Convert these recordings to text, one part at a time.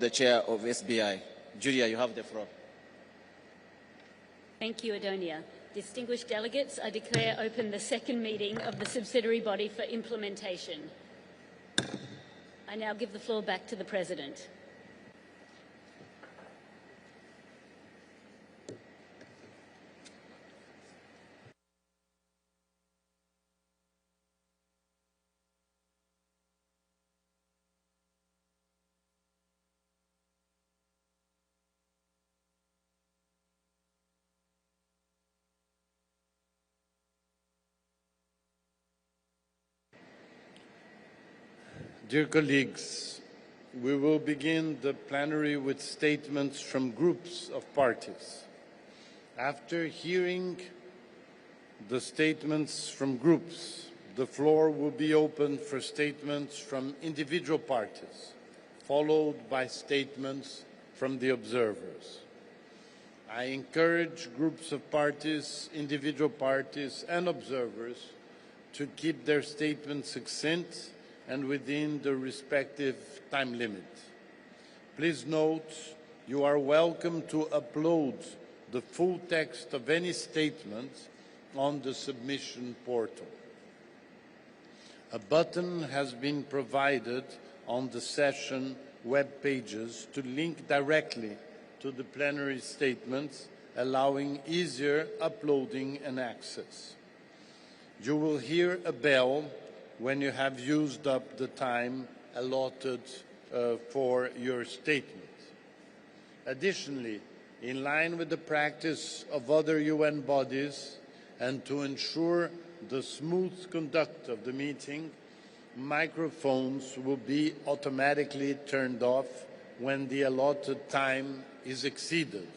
The chair of SBI. Julia, you have the floor. Thank you, Adonia. Distinguished delegates, I declare open the second meeting of the subsidiary body for implementation. I now give the floor back to the President. Dear colleagues, we will begin the plenary with statements from groups of parties. After hearing the statements from groups, the floor will be open for statements from individual parties, followed by statements from the observers. I encourage groups of parties, individual parties, and observers to keep their statements succinct and within the respective time limit. Please note, you are welcome to upload the full text of any statement on the submission portal. A button has been provided on the session web pages to link directly to the plenary statements, allowing easier uploading and access. You will hear a bell when you have used up the time allotted for your statement. Additionally, in line with the practice of other UN bodies and to ensure the smooth conduct of the meeting, microphones will be automatically turned off when the allotted time is exceeded.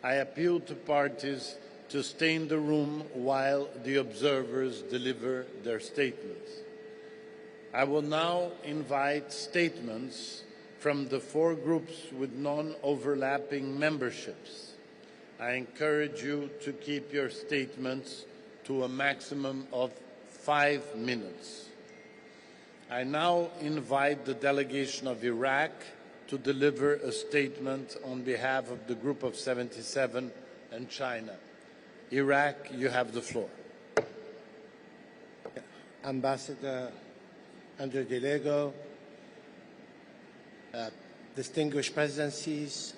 I appeal to parties to stay in the room while the observers deliver their statements. I will now invite statements from the 4 groups with non-overlapping memberships. I encourage you to keep your statements to a maximum of 5 minutes. I now invite the delegation of Iraq to deliver a statement on behalf of the Group of 77 and China. Iraq, you have the floor. Ambassador Andrew DeLego, distinguished presidencies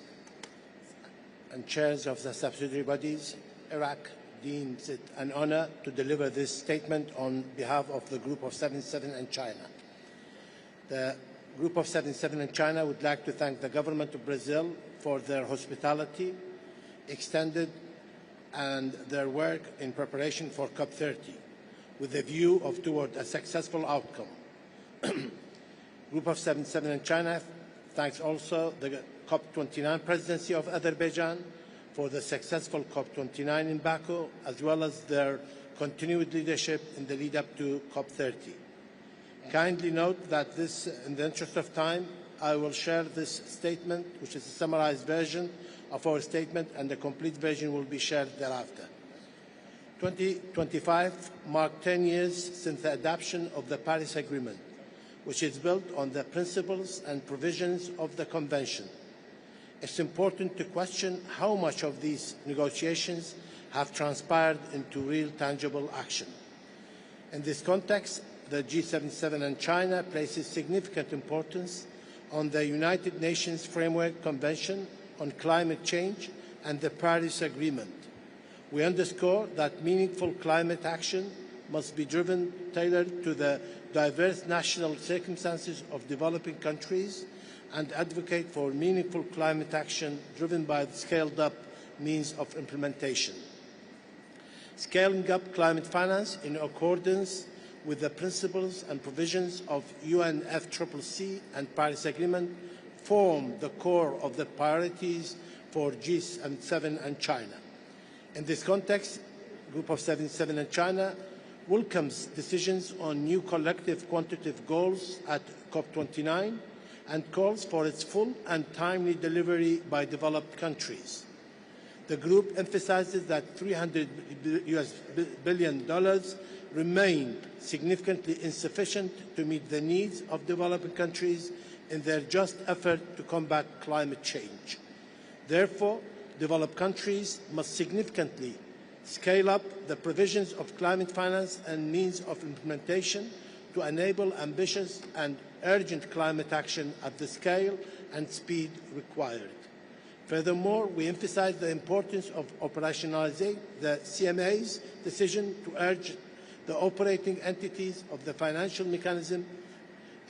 and chairs of the subsidiary bodies, Iraq deems it an honor to deliver this statement on behalf of the Group of 77 and China. The Group of 77 and China would like to thank the government of Brazil for their hospitality, extended and their work in preparation for COP30, with a view toward a successful outcome. Group of 77 in China thanks also the COP29 presidency of Azerbaijan for the successful COP29 in Baku, as well as their continued leadership in the lead-up to COP30. Kindly note that in the interest of time, I will share this statement, which is a summarized version of our statement, and the complete version will be shared thereafter. 2025 marked 10 years since the adoption of the Paris Agreement, which is built on the principles and provisions of the Convention. It's important to question how much of these negotiations have transpired into real tangible action. In this context, the G77 and China places significant importance on the United Nations Framework Convention on Climate Change and the Paris Agreement. We underscore that meaningful climate action must be tailored to the diverse national circumstances of developing countries and advocate for meaningful climate action driven by the scaled-up means of implementation. Scaling up climate finance in accordance with the principles and provisions of UNFCCC and Paris Agreement form the core of the priorities for G77 and China. In this context, Group of 77 and China welcomes decisions on new collective quantitative goals at COP29 and calls for its full and timely delivery by developed countries. The group emphasizes that $300 billion remain significantly insufficient to meet the needs of developing countries in their just effort to combat climate change. Therefore, developed countries must significantly scale up the provisions of climate finance and means of implementation to enable ambitious and urgent climate action at the scale and speed required. Furthermore, we emphasize the importance of operationalizing the CMA's decision to urge the operating entities of the financial mechanism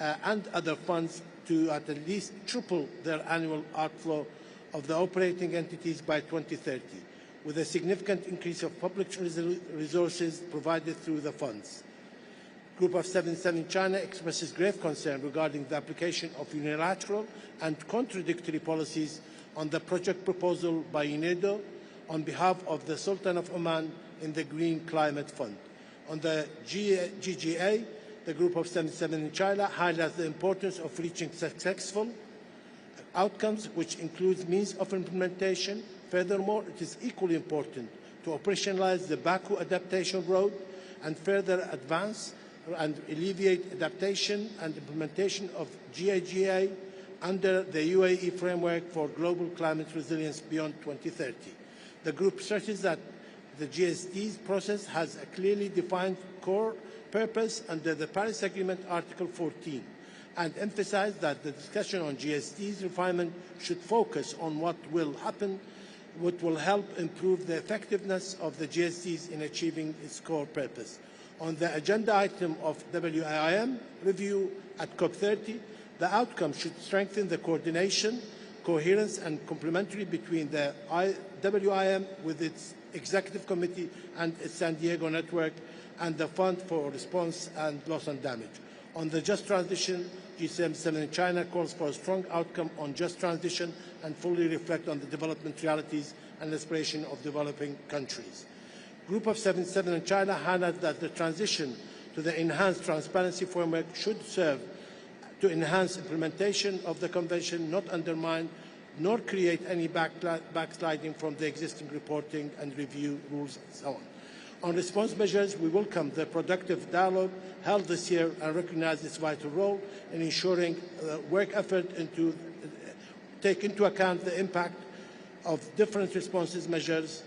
and other funds to at least triple their annual outflow of the operating entities by 2030, with a significant increase of public resources provided through the funds. Group of 77 China expresses grave concern regarding the application of unilateral and contradictory policies on the project proposal by UNEDO on behalf of the Sultan of Oman in the Green Climate Fund. On the GGA, the Group of 77 in China highlights the importance of reaching successful outcomes, which includes means of implementation. Furthermore, it is equally important to operationalize the Baku Adaptation Road and further advance and alleviate adaptation and implementation of GAGA under the UAE framework for global climate resilience beyond 2030. The group stresses that the GSD's process has a clearly defined core purpose under the Paris Agreement Article 14, and emphasized that the discussion on GSD's refinement should focus on what will help improve the effectiveness of the GSDs in achieving its core purpose. On the agenda item of WIM review at COP30, the outcome should strengthen the coordination, coherence and complementarity between the WIM with its executive committee and its San Diego network and the Fund for Response and Loss and Damage. On the just transition, G77 in China calls for a strong outcome on just transition and fully reflect on the development realities and aspiration of developing countries. Group of 77 in China highlights that the transition to the enhanced transparency framework should serve to enhance implementation of the Convention, not undermine nor create any backsliding from the existing reporting and review rules and so on. On response measures, we welcome the productive dialogue held this year and recognize its vital role in ensuring work effort take into account the impact of different responses measures.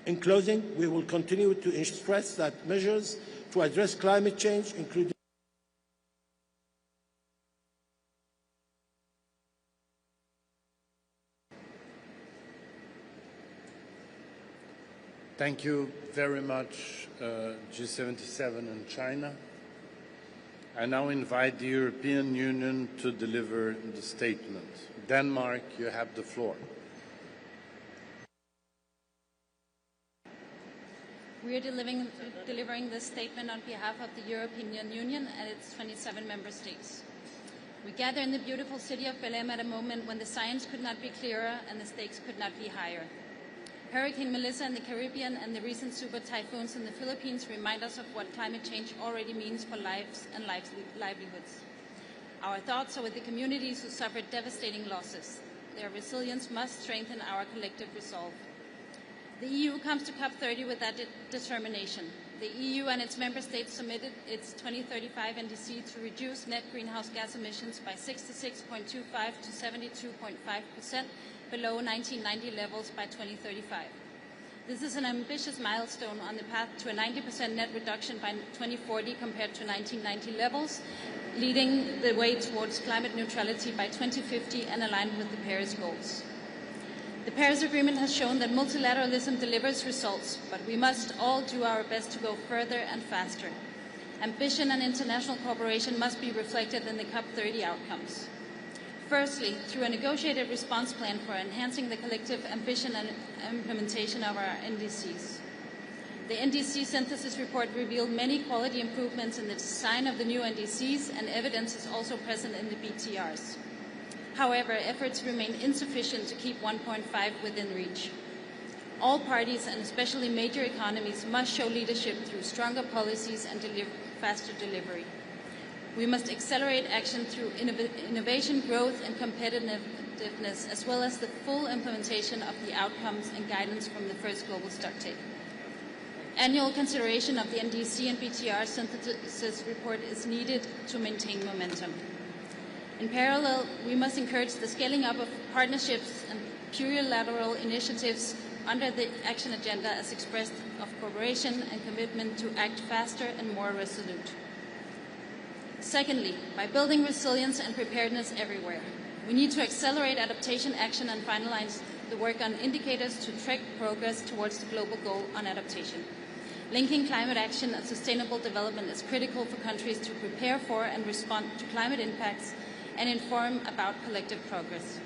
In closing, we will continue to stress that measures to address climate change, including Thank you very much, G77 and China. I now invite the European Union to deliver the statement. Denmark, you have the floor. We are delivering this statement on behalf of the European Union and its 27 member states. We gather in the beautiful city of Belém at a moment when the science could not be clearer and the stakes could not be higher. Hurricane Melissa in the Caribbean and the recent super typhoons in the Philippines remind us of what climate change already means for lives and livelihoods. Our thoughts are with the communities who suffered devastating losses. Their resilience must strengthen our collective resolve. The EU comes to COP30 with that determination. The EU and its member states submitted its 2035 NDC to reduce net greenhouse gas emissions by 66.25 to 72.5% below 1990 levels by 2035. This is an ambitious milestone on the path to a 90% net reduction by 2040 compared to 1990 levels, leading the way towards climate neutrality by 2050 and aligned with the Paris goals. The Paris Agreement has shown that multilateralism delivers results, but we must all do our best to go further and faster. Ambition and international cooperation must be reflected in the COP30 outcomes. Firstly, through a negotiated response plan for enhancing the collective ambition and implementation of our NDCs. The NDC synthesis report revealed many quality improvements in the design of the new NDCs, and evidence is also present in the BTRs. However, efforts remain insufficient to keep 1.5 within reach. All parties, and especially major economies, must show leadership through stronger policies and faster delivery. We must accelerate action through innovation, growth, and competitiveness, as well as the full implementation of the outcomes and guidance from the first global stocktake. Annual consideration of the NDC and BTR synthesis report is needed to maintain momentum. In parallel, we must encourage the scaling up of partnerships and plurilateral initiatives under the action agenda as expressed of cooperation and commitment to act faster and more resolute. Secondly, by building resilience and preparedness everywhere, we need to accelerate adaptation action and finalize the work on indicators to track progress towards the global goal on adaptation. Linking climate action and sustainable development is critical for countries to prepare for and respond to climate impacts and inform about collective progress.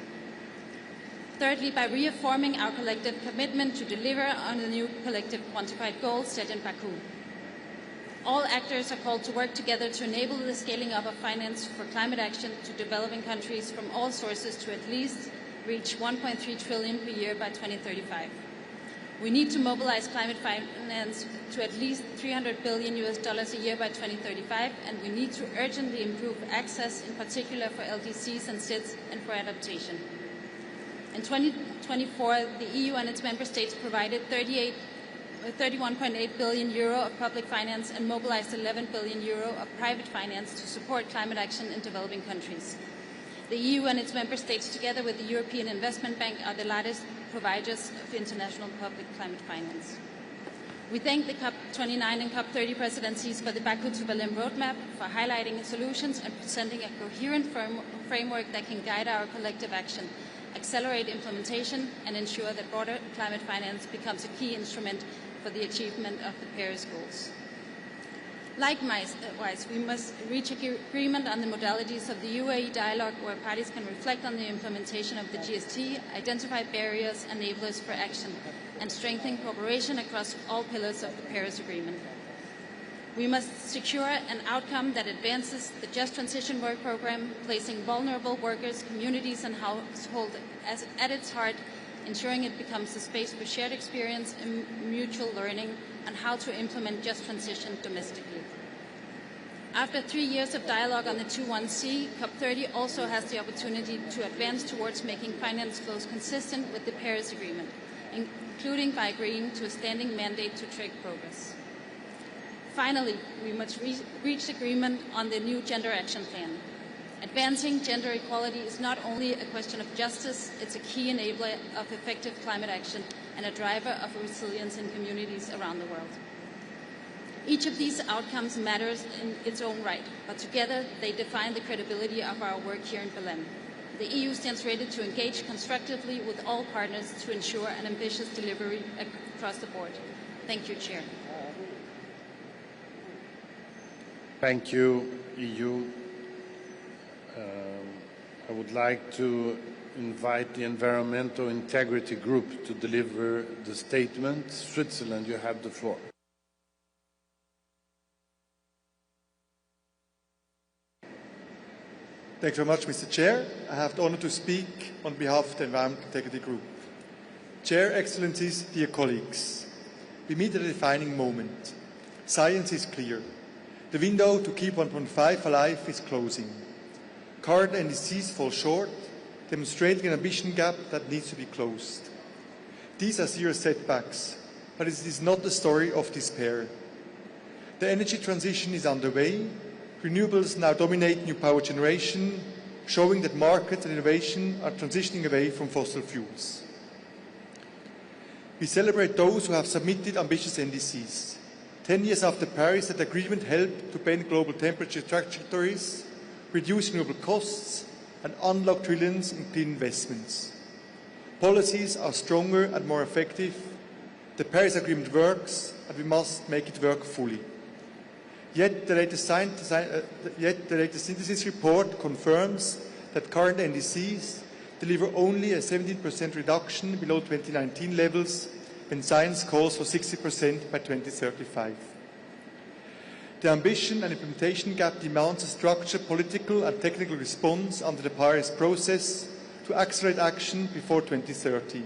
Thirdly, by reaffirming our collective commitment to deliver on the new collective quantified goals set in Baku. All actors are called to work together to enable the scaling up of finance for climate action to developing countries from all sources to at least reach 1.3 trillion per year by 2035. We need to mobilize climate finance to at least $300 billion a year by 2035, and we need to urgently improve access, in particular for LDCs and SIDS and for adaptation. In 2024, the EU and its member states provided 31.8 billion euro of public finance and mobilized 11 billion euro of private finance to support climate action in developing countries. The EU and its member states, together with the European Investment Bank, are the largest providers of international public climate finance. We thank the COP29 and COP30 presidencies for the Baku to Belém roadmap, for highlighting solutions and presenting a coherent framework that can guide our collective action, accelerate implementation, and ensure that broader climate finance becomes a key instrument for the achievement of the Paris goals. Likewise, we must reach agreement on the modalities of the UAE dialogue where parties can reflect on the implementation of the GST, identify barriers, enablers for action, and strengthen cooperation across all pillars of the Paris Agreement. We must secure an outcome that advances the Just Transition Work Programme, placing vulnerable workers, communities, and households at its heart, ensuring it becomes a space for shared experience and mutual learning on how to implement just transition domestically. After 3 years of dialogue on the 21C, COP30 also has the opportunity to advance towards making finance flows consistent with the Paris Agreement, including by agreeing to a standing mandate to track progress. Finally, we must reach agreement on the new Gender Action Plan. Advancing gender equality is not only a question of justice, it's a key enabler of effective climate action and a driver of resilience in communities around the world. Each of these outcomes matters in its own right, but together they define the credibility of our work here in Belém. The EU stands ready to engage constructively with all partners to ensure an ambitious delivery across the board. Thank you, Chair. Thank you, EU. I would like to invite the Environmental Integrity Group to deliver the statement. Switzerland, you have the floor. Thank you very much, Mr. Chair. I have the honor to speak on behalf of the Environmental Integrity Group. Chair, Excellencies, dear colleagues, we meet at a defining moment. Science is clear. The window to keep 1.5 alive is closing. Current NDCs fall short, demonstrating an ambition gap that needs to be closed. These are serious setbacks, but it is not the story of despair. The energy transition is underway. Renewables now dominate new power generation, showing that markets and innovation are transitioning away from fossil fuels. We celebrate those who have submitted ambitious NDCs. 10 years after Paris, that agreement helped to bend global temperature trajectories, reduce renewable costs, and unlock trillions in clean investments. Policies are stronger and more effective. The Paris Agreement works, and we must make it work fully. Yet the latest synthesis report confirms that current NDCs deliver only a 17% reduction below 2019 levels when science calls for 60% by 2035. The ambition and implementation gap demands a structured political and technical response under the Paris process to accelerate action before 2030.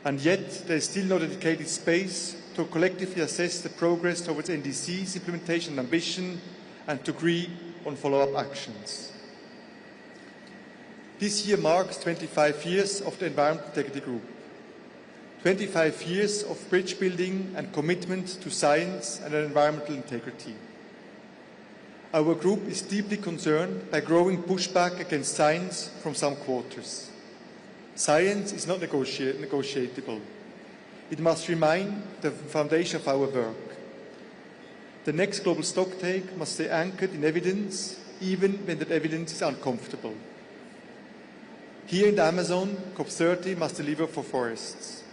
And yet, there is still no dedicated space to collectively assess the progress towards NDC's implementation and ambition and to agree on follow-up actions. This year marks 25 years of the Environmental Integrity Group. 25 years of bridge building and commitment to science and environmental integrity. Our group is deeply concerned by growing pushback against science from some quarters. Science is not negotiable. It must remain the foundation of our work. The next global stocktake must stay anchored in evidence, even when that evidence is uncomfortable. Here in the Amazon, COP30 must deliver for forests.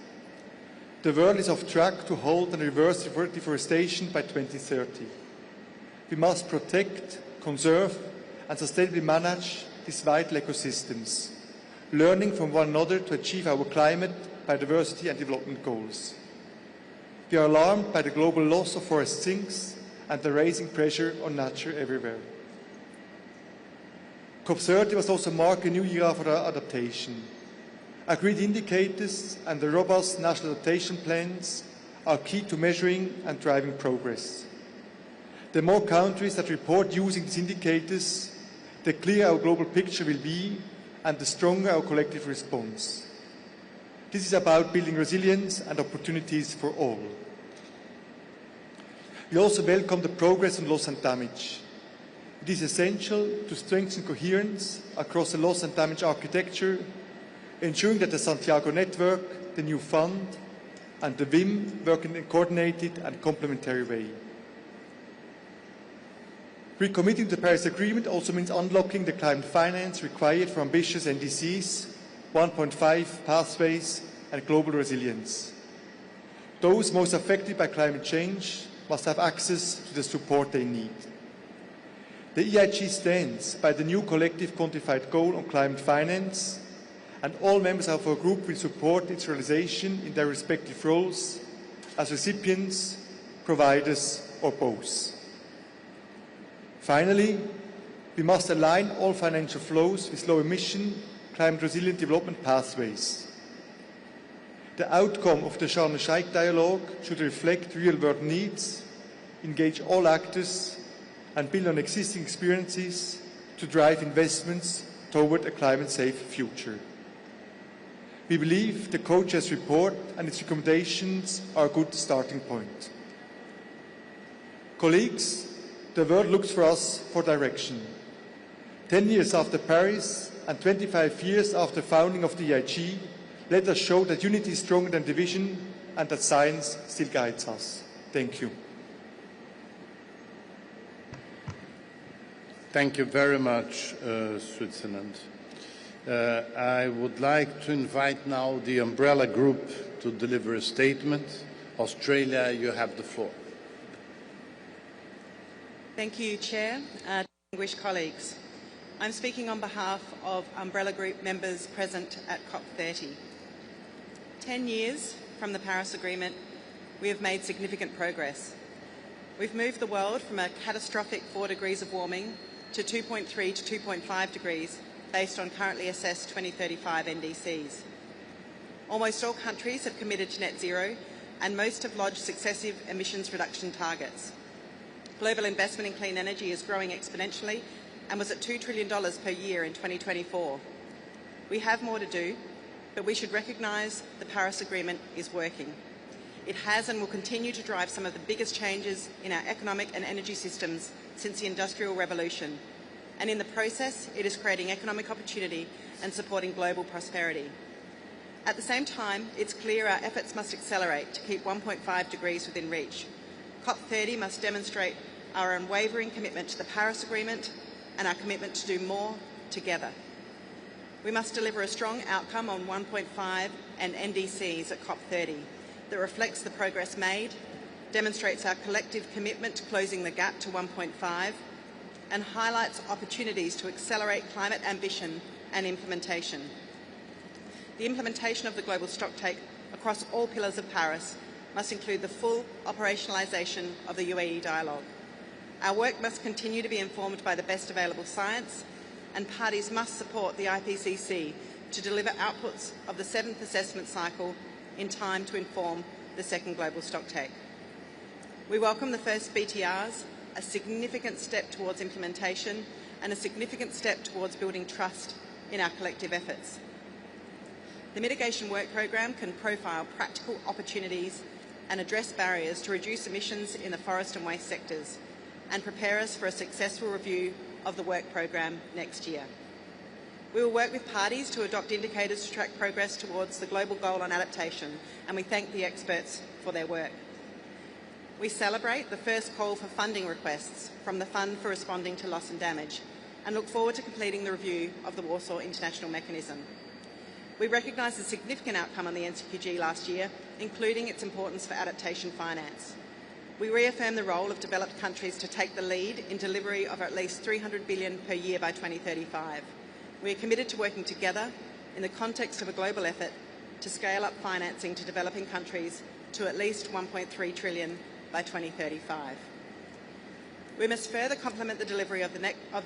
The world is off track to halt and reverse deforestation by 2030. We must protect, conserve, and sustainably manage these vital ecosystems, learning from one another to achieve our climate, biodiversity, and development goals. We are alarmed by the global loss of forest sinks and the rising pressure on nature everywhere. COP30 must also mark a new era for adaptation. Agreed indicators and the robust national adaptation plans are key to measuring and driving progress. The more countries that report using these indicators, the clearer our global picture will be and the stronger our collective response. This is about building resilience and opportunities for all. We also welcome the progress on loss and damage. It is essential to strengthen coherence across the loss and damage architecture, ensuring that the Santiago Network, the new fund, and the WIM work in a coordinated and complementary way. Recommitting to the Paris Agreement also means unlocking the climate finance required for ambitious NDCs, 1.5 pathways, and global resilience. Those most affected by climate change must have access to the support they need. The EIG stands by the new collective quantified goal on climate finance, and all members of our group will support its realization in their respective roles as recipients, providers, or both. Finally, we must align all financial flows with low-emission, climate-resilient development pathways. The outcome of the Sharm el-Sheikh dialogue should reflect real-world needs, engage all actors, and build on existing experiences to drive investments toward a climate-safe future. We believe the COCHAS report and its recommendations are a good starting point. Colleagues, the world looks for us for direction. 10 years after Paris and 25 years after the founding of the EIG, let us show that unity is stronger than division and that science still guides us. Thank you. Thank you very much, Switzerland. I would like to invite now the umbrella group to deliver a statement. Australia, you have the floor. Thank you, Chair. Distinguished colleagues. I'm speaking on behalf of Umbrella Group members present at COP30. 10 years from the Paris Agreement, we have made significant progress. We've moved the world from a catastrophic 4 degrees of warming to 2.3 to 2.5 degrees based on currently assessed 2035 NDCs. Almost all countries have committed to net zero and most have lodged successive emissions reduction targets. Global investment in clean energy is growing exponentially and was at $2 trillion per year in 2024. We have more to do, but we should recognise the Paris Agreement is working. It has and will continue to drive some of the biggest changes in our economic and energy systems since the Industrial Revolution, and in the process it is creating economic opportunity and supporting global prosperity. At the same time, it's clear our efforts must accelerate to keep 1.5 degrees within reach. COP30 must demonstrate our unwavering commitment to the Paris Agreement and our commitment to do more together. We must deliver a strong outcome on 1.5 and NDCs at COP30 that reflects the progress made, demonstrates our collective commitment to closing the gap to 1.5, and highlights opportunities to accelerate climate ambition and implementation. The implementation of the global stocktake across all pillars of Paris must include the full operationalisation of the UAE dialogue. Our work must continue to be informed by the best available science, and parties must support the IPCC to deliver outputs of the 7th assessment cycle in time to inform the second global stocktake. We welcome the first BTRs, a significant step towards implementation and a significant step towards building trust in our collective efforts. The Mitigation Work Programme can profile practical opportunities and address barriers to reduce emissions in the forest and waste sectors, and prepare us for a successful review of the work program next year. We will work with parties to adopt indicators to track progress towards the global goal on adaptation, and we thank the experts for their work. We celebrate the first call for funding requests from the Fund for Responding to Loss and Damage and look forward to completing the review of the Warsaw International Mechanism. We recognise the significant outcome on the NCQG last year, including its importance for adaptation finance. We reaffirm the role of developed countries to take the lead in delivery of at least $300 billion per year by 2035. We are committed to working together in the context of a global effort to scale up financing to developing countries to at least $1.3 trillion by 2035. We must further complement the delivery of the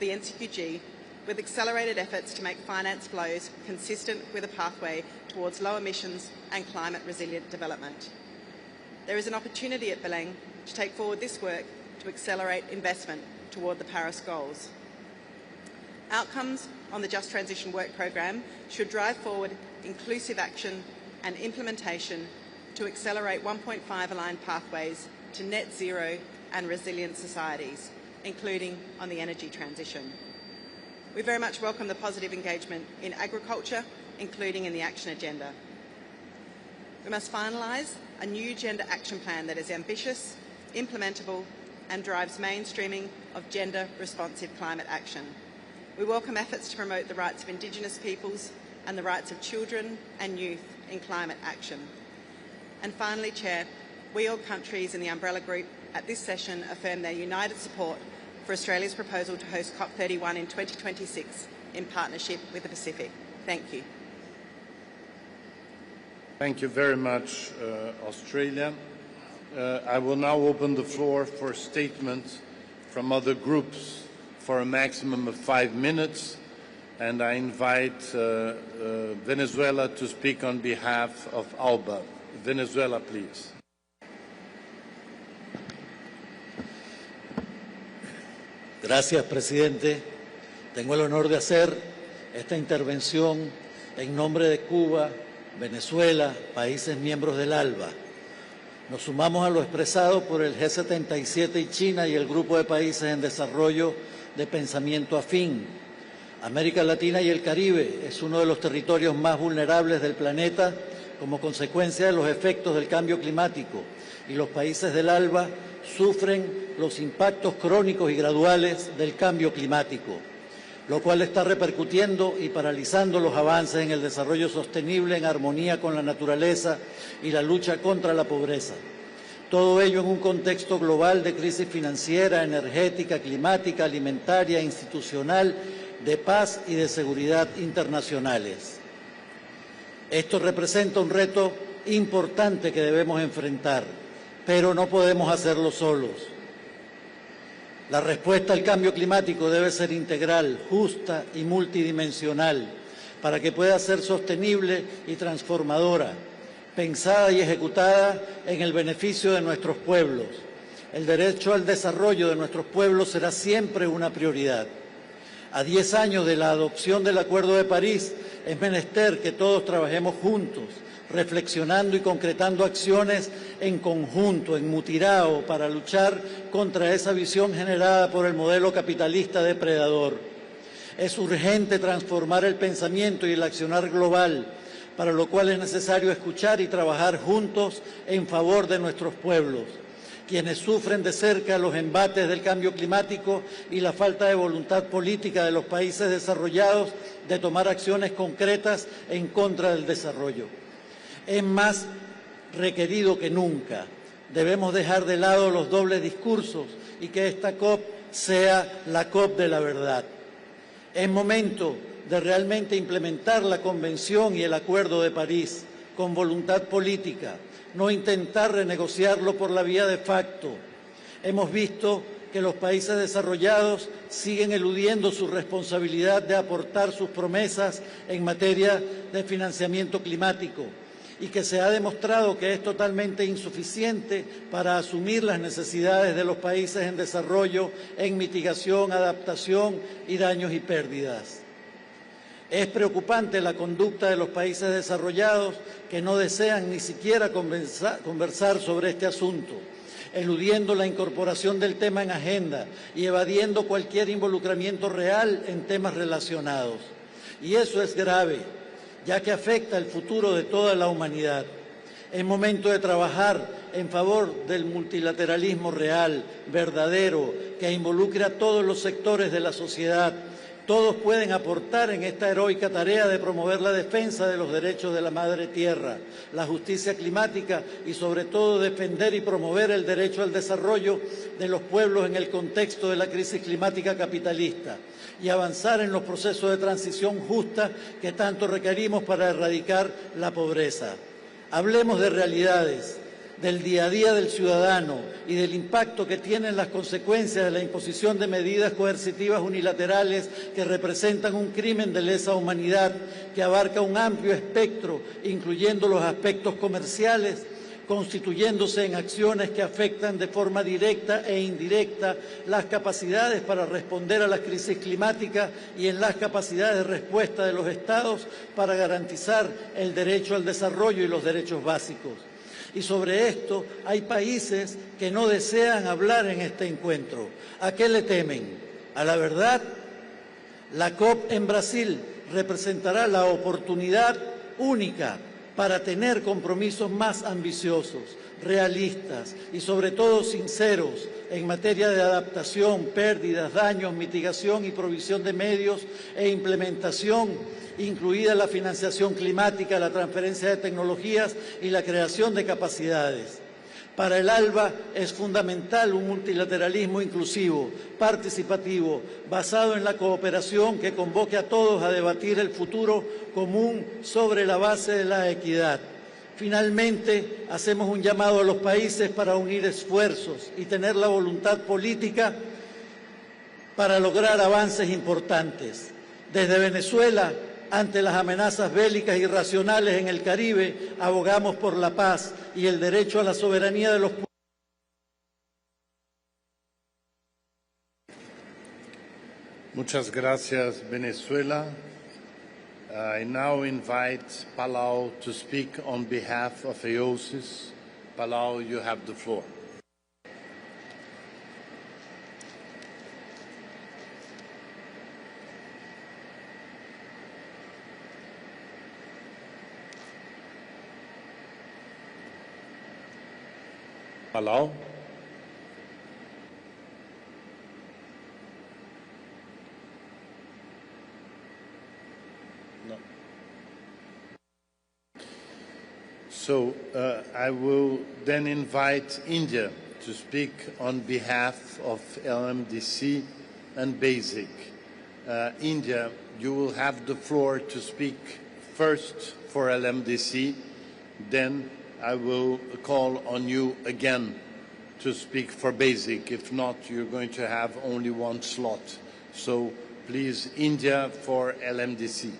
NCQG with accelerated efforts to make finance flows consistent with a pathway towards low emissions and climate resilient development. There is an opportunity at Belém to take forward this work to accelerate investment toward the Paris goals. Outcomes on the Just Transition Work Programme should drive forward inclusive action and implementation to accelerate 1.5 aligned pathways to net zero and resilient societies, including on the energy transition. We very much welcome the positive engagement in agriculture, including in the action agenda. We must finalise a new gender action plan that is ambitious, implementable and drives mainstreaming of gender-responsive climate action. We welcome efforts to promote the rights of Indigenous peoples and the rights of children and youth in climate action. And finally, Chair, we all countries in the Umbrella Group at this session affirm their united support for Australia's proposal to host COP31 in 2026 in partnership with the Pacific. Thank you. Thank you very much, Australia. I will now open the floor for statements from other groups for a maximum of 5 minutes, and I invite Venezuela to speak on behalf of ALBA. Venezuela, please. Gracias, presidente. Tengo el honor de hacer esta intervención en nombre de Cuba, Venezuela, países miembros del ALBA. Nos sumamos a lo expresado por el G77 y China y el Grupo de Países en Desarrollo de Pensamiento Afín. América Latina y el Caribe es uno de los territorios más vulnerables del planeta como consecuencia de los efectos del cambio climático, y los países del ALBA sufren los impactos crónicos y graduales del cambio climático, lo cual está repercutiendo y paralizando los avances en el desarrollo sostenible en armonía con la naturaleza y la lucha contra la pobreza. Todo ello en un contexto global de crisis financiera, energética, climática, alimentaria, institucional, de paz y de seguridad internacionales. Esto representa un reto importante que debemos enfrentar, pero no podemos hacerlo solos. La respuesta al cambio climático debe ser integral, justa y multidimensional para que pueda ser sostenible y transformadora, pensada y ejecutada en el beneficio de nuestros pueblos. El derecho al desarrollo de nuestros pueblos será siempre una prioridad. A 10 años de la adopción del Acuerdo de París, es menester que todos trabajemos juntos, reflexionando y concretando acciones en conjunto, en mutirao, para luchar contra esa visión generada por el modelo capitalista depredador. Es urgente transformar el pensamiento y el accionar global, para lo cual es necesario escuchar y trabajar juntos en favor de nuestros pueblos, quienes sufren de cerca los embates del cambio climático y la falta de voluntad política de los países desarrollados de tomar acciones concretas en contra del desarrollo. Es más requerido que nunca. Debemos dejar de lado los dobles discursos y que esta COP sea la COP de la verdad. Es momento de realmente implementar la Convención y el Acuerdo de París con voluntad política, no intentar renegociarlo por la vía de facto. Hemos visto que los países desarrollados siguen eludiendo su responsabilidad de aportar sus promesas en materia de financiamiento climático y que se ha demostrado que es totalmente insuficiente para asumir las necesidades de los países en desarrollo en mitigación, adaptación y daños y pérdidas. Es preocupante la conducta de los países desarrollados que no desean ni siquiera conversar sobre este asunto. eludiendo la incorporación del tema en agenda y evadiendo cualquier involucramiento real en temas relacionados. Y eso es grave, ya que afecta el futuro de toda la humanidad. Es momento de trabajar en favor del multilateralismo real, verdadero, que involucre a todos los sectores de la sociedad. Todos pueden aportar en esta heroica tarea de promover la defensa de los derechos de la Madre Tierra, la justicia climática y, sobre todo, defender y promover el derecho al desarrollo de los pueblos en el contexto de la crisis climática capitalista y avanzar en los procesos de transición justa que tanto requerimos para erradicar la pobreza. Hablemos de realidades, del día a día del ciudadano y del impacto que tienen las consecuencias de la imposición de medidas coercitivas unilaterales que representan un crimen de lesa humanidad que abarca un amplio espectro, incluyendo los aspectos comerciales, constituyéndose en acciones que afectan de forma directa e indirecta las capacidades para responder a la crisis climática y en las capacidades de respuesta de los Estados para garantizar el derecho al desarrollo y los derechos básicos. Y sobre esto hay países que no desean hablar en este encuentro. ¿A qué le temen? ¿A la verdad? La COP en Brasil representará la oportunidad única para tener compromisos más ambiciosos, realistas y sobre todo sinceros en materia de adaptación, pérdidas, daños, mitigación y provisión de medios e implementación, incluida la financiación climática, la transferencia de tecnologías y la creación de capacidades. Para el ALBA es fundamental un multilateralismo inclusivo, participativo, basado en la cooperación que convoque a todos a debatir el futuro común sobre la base de la equidad. Finalmente, hacemos un llamado a los países para unir esfuerzos y tener la voluntad política para lograr avances importantes. Desde Venezuela, ante las amenazas bélicas irracionales en el Caribe, abogamos por la paz y el derecho a la soberanía de los pueblos. Muchas gracias, Venezuela. I now invite Palau to speak on behalf of AOSIS. Palau, you have the floor. Palau? No. So I will then invite India to speak on behalf of LMDC and BASIC. India, you will have the floor to speak first for LMDC, then I will call on you again to speak for BASIC. If not, you're going to have only one slot. So please, India for LMDC.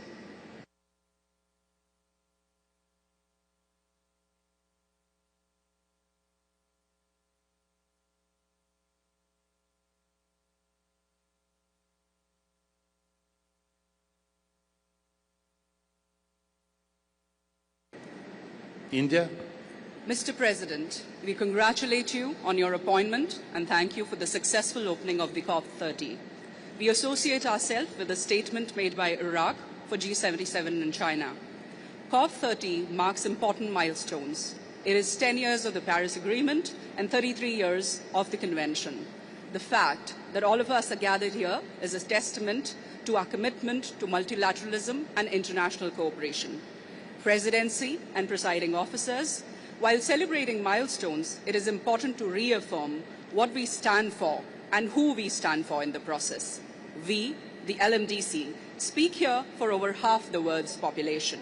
India. Mr. President, we congratulate you on your appointment and thank you for the successful opening of the COP30. We associate ourselves with the statement made by Iraq for G77 in China. COP30 marks important milestones. It is 10 years of the Paris Agreement and 33 years of the Convention. The fact that all of us are gathered here is a testament to our commitment to multilateralism and international cooperation. Presidency and presiding officers, while celebrating milestones, it is important to reaffirm what we stand for and who we stand for in the process. We, the LMDC, speak here for over half the world's population.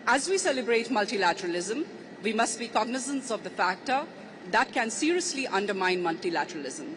As we celebrate multilateralism, we must be cognizant of the factor that can seriously undermine multilateralism.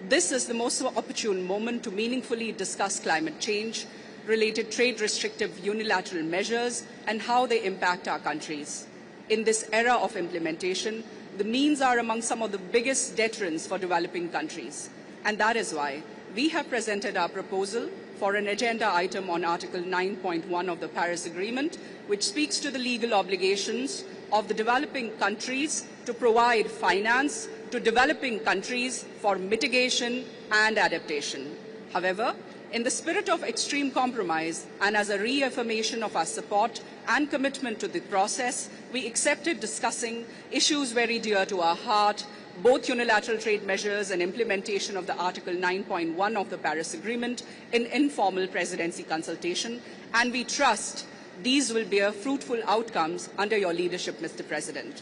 This is the most opportune moment to meaningfully discuss climate change, related trade restrictive unilateral measures, and how they impact our countries. In this era of implementation, the means are among some of the biggest deterrents for developing countries. And that is why we have presented our proposal for an agenda item on Article 9.1 of the Paris Agreement, which speaks to the legal obligations of the developing countries to provide finance to developing countries for mitigation and adaptation. However, in the spirit of extreme compromise and as a reaffirmation of our support and commitment to the process, we accepted discussing issues very dear to our heart, both unilateral trade measures and implementation of the Article 9.1 of the Paris Agreement in informal presidency consultation, and we trust these will bear fruitful outcomes under your leadership, Mr. President.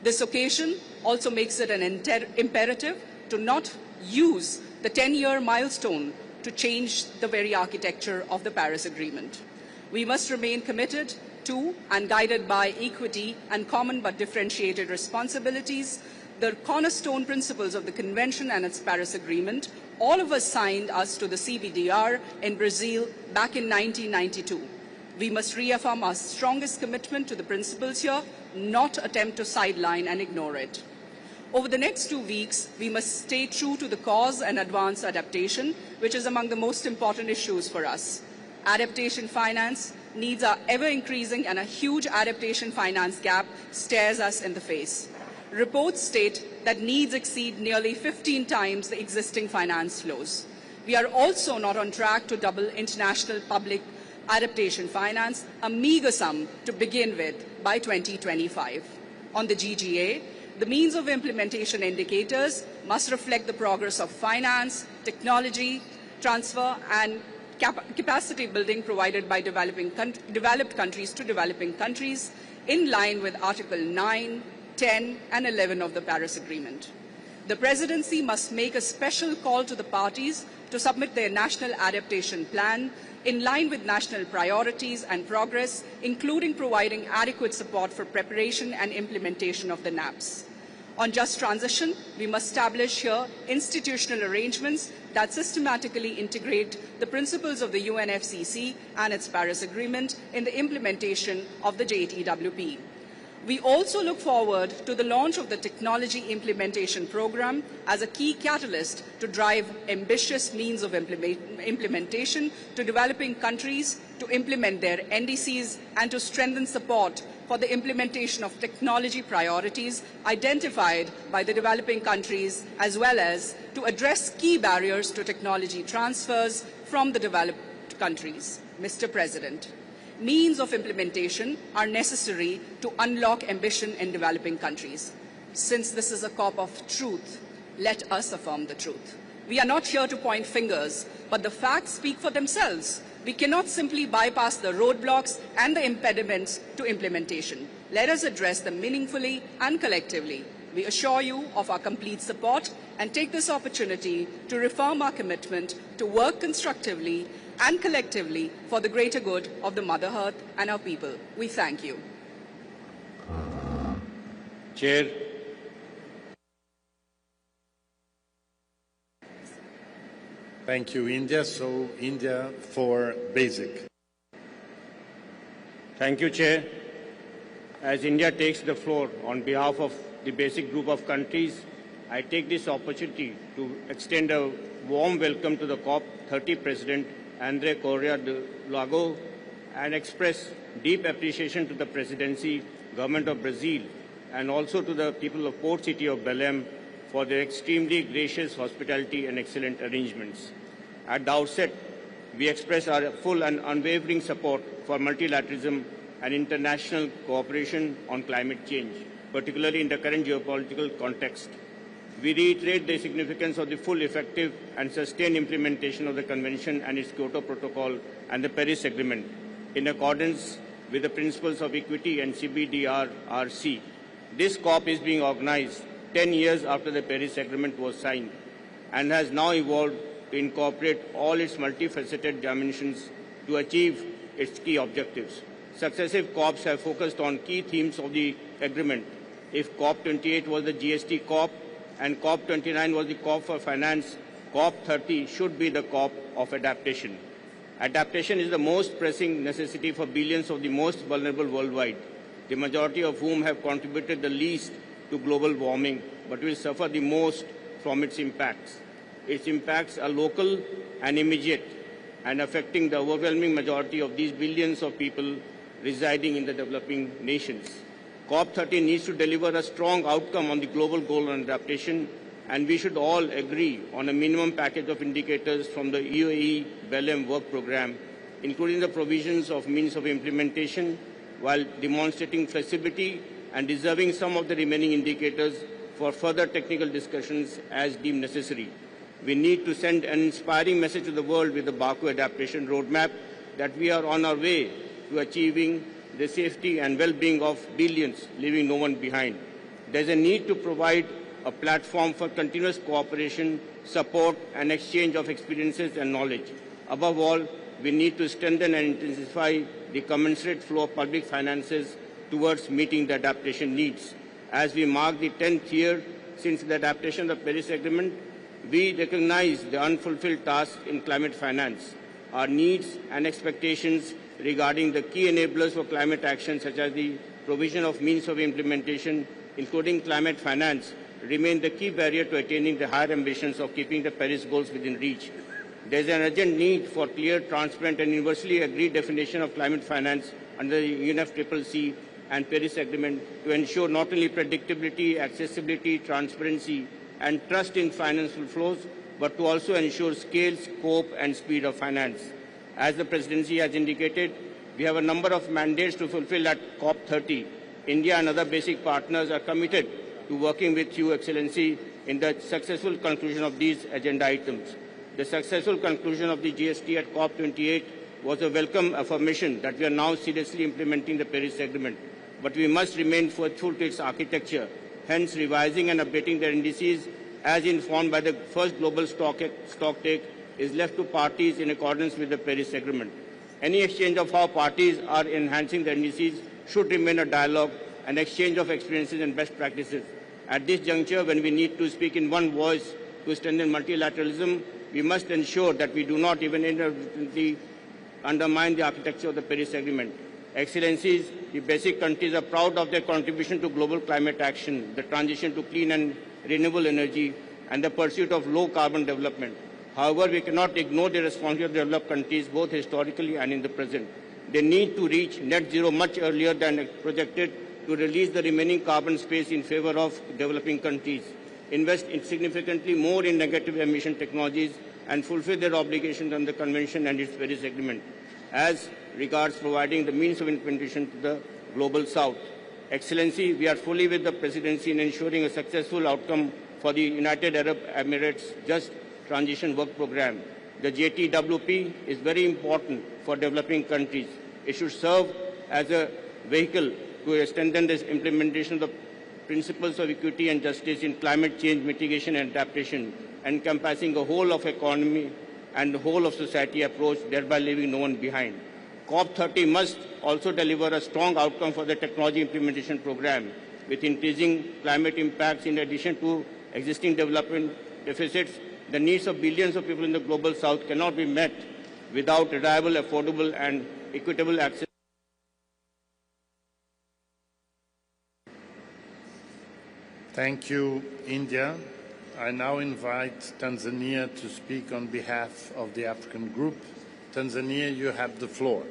This occasion also makes it an imperative to not use the 10-year milestone to change the very architecture of the Paris Agreement. We must remain committed to and guided by equity and common but differentiated responsibilities, the cornerstone principles of the Convention and its Paris Agreement. All of us signed us to the CBDR in Brazil back in 1992. We must reaffirm our strongest commitment to the principles here, not attempt to sideline and ignore it. Over the next 2 weeks, we must stay true to the cause and advance adaptation, which is among the most important issues for us. Adaptation finance needs are ever increasing, and a huge adaptation finance gap stares us in the face. Reports state that needs exceed nearly 15 times the existing finance flows. We are also not on track to double international public adaptation finance, a meager sum to begin with, by 2025. On the GGA, the means of implementation indicators must reflect the progress of finance, technology, transfer, and capacity building provided by developed countries to developing countries, in line with Article 9, 10, and 11 of the Paris Agreement. The Presidency must make a special call to the parties to submit their national adaptation plan in line with national priorities and progress, including providing adequate support for preparation and implementation of the NAPs. On just transition, we must establish here institutional arrangements that systematically integrate the principles of the UNFCCC and its Paris Agreement in the implementation of the JTWP. We also look forward to the launch of the Technology Implementation Program as a key catalyst to drive ambitious means of implementation to developing countries to implement their NDCs and to strengthen support for the implementation of technology priorities identified by the developing countries, as well as to address key barriers to technology transfers from the developed countries. Mr. President, means of implementation are necessary to unlock ambition in developing countries. Since this is a COP of truth, let us affirm the truth. We are not here to point fingers, but the facts speak for themselves. We cannot simply bypass the roadblocks and the impediments to implementation. Let us address them meaningfully and collectively. We assure you of our complete support and take this opportunity to reaffirm our commitment to work constructively and collectively for the greater good of the Mother Earth and our people. We thank you. Chair. Thank you, India. So, India for basic. Thank you, Chair. As India takes the floor on behalf of the basic group of countries, I take this opportunity to extend a warm welcome to the COP30 President, André Correa de Lago, and express deep appreciation to the Presidency, Government of Brazil, and also to the people of Port City of Belém for their extremely gracious hospitality and excellent arrangements. At the outset, we express our full and unwavering support for multilateralism and international cooperation on climate change, particularly in the current geopolitical context. We reiterate the significance of the full, effective and sustained implementation of the Convention and its Kyoto Protocol and the Paris Agreement in accordance with the principles of equity and CBDR-RC. This COP is being organized 10 years after the Paris Agreement was signed and has now evolved to incorporate all its multifaceted dimensions to achieve its key objectives. Successive COPs have focused on key themes of the agreement. If COP28 was the GST COP and COP29 was the COP for finance, COP30 should be the COP of adaptation. Adaptation is the most pressing necessity for billions of the most vulnerable worldwide, the majority of whom have contributed the least to global warming, but will suffer the most from its impacts. Its impacts are local and immediate and affecting the overwhelming majority of these billions of people residing in the developing nations. COP30 needs to deliver a strong outcome on the global goal on adaptation, and we should all agree on a minimum package of indicators from the UAE Belém work program, including the provisions of means of implementation, while demonstrating flexibility and reserving some of the remaining indicators for further technical discussions as deemed necessary. We need to send an inspiring message to the world with the Baku adaptation roadmap that we are on our way to achieving the safety and well-being of billions, leaving no one behind. There's a need to provide a platform for continuous cooperation, support, and exchange of experiences and knowledge. Above all, we need to strengthen and intensify the commensurate flow of public finances towards meeting the adaptation needs. As we mark the 10th year since the adaptation of the Paris Agreement, we recognize the unfulfilled tasks in climate finance. Our needs and expectations regarding the key enablers for climate action, such as the provision of means of implementation, including climate finance, remain the key barrier to attaining the higher ambitions of keeping the Paris goals within reach. There is an urgent need for clear, transparent, and universally agreed definition of climate finance under the UNFCCC and Paris Agreement to ensure not only predictability, accessibility, transparency, and trust in financial flows, but to also ensure scale, scope, and speed of finance. As the Presidency has indicated, we have a number of mandates to fulfill at COP30. India and other basic partners are committed to working with you, Excellency, in the successful conclusion of these agenda items. The successful conclusion of the GST at COP28 was a welcome affirmation that we are now seriously implementing the Paris Agreement. But we must remain faithful to its architecture, hence revising and updating the indices as informed by the first global stocktake is left to parties in accordance with the Paris Agreement. Any exchange of how parties are enhancing the indices should remain a dialogue and exchange of experiences and best practices. At this juncture, when we need to speak in one voice to strengthen multilateralism, we must ensure that we do not even inadvertently undermine the architecture of the Paris Agreement. Excellencies, the basic countries are proud of their contribution to global climate action, the transition to clean and renewable energy, and the pursuit of low-carbon development. However, we cannot ignore the responsibility of developed countries, both historically and in the present. They need to reach net zero much earlier than projected to release the remaining carbon space in favor of developing countries, invest significantly more in negative emission technologies, and fulfill their obligations under the Convention and its Paris Agreement, as regards providing the means of implementation to the Global South. Excellency, we are fully with the Presidency in ensuring a successful outcome for the United Arab Emirates Just Transition Work Programme. The JTWP is very important for developing countries. It should serve as a vehicle to strengthen the implementation of the principles of equity and justice in climate change mitigation and adaptation, encompassing a whole of economy and the whole of society approach, thereby leaving no one behind. COP30 must also deliver a strong outcome for the technology implementation program, with increasing climate impacts in addition to existing development deficits. The needs of billions of people in the Global South cannot be met without reliable, affordable, and equitable access. Thank you, India. I now invite Tanzania to speak on behalf of the African group. Tanzania, you have the floor.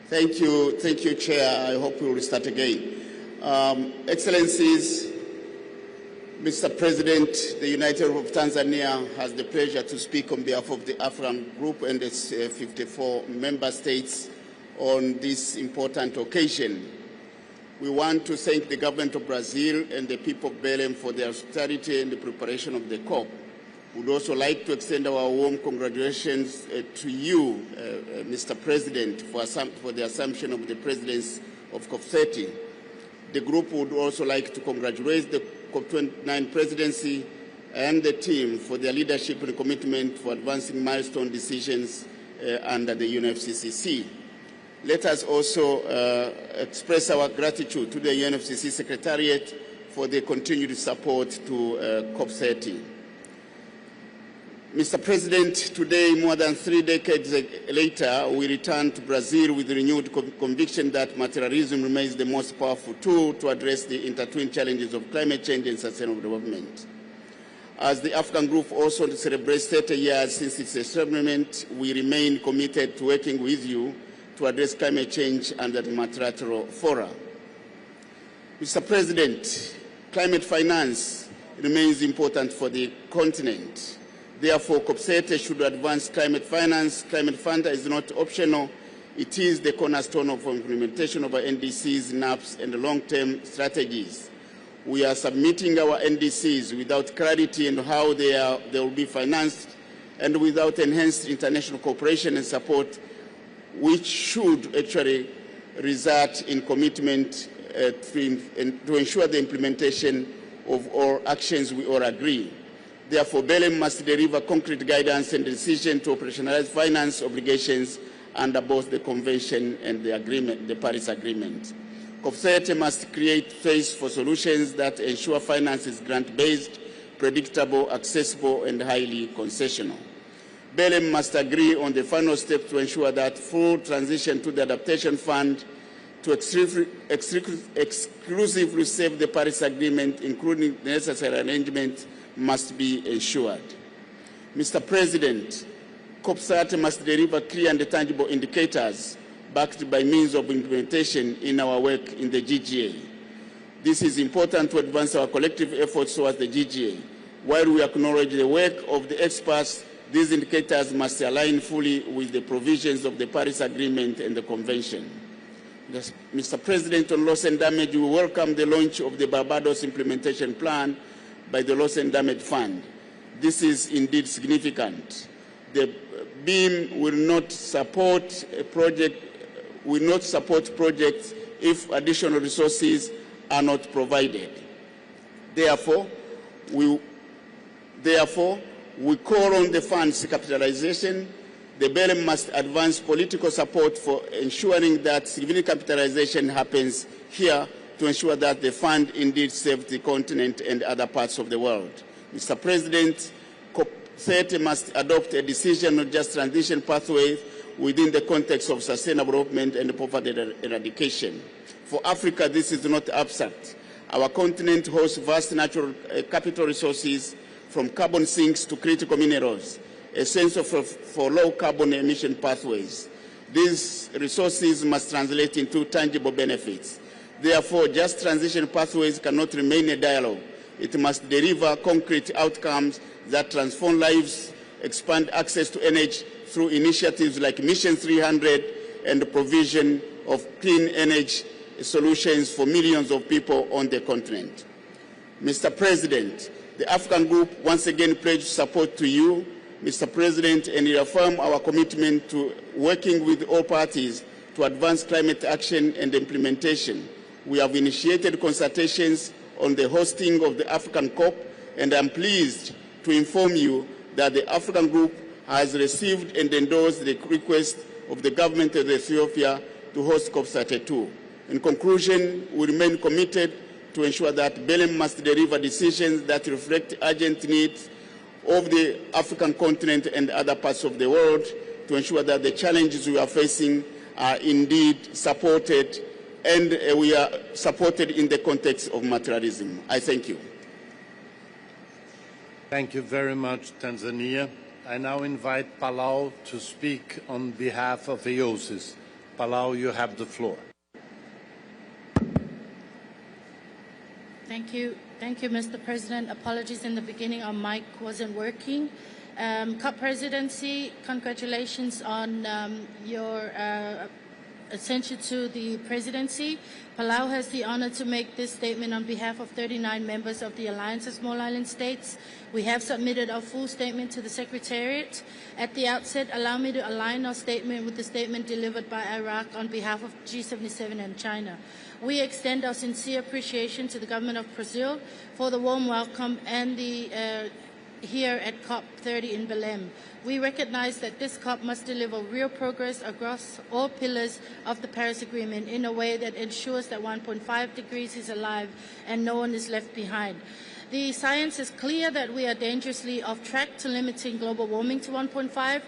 Thank you, Chair. I hope we will start again. Excellencies, Mr. President, the United Republic of Tanzania has the pleasure to speak on behalf of the African Group and its 54 member states on this important occasion. We want to thank the government of Brazil and the people of Belém for their hospitality and the preparation of the COP. We would also like to extend our warm congratulations to you, Mr. President, for the assumption of the presidency of COP30. The group would also like to congratulate the COP29 presidency and the team for their leadership and commitment for advancing milestone decisions under the UNFCCC. Let us also express our gratitude to the UNFCCC Secretariat for their continued support to COP30. Mr. President, today, more than 3 decades later, we return to Brazil with renewed conviction that materialism remains the most powerful tool to address the intertwined challenges of climate change and sustainable development. As the African Group also celebrates 30 years since its establishment, we remain committed to working with you to address climate change under the multilateral fora. Mr. President, climate finance remains important for the continent. Therefore, COP30 should advance climate finance. Climate fund is not optional. It is the cornerstone of implementation of our NDCs, NAPs, and long-term strategies. We are submitting our NDCs without clarity on how they will be financed and without enhanced international cooperation and support, which should actually result in commitment to ensure the implementation of all actions we all agree. Therefore, Belém must deliver concrete guidance and decision to operationalize finance obligations under both the Convention and the Paris Agreement. COP30 must create space for solutions that ensure finance is grant-based, predictable, accessible, and highly concessional. Belém must agree on the final step to ensure that full transition to the Adaptation Fund to exclusively save the Paris Agreement, including the necessary arrangements, must be ensured. Mr. President, COP30 must deliver clear and tangible indicators backed by means of implementation in our work in the GGA. This is important to advance our collective efforts towards the GGA. While we acknowledge the work of the experts, these indicators must align fully with the provisions of the Paris Agreement and the Convention. Mr. President, on loss and damage, we welcome the launch of the Barbados Implementation Plan by the Loss and Damage Fund. This is indeed significant. The BIM will not support projects if additional resources are not provided. Therefore, we call on the fund's capitalization. The Belém must advance political support for ensuring that significant capitalization happens here to ensure that the fund indeed saves the continent and other parts of the world. Mr. President, COP30 must adopt a decision on just transition pathways within the context of sustainable development and poverty eradication. For Africa, this is not abstract. Our continent hosts vast natural capital resources, from carbon sinks to critical minerals, essential for low carbon emission pathways. These resources must translate into tangible benefits. Therefore, just transition pathways cannot remain a dialogue. It must deliver concrete outcomes that transform lives, expand access to energy through initiatives like Mission 300 and the provision of clean energy solutions for millions of people on the continent. Mr. President, the African Group once again pledges support to you, Mr. President, and reaffirm our commitment to working with all parties to advance climate action and implementation. We have initiated consultations on the hosting of the African COP, and I'm pleased to inform you that the African Group has received and endorsed the request of the government of Ethiopia to host COP32. In conclusion, we remain committed to ensure that Belém must deliver decisions that reflect urgent needs of the African continent and other parts of the world to ensure that the challenges we are facing are indeed supported, and we are supported in the context of materialism. I thank you. Thank you very much, Tanzania. I now invite Palau to speak on behalf of EOSIS. Palau, you have the floor. Thank you, Mr. President. Apologies in the beginning, our mic wasn't working. COP presidency, congratulations on your ascension to the presidency. Palau has the honor to make this statement on behalf of 39 members of the Alliance of Small Island States. We have submitted our full statement to the Secretariat. At the outset, allow me to align our statement with the statement delivered by Iraq on behalf of G77 and China. We extend our sincere appreciation to the government of Brazil for the warm welcome and here at COP30 in Belém. We recognize that this COP must deliver real progress across all pillars of the Paris Agreement in a way that ensures that 1.5 degrees is alive and no one is left behind. The science is clear that we are dangerously off track to limiting global warming to 1.5.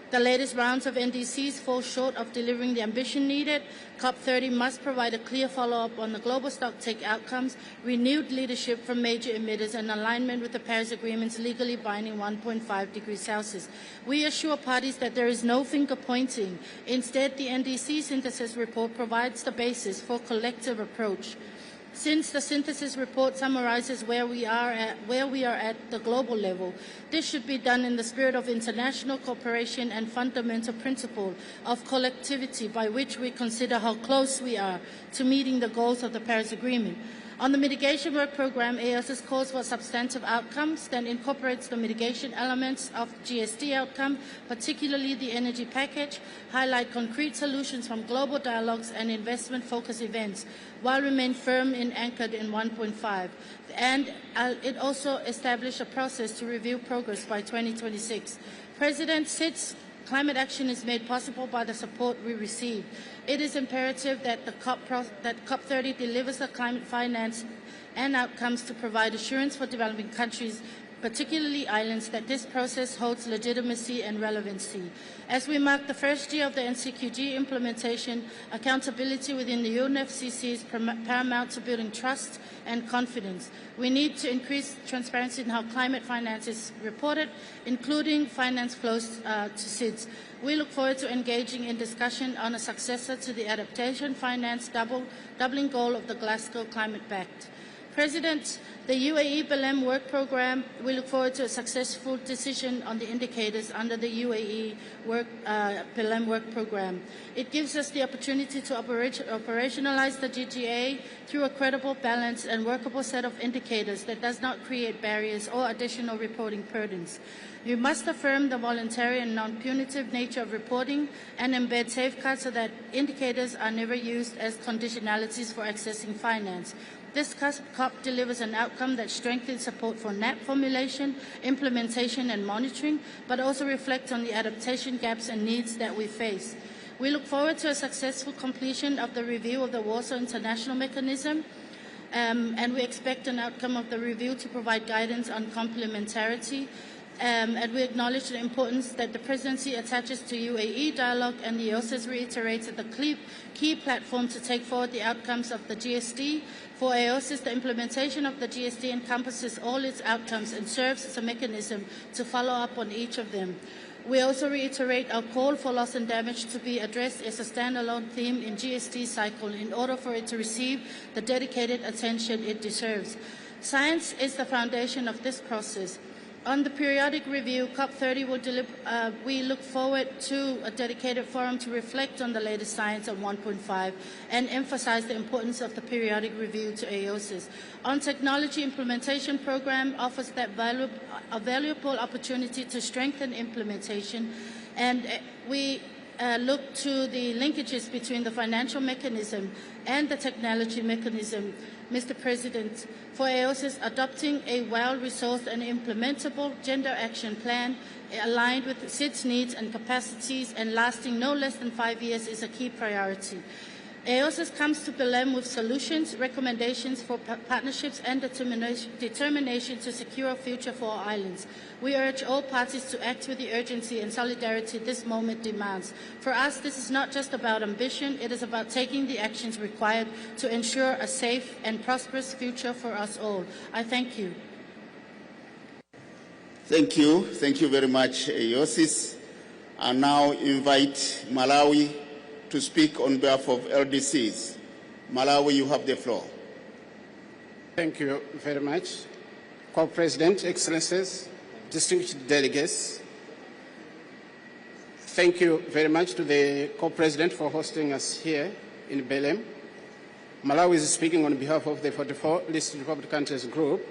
The latest rounds of NDCs fall short of delivering the ambition needed. COP30 must provide a clear follow-up on the global stocktake outcomes, renewed leadership from major emitters, and alignment with the Paris Agreement's legally binding 1.5 degrees Celsius. We assure parties that there is no finger-pointing. Instead, the NDC synthesis report provides the basis for collective approach. Since the synthesis report summarizes where we are at the global level, this should be done in the spirit of international cooperation and fundamental principle of collectivity, by which we consider how close we are to meeting the goals of the Paris Agreement. On the mitigation work program, AOSIS calls for substantive outcomes that incorporates the mitigation elements of GST outcome, particularly the energy package, highlight concrete solutions from global dialogues and investment-focused events, while remain firm and anchored in 1.5. And it also established a process to review progress by 2026. President SID's climate action is made possible by the support we receive. It is imperative that COP30 delivers the climate finance and outcomes to provide assurance for developing countries, particularly islands, that this process holds legitimacy and relevancy. As we mark the first year of the NCQG implementation, accountability within the UNFCCC is paramount to building trust and confidence. We need to increase transparency in how climate finance is reported, including finance flows to SIDS. We look forward to engaging in discussion on a successor to the Adaptation Finance doubling goal of the Glasgow Climate Pact. President, the UAE Belém work program, we look forward to a successful decision on the indicators under the UAE Belém work program. It gives us the opportunity to operationalize the GGA through a credible, balanced and workable set of indicators that does not create barriers or additional reporting burdens. We must affirm the voluntary and non-punitive nature of reporting and embed safeguards so that indicators are never used as conditionalities for accessing finance. This COP delivers an outcome that strengthens support for NAP formulation, implementation and monitoring, but also reflects on the adaptation gaps and needs that we face. We look forward to a successful completion of the review of the Warsaw International Mechanism, and we expect an outcome of the review to provide guidance on complementarity. And we acknowledge the importance that the Presidency attaches to UAE dialogue, and the AOSIS reiterates that the key platform to take forward the outcomes of the GST. For AOSIS, the implementation of the GST encompasses all its outcomes and serves as a mechanism to follow up on each of them. We also reiterate our call for loss and damage to be addressed as a standalone theme in GST cycle in order for it to receive the dedicated attention it deserves. Science is the foundation of this process. On the periodic review, COP30 will we look forward to a dedicated forum to reflect on the latest science on 1.5 and emphasize the importance of the periodic review to AOSIS. On technology implementation program offers that a valuable opportunity to strengthen implementation, and we look to the linkages between the financial mechanism and the technology mechanism. Mr. President, for AOSIS, adopting a well-resourced and implementable gender action plan aligned with SIDS needs and capacities and lasting no less than 5 years is a key priority. AOSIS comes to Belém with solutions, recommendations for partnerships and determination to secure a future for our islands. We urge all parties to act with the urgency and solidarity this moment demands. For us, this is not just about ambition, it is about taking the actions required to ensure a safe and prosperous future for us all. I thank you. Thank you. Thank you very much, AOSIS. I now invite Malawi to speak on behalf of LDCs. Malawi, you have the floor. Thank you very much. Co-President, Excellencies, distinguished delegates, thank you very much to the Co-President for hosting us here in Belém. Malawi is speaking on behalf of the 44 listed Republic countries group,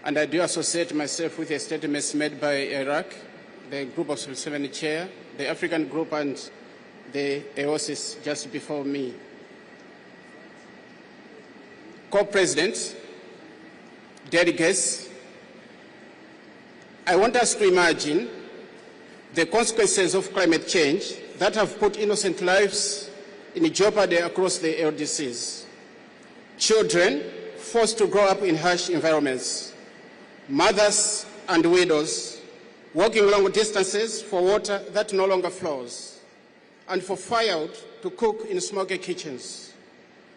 and I do associate myself with the statements made by Iraq, the Group of 7 chair, the African group, and the AOSIS just before me. Co-President, delegates, I want us to imagine the consequences of climate change that have put innocent lives in jeopardy across the LDCs. Children forced to grow up in harsh environments, mothers and widows walking long distances for water that no longer flows, and for firewood to cook in smoky kitchens,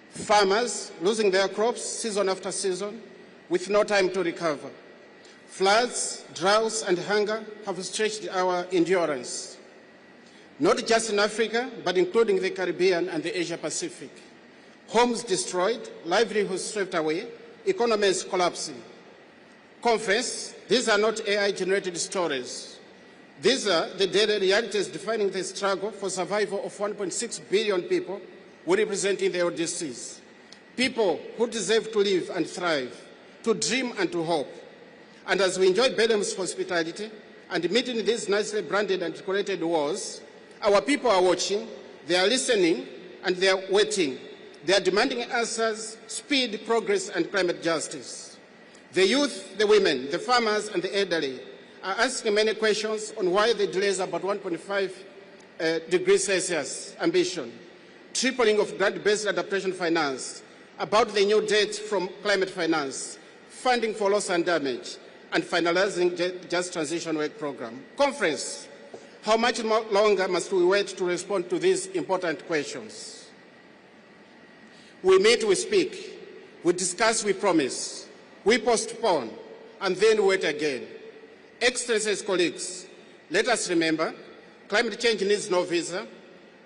farmers losing their crops season after season with no time to recover. Floods, droughts, and hunger have stretched our endurance, not just in Africa, but including the Caribbean and the Asia Pacific. Homes destroyed, livelihoods swept away, economies collapsing. Conference, these are not AI-generated stories. These are the daily realities defining the struggle for survival of 1.6 billion people we represent in the ODCs. People who deserve to live and thrive, to dream and to hope. And as we enjoy Belém's hospitality and meeting these nicely branded and decorated walls, our people are watching, they are listening, and they are waiting. They are demanding answers, speed, progress, and climate justice. The youth, the women, the farmers, and the elderly are asking many questions on why the delays about 1.5 degrees Celsius ambition, tripling of grant-based adaptation finance, about the new debt from climate finance, funding for loss and damage, and finalizing Just Transition Work Program. Conference, how much longer must we wait to respond to these important questions? We meet, we speak, we discuss, we promise, we postpone, and then wait again. Excellencies, colleagues, let us remember, climate change needs no visa,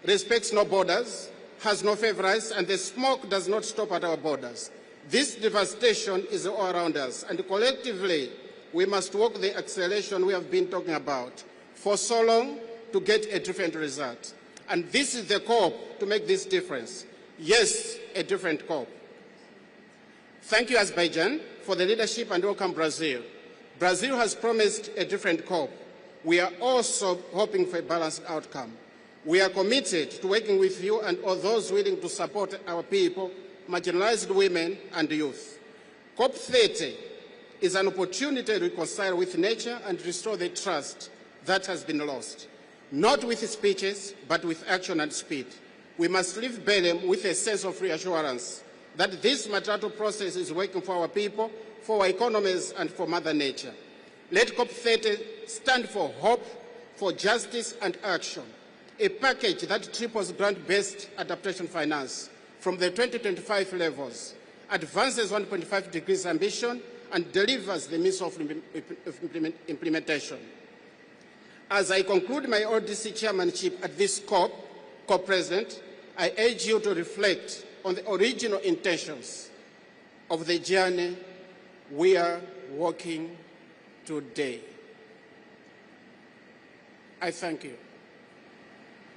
respects no borders, has no favorites, and the smoke does not stop at our borders. This devastation is all around us, and collectively, we must work the acceleration we have been talking about for so long to get a different result. And this is the COP to make this difference. Yes, a different COP. Thank you, Azerbaijan, for the leadership, and welcome Brazil. Brazil has promised a different COP. We are also hoping for a balanced outcome. We are committed to working with you and all those willing to support our people, marginalized women and youth. COP30 is an opportunity to reconcile with nature and restore the trust that has been lost, not with speeches, but with action and speed. We must leave Belém with a sense of reassurance that this matriarchal process is working for our people, for our economies, and for Mother Nature. Let COP30 stand for hope, for justice and action, a package that triples grant-based adaptation finance from the 2025 levels, advances 1.5 degrees ambition, and delivers the means of implementation. As I conclude my ODC chairmanship at this COP, Co-President, I urge you to reflect on the original intentions of the journey we are walking today. I thank you.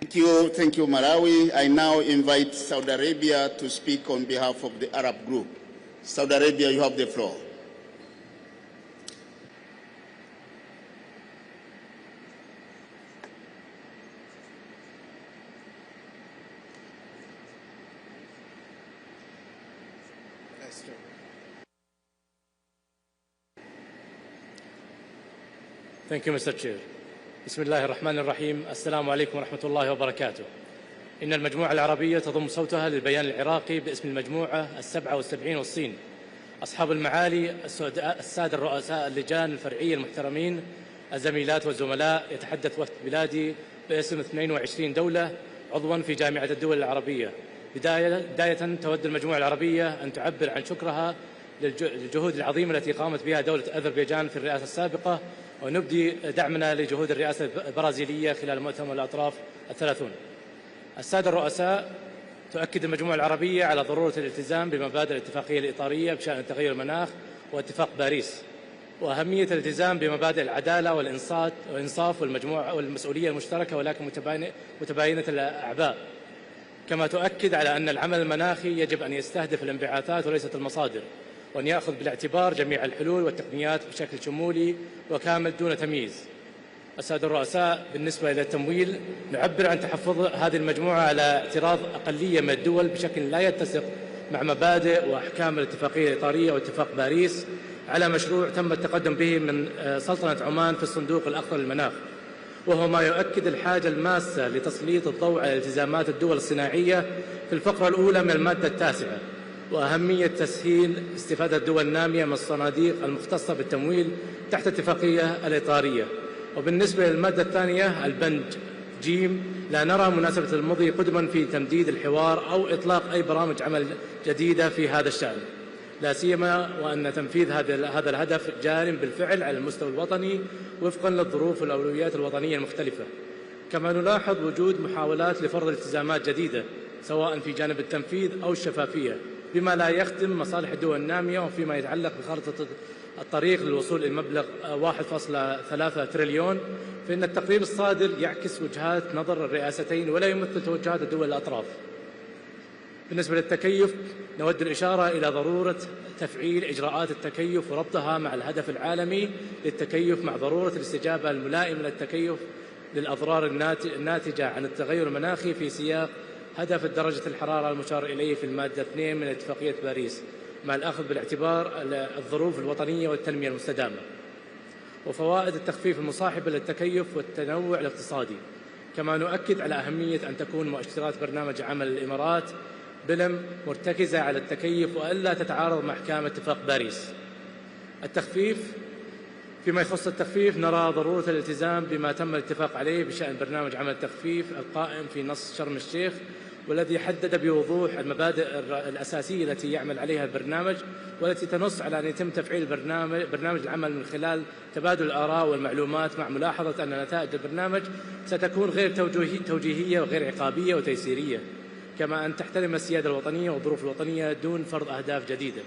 Thank you, Malawi. I now invite Saudi Arabia to speak on behalf of the Arab group. Saudi Arabia, you have the floor. Thank you, Mr. Chair. بسم الله الرحمن الرحيم. السلام عليكم ورحمة الله وبركاته. إن المجموعة العربية تضم صوتها للبيان العراقي باسم المجموعة 77 والصين. أصحاب المعالي السادة الرؤساء اللجان الفرعية المحترمين، الزميلات والزملاء، يتحدث وفد بلادي باسم 22 دولة عضوا في جامعة الدول العربية. بداية تود المجموعة العربية أن تعبر عن شكرها للجهود العظيمة التي قامت بها دولة أذربيجان في الرئاسة السابقة، ونبدي دعمنا لجهود الرئاسة البرازيلية خلال مؤتمر الأطراف الثلاثون. السادة الرؤساء، تؤكد المجموعة العربية على ضرورة الالتزام بمبادئ الاتفاقية الإطارية بشأن تغير المناخ واتفاق باريس، وأهمية الالتزام بمبادئ العدالة والإنصاف والمسؤولية المشتركة ولكن متباينة الأعباء. كما تؤكد على أن العمل المناخي يجب أن يستهدف الانبعاثات وليست المصادر، وأن يأخذ بالاعتبار جميع الحلول والتقنيات بشكل شمولي وكامل دون تمييز. السادة الرؤساء، بالنسبة إلى التمويل، نعبر عن تحفظ هذه المجموعة على اعتراض أقلية من الدول بشكل لا يتسق مع مبادئ وأحكام الاتفاقية الإطارية واتفاق باريس على مشروع تم التقدم به من سلطنة عمان في الصندوق الأخضر للمناخ، وهو ما يؤكد الحاجة الماسة لتسليط الضوء على التزامات الدول الصناعية في الفقرة الأولى من المادة 9، وأهمية تسهيل استفادة الدول النامية من الصناديق المختصة بالتمويل تحت الاتفاقية الإطارية. وبالنسبة للمادة الثانية البند جيم، لا نرى مناسبة المضي قدما في تمديد الحوار أو إطلاق أي برامج عمل جديدة في هذا الشأن، لا سيما وأن تنفيذ هذا الهدف جار بالفعل على المستوى الوطني وفقا للظروف والأولويات الوطنية المختلفة. كما نلاحظ وجود محاولات لفرض التزامات جديدة سواء في جانب التنفيذ أو الشفافية، بما لا يخدم مصالح الدول النامية. وفيما يتعلق بخارطة الطريق للوصول إلى مبلغ 1.3 تريليون، فإن التقرير الصادر يعكس وجهات نظر الرئاستين ولا يمثل توجهات الدول الأطراف. بالنسبة للتكيف، نود الإشارة إلى ضرورة تفعيل إجراءات التكيف وربطها مع الهدف العالمي للتكيف، مع ضرورة الاستجابة الملائمة للتكيف للأضرار الناتجة عن التغير المناخي في سياق هدف درجة الحرارة المشار إليه في المادة 2 من اتفاقية باريس، مع الأخذ بالاعتبار الظروف الوطنية والتنمية المستدامة وفوائد التخفيف المصاحبة للتكيف والتنوع الاقتصادي. كما نؤكد على أهمية أن تكون مؤشرات برنامج عمل الإمارات بلم مرتكزة على التكيف وألا تتعارض مع أحكام اتفاق باريس. التخفيف، فيما يخص التخفيف نرى ضرورة الالتزام بما تم الاتفاق عليه بشأن برنامج عمل التخفيف القائم في نص شرم الشيخ، والذي حدد بوضوح المبادئ الأساسية التي يعمل عليها البرنامج، والتي تنص على أن يتم تفعيل برنامج العمل من خلال تبادل الآراء والمعلومات، مع ملاحظة أن نتائج البرنامج ستكون غير توجيهية وغير عقابية وتيسيرية، كما أن تحترم السيادة الوطنية والظروف الوطنية دون فرض أهداف جديدة.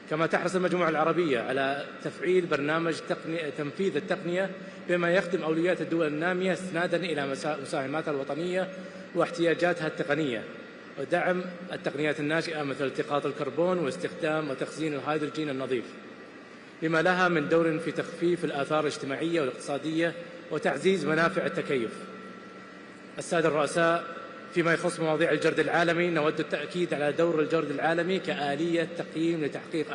كما تحرص المجموعة العربية على تفعيل برنامج تنفيذ التقنية بما يخدم أولويات الدول النامية استنادا إلى مساهماتها الوطنية واحتياجاتها التقنية، ودعم التقنيات الناشئة مثل التقاط الكربون واستخدام وتخزين الهيدروجين النظيف، بما لها من دور في تخفيف الآثار الاجتماعية والاقتصادية وتعزيز منافع التكيف. السادة الرؤساء، فيما يخص مواضيع الجرد العالمي، نود التأكيد على دور الجرد العالمي كآلية تقييم لتحقيق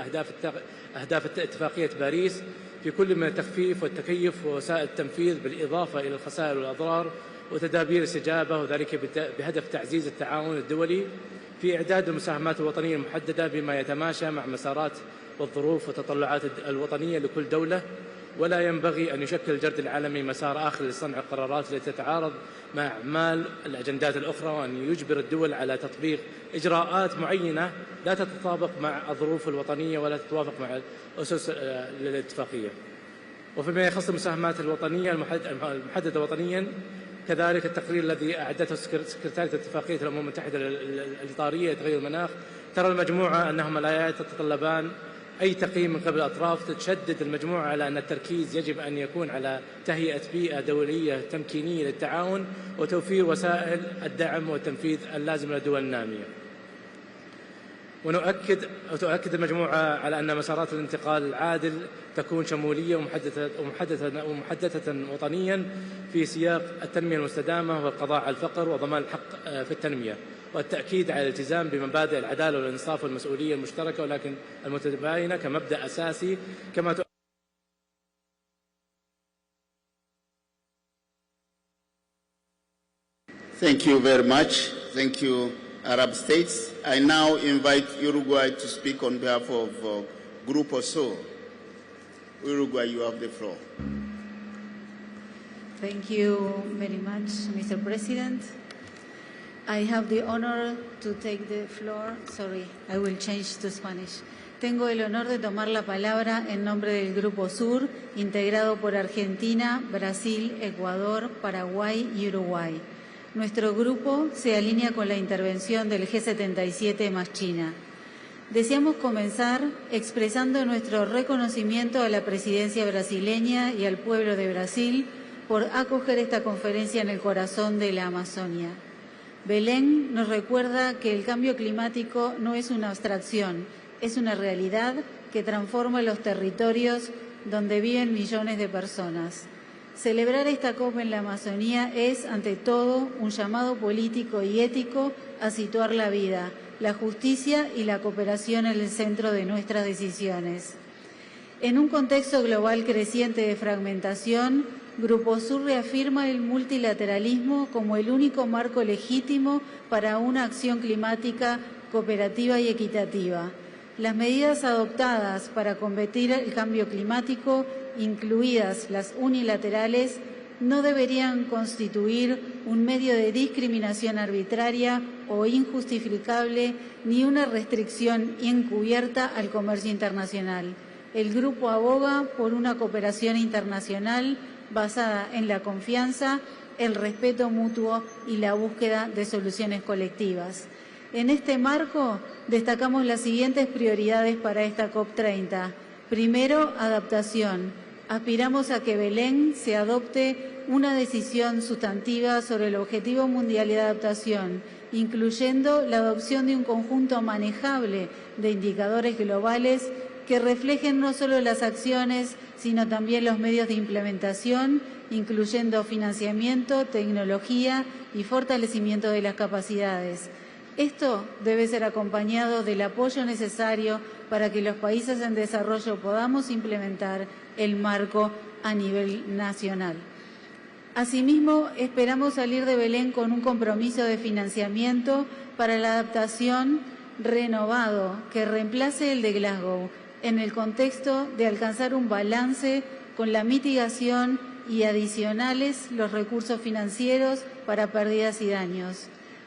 أهداف اتفاقية باريس في كل من التخفيف والتكيف ووسائل التنفيذ، بالإضافة إلى الخسائر والأضرار وتدابير الاستجابة، وذلك بهدف تعزيز التعاون الدولي في إعداد المساهمات الوطنية المحددة بما يتماشى مع مسارات والظروف والتطلعات الوطنية لكل دولة. ولا ينبغي أن يشكل الجرد العالمي مسار آخر لصنع القرارات التي تتعارض مع أعمال الأجندات الأخرى، وأن يجبر الدول على تطبيق إجراءات معينة لا تتطابق مع الظروف الوطنية ولا تتوافق مع الأسس للاتفاقية. وفيما يخص المساهمات الوطنية المحددة وطنيا، كذلك التقرير الذي أعدته سكرتارية اتفاقية الأمم المتحدة الإطارية لتغير المناخ، ترى المجموعة أنهما لا يتطلبان أي تقييم من قبل الأطراف. تشدد المجموعة على أن التركيز يجب أن يكون على تهيئة بيئة دولية تمكينية للتعاون وتوفير وسائل الدعم والتنفيذ اللازمة للدول النامية. وتؤكد المجموعة على أن مسارات الانتقال العادل تكون شمولية ومحددة وطنيا في سياق التنمية المستدامة والقضاء على الفقر وضمان الحق في التنمية، والتأكيد على الالتزام بمبادئ العدالة والإنصاف والمسؤولية المشتركة ولكن المتباينة كمبدأ أساسي. كما Thank you very much. Thank you, Arab states. I now invite Uruguay to speak on behalf of Grupo Sur. Uruguay, you have the floor. Thank you very much, Mr. President. I have the honor to take the floor. Sorry, I will change to Spanish. Tengo el honor de tomar la palabra en nombre del Grupo Sur, integrado por Argentina, Brasil, Ecuador, Paraguay y Uruguay. Nuestro grupo se alinea con la intervención del G77 más China. Deseamos comenzar expresando nuestro reconocimiento a la presidencia brasileña y al pueblo de Brasil por acoger esta conferencia en el corazón de la Amazonia. Belém nos recuerda que el cambio climático no es una abstracción, es una realidad que transforma los territorios donde viven millones de personas. Celebrar esta COP en la Amazonía es, ante todo, un llamado político y ético a situar la vida, la justicia y la cooperación en el centro de nuestras decisiones. En un contexto global creciente de fragmentación, Grupo Sur reafirma el multilateralismo como el único marco legítimo para una acción climática cooperativa y equitativa. Las medidas adoptadas para combatir el cambio climático, incluidas las unilaterales, no deberían constituir un medio de discriminación arbitraria o injustificable ni una restricción encubierta al comercio internacional. El Grupo aboga por una cooperación internacional basada en la confianza, el respeto mutuo y la búsqueda de soluciones colectivas. En este marco, destacamos las siguientes prioridades para esta COP30. Primero, adaptación. Aspiramos a que Belém se adopte una decisión sustantiva sobre el Objetivo Mundial de Adaptación, incluyendo la adopción de un conjunto manejable de indicadores globales que reflejen no solo las acciones, sino también los medios de implementación, incluyendo financiamiento, tecnología y fortalecimiento de las capacidades. Esto debe ser acompañado del apoyo necesario para que los países en desarrollo podamos implementar el marco a nivel nacional. Asimismo, esperamos salir de Belém con un compromiso de financiamiento para la adaptación renovado que reemplace el de Glasgow, en el contexto de alcanzar un balance con la mitigación y adicionales los recursos financieros para pérdidas y daños.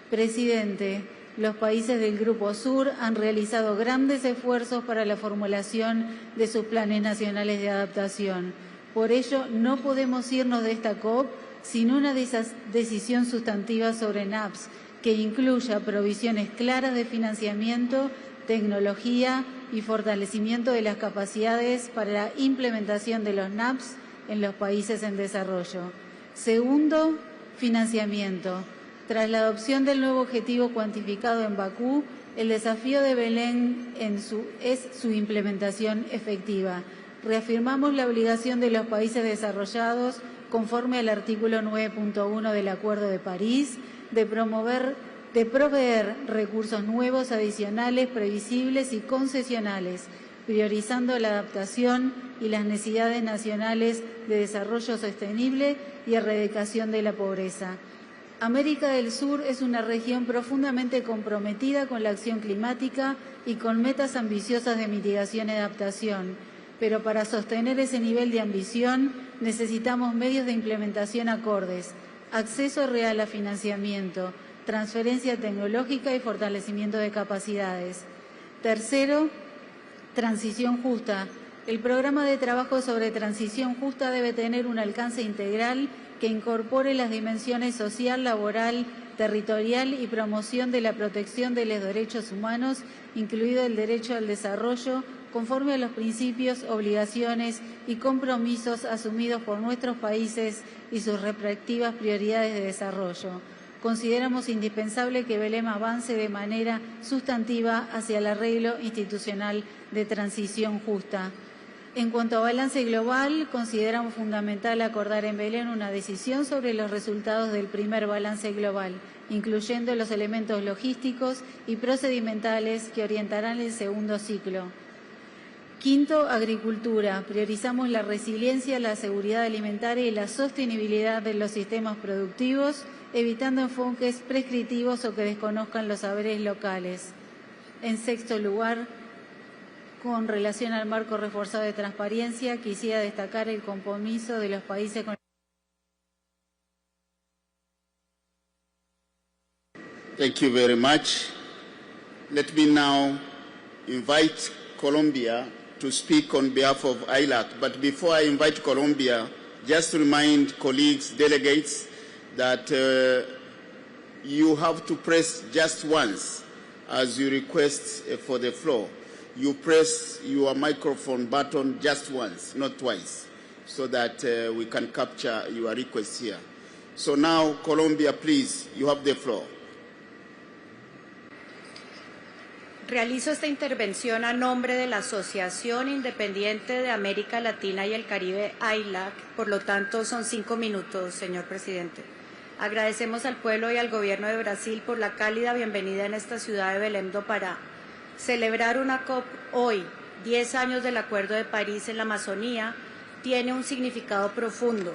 Presidente, los países del Grupo Sur han realizado grandes esfuerzos para la formulación de sus planes nacionales de adaptación. Por ello, no podemos irnos de esta COP sin una decisión sustantiva sobre NAPs que incluya provisiones claras de financiamiento, tecnología y fortalecimiento de las capacidades para la implementación de los NAPs en los países en desarrollo. Segundo, financiamiento. Tras la adopción del nuevo objetivo cuantificado en Bakú, el desafío de Belém es su implementación efectiva. Reafirmamos la obligación de los países desarrollados, conforme al artículo 9.1 del Acuerdo de París, de proveer recursos nuevos, adicionales, previsibles y concesionales, priorizando la adaptación y las necesidades nacionales de desarrollo sostenible y erradicación de la pobreza. América del Sur es una región profundamente comprometida con la acción climática y con metas ambiciosas de mitigación y adaptación, pero para sostener ese nivel de ambición necesitamos medios de implementación acordes, acceso real a financiamiento, transferencia tecnológica y fortalecimiento de capacidades. Tercero, transición justa. El programa de trabajo sobre transición justa debe tener un alcance integral que incorpore las dimensiones social, laboral, territorial y promoción de la protección de los derechos humanos, incluido el derecho al desarrollo, conforme a los principios, obligaciones y compromisos asumidos por nuestros países y sus respectivas prioridades de desarrollo. Consideramos indispensable que Belém avance de manera sustantiva hacia el arreglo institucional de transición justa. En cuanto a balance global, consideramos fundamental acordar en Belém una decisión sobre los resultados del primer balance global, incluyendo los elementos logísticos y procedimentales que orientarán el segundo ciclo. Quinto, agricultura. Priorizamos la resiliencia, la seguridad alimentaria y la sostenibilidad de los sistemas productivos, evitando enfoques prescriptivos o que desconozcan los saberes locales. En sexto lugar, con relación al marco reforzado de transparencia, quisiera destacar el compromiso de los países con... Thank you very much. Let me now invite Colombia to speak on behalf of ILAC. But before I invite Colombia, just to remind colleagues, delegates, that you have to press just once as you request for the floor. You press your microphone button just once, not twice, so that we can capture your request here. So now, Colombia, please, you have the floor. Realizo esta intervención a nombre de la Asociación Independiente de América Latina y el Caribe, AILAC, por lo tanto son 5 minutos, señor presidente. Agradecemos al pueblo y al gobierno de Brasil por la cálida bienvenida en esta ciudad de Belém do Pará. Celebrar una COP hoy, 10 años del Acuerdo de París en la Amazonía, tiene un significado profundo.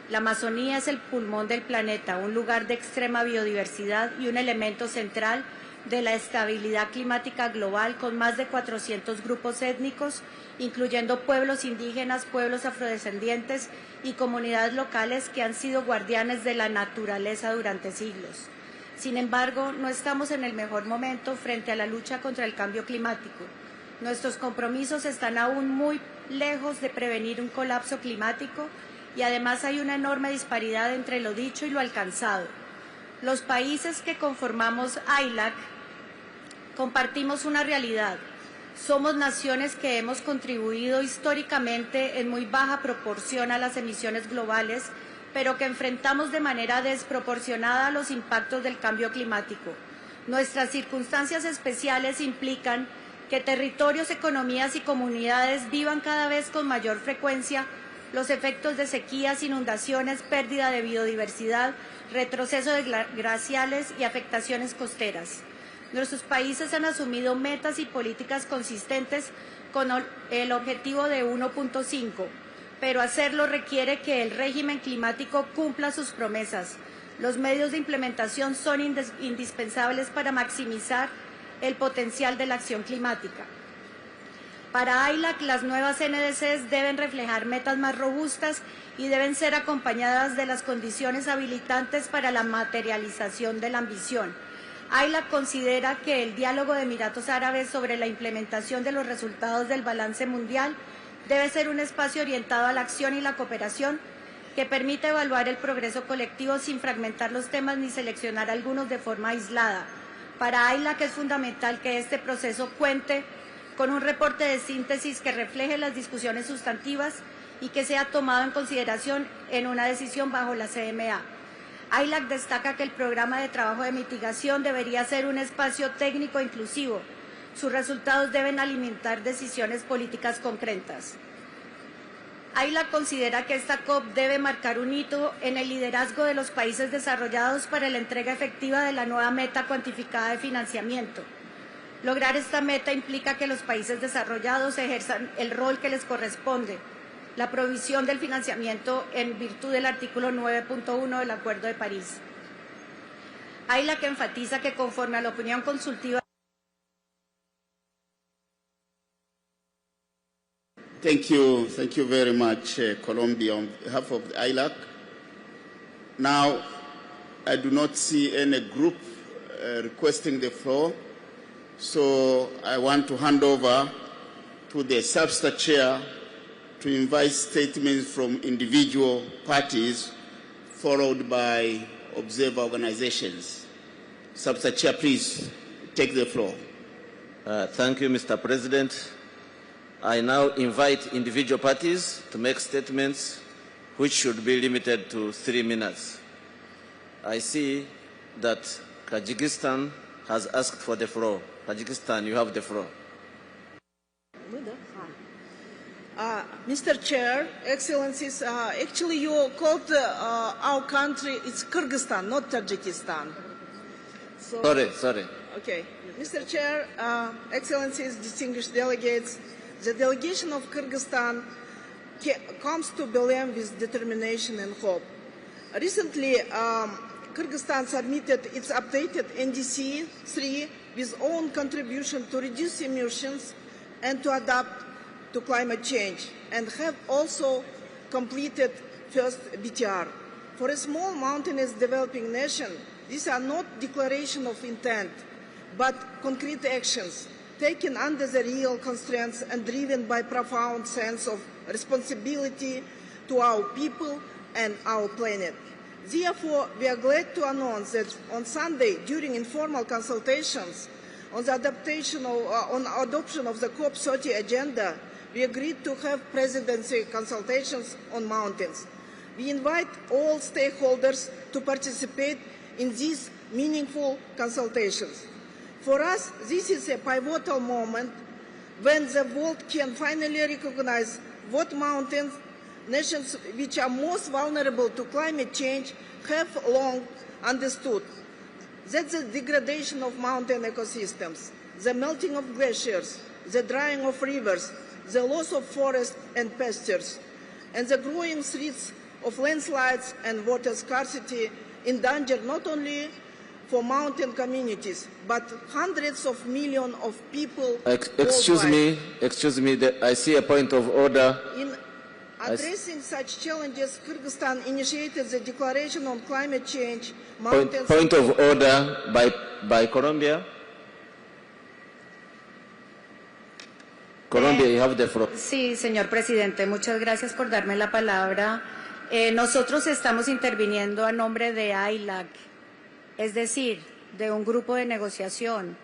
La Amazonía es el pulmón del planeta, un lugar de extrema biodiversidad y un elemento central de la estabilidad climática global con más de 400 grupos étnicos, incluyendo pueblos indígenas, pueblos afrodescendientes y comunidades locales que han sido guardianes de la naturaleza durante siglos. Sin embargo, no estamos en el mejor momento frente a la lucha contra el cambio climático. Nuestros compromisos están aún muy lejos de prevenir un colapso climático y además hay una enorme disparidad entre lo dicho y lo alcanzado. Los países que conformamos AILAC compartimos una realidad. Somos naciones que hemos contribuido históricamente en muy baja proporción a las emisiones globales, pero que enfrentamos de manera desproporcionada los impactos del cambio climático. Nuestras circunstancias especiales implican que territorios, economías y comunidades vivan cada vez con mayor frecuencia los efectos de sequías, inundaciones, pérdida de biodiversidad, retroceso de glaciales y afectaciones costeras. Nuestros países han asumido metas y políticas consistentes con el objetivo de 1.5, pero hacerlo requiere que el régimen climático cumpla sus promesas. Los medios de implementación son indispensables para maximizar el potencial de la acción climática. Para AILAC, las nuevas NDCs deben reflejar metas más robustas y deben ser acompañadas de las condiciones habilitantes para la materialización de la ambición. AILAC considera que el diálogo de Emiratos Árabes sobre la implementación de los resultados del balance mundial debe ser un espacio orientado a la acción y la cooperación que permita evaluar el progreso colectivo sin fragmentar los temas ni seleccionar algunos de forma aislada. Para AILAC es fundamental que este proceso cuente con un reporte de síntesis que refleje las discusiones sustantivas y que sea tomado en consideración en una decisión bajo la CMA. AILAC destaca que el programa de trabajo de mitigación debería ser un espacio técnico inclusivo. Sus resultados deben alimentar decisiones políticas concretas. AILAC considera que esta COP debe marcar un hito en el liderazgo de los países desarrollados para la entrega efectiva de la nueva meta cuantificada de financiamiento. Lograr esta meta implica que los países desarrollados ejerzan el rol que les corresponde, la provisión del financiamiento en virtud del artículo 9.1 del Acuerdo de París. AILAC enfatiza que conforme a la opinión consultiva. Thank you very much, Colombia, on behalf of the ILAC. Now, I do not see any group requesting the floor, so I want to hand over to the Substa Chair to invite statements from individual parties, followed by observer organizations. Substa Chair, please take the floor. Thank you, Mr. President. I now invite individual parties to make statements which should be limited to 3 minutes. I see that Kyrgyzstan has asked for the floor. Kyrgyzstan, you have the floor. Mr. Chair, Excellencies, actually you called our country, it's Kyrgyzstan, not Tajikistan. So, Sorry. Okay. Mr. Chair, Excellencies, distinguished delegates, the delegation of Kyrgyzstan comes to Belém with determination and hope. Recently, Kyrgyzstan submitted its updated NDC 3 with own contribution to reduce emissions and to adapt to climate change, and have also completed first BTR. For a small mountainous developing nation, these are not declarations of intent, but concrete actions taken under the real constraints and driven by profound sense of responsibility to our people and our planet. Therefore, we are glad to announce that on Sunday, during informal consultations on the adaptation on adoption of the COP30 agenda, we agreed to have presidency consultations on mountains. We invite all stakeholders to participate in these meaningful consultations. For us, this is a pivotal moment when the world can finally recognize what mountain nations which are most vulnerable to climate change have long understood. That's the degradation of mountain ecosystems, the melting of glaciers, the drying of rivers, the loss of forests and pastures, and the growing threats of landslides and water scarcity endanger not only for mountain communities, but hundreds of millions of people Excuse me, I see a point of order. In addressing such challenges, Kyrgyzstan initiated the Declaration on Climate Change, Mountains... Point of order by Colombia. Colombia, you have the floor. Sí, señor presidente, muchas gracias por darme la palabra. Nosotros estamos interviniendo a nombre de AILAC, es decir, de un grupo de negociación.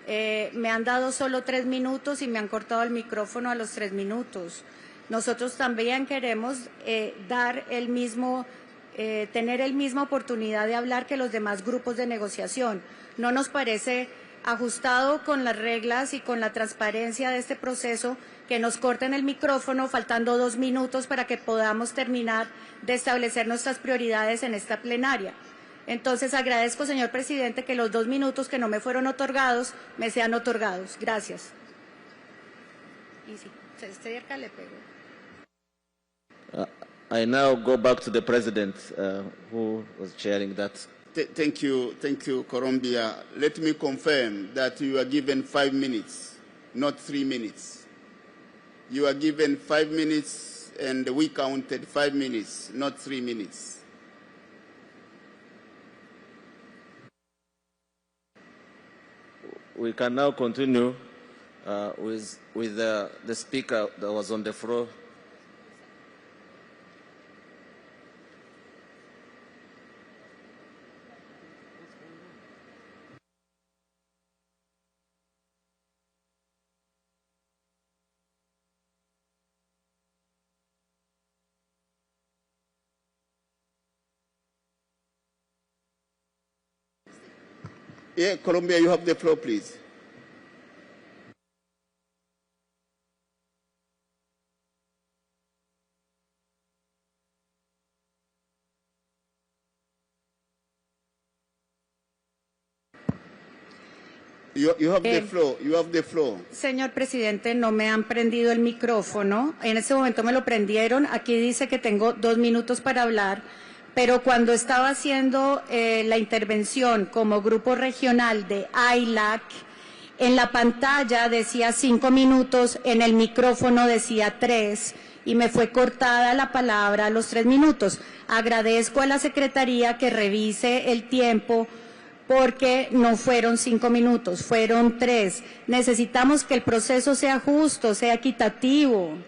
Me han dado solo 3 minutos y me han cortado el micrófono a los 3 minutos. Nosotros también queremos tener el misma oportunidad de hablar que los demás grupos de negociación. No nos parece ajustado con las reglas y con la transparencia de este proceso que nos corten el micrófono faltando 2 minutos para que podamos terminar de establecer nuestras prioridades en esta plenaria. Entonces agradezco, señor presidente, que los 2 minutos que no me fueron otorgados me sean otorgados. Gracias. Y sí, cerca le pego. I now go back to the president who was chairing that. Thank you, Colombia. Let me confirm that you are given 5 minutes, not 3 minutes. You are given 5 minutes, and we counted 5 minutes, not 3 minutes. We can now continue with the speaker that was on the floor. Yeah, Colombia, you have the floor, please. You have the floor. You have the floor. Señor presidente, no me han prendido el micrófono. En este momento me lo prendieron. Aquí dice que tengo 2 minutos para hablar. Pero cuando estaba haciendo la intervención como grupo regional de AILAC, en la pantalla decía 5 minutos, en el micrófono decía 3 y me fue cortada la palabra a los 3 minutos. Agradezco a la Secretaría que revise el tiempo porque no fueron 5 minutos, fueron 3. Necesitamos que el proceso sea justo, sea equitativo.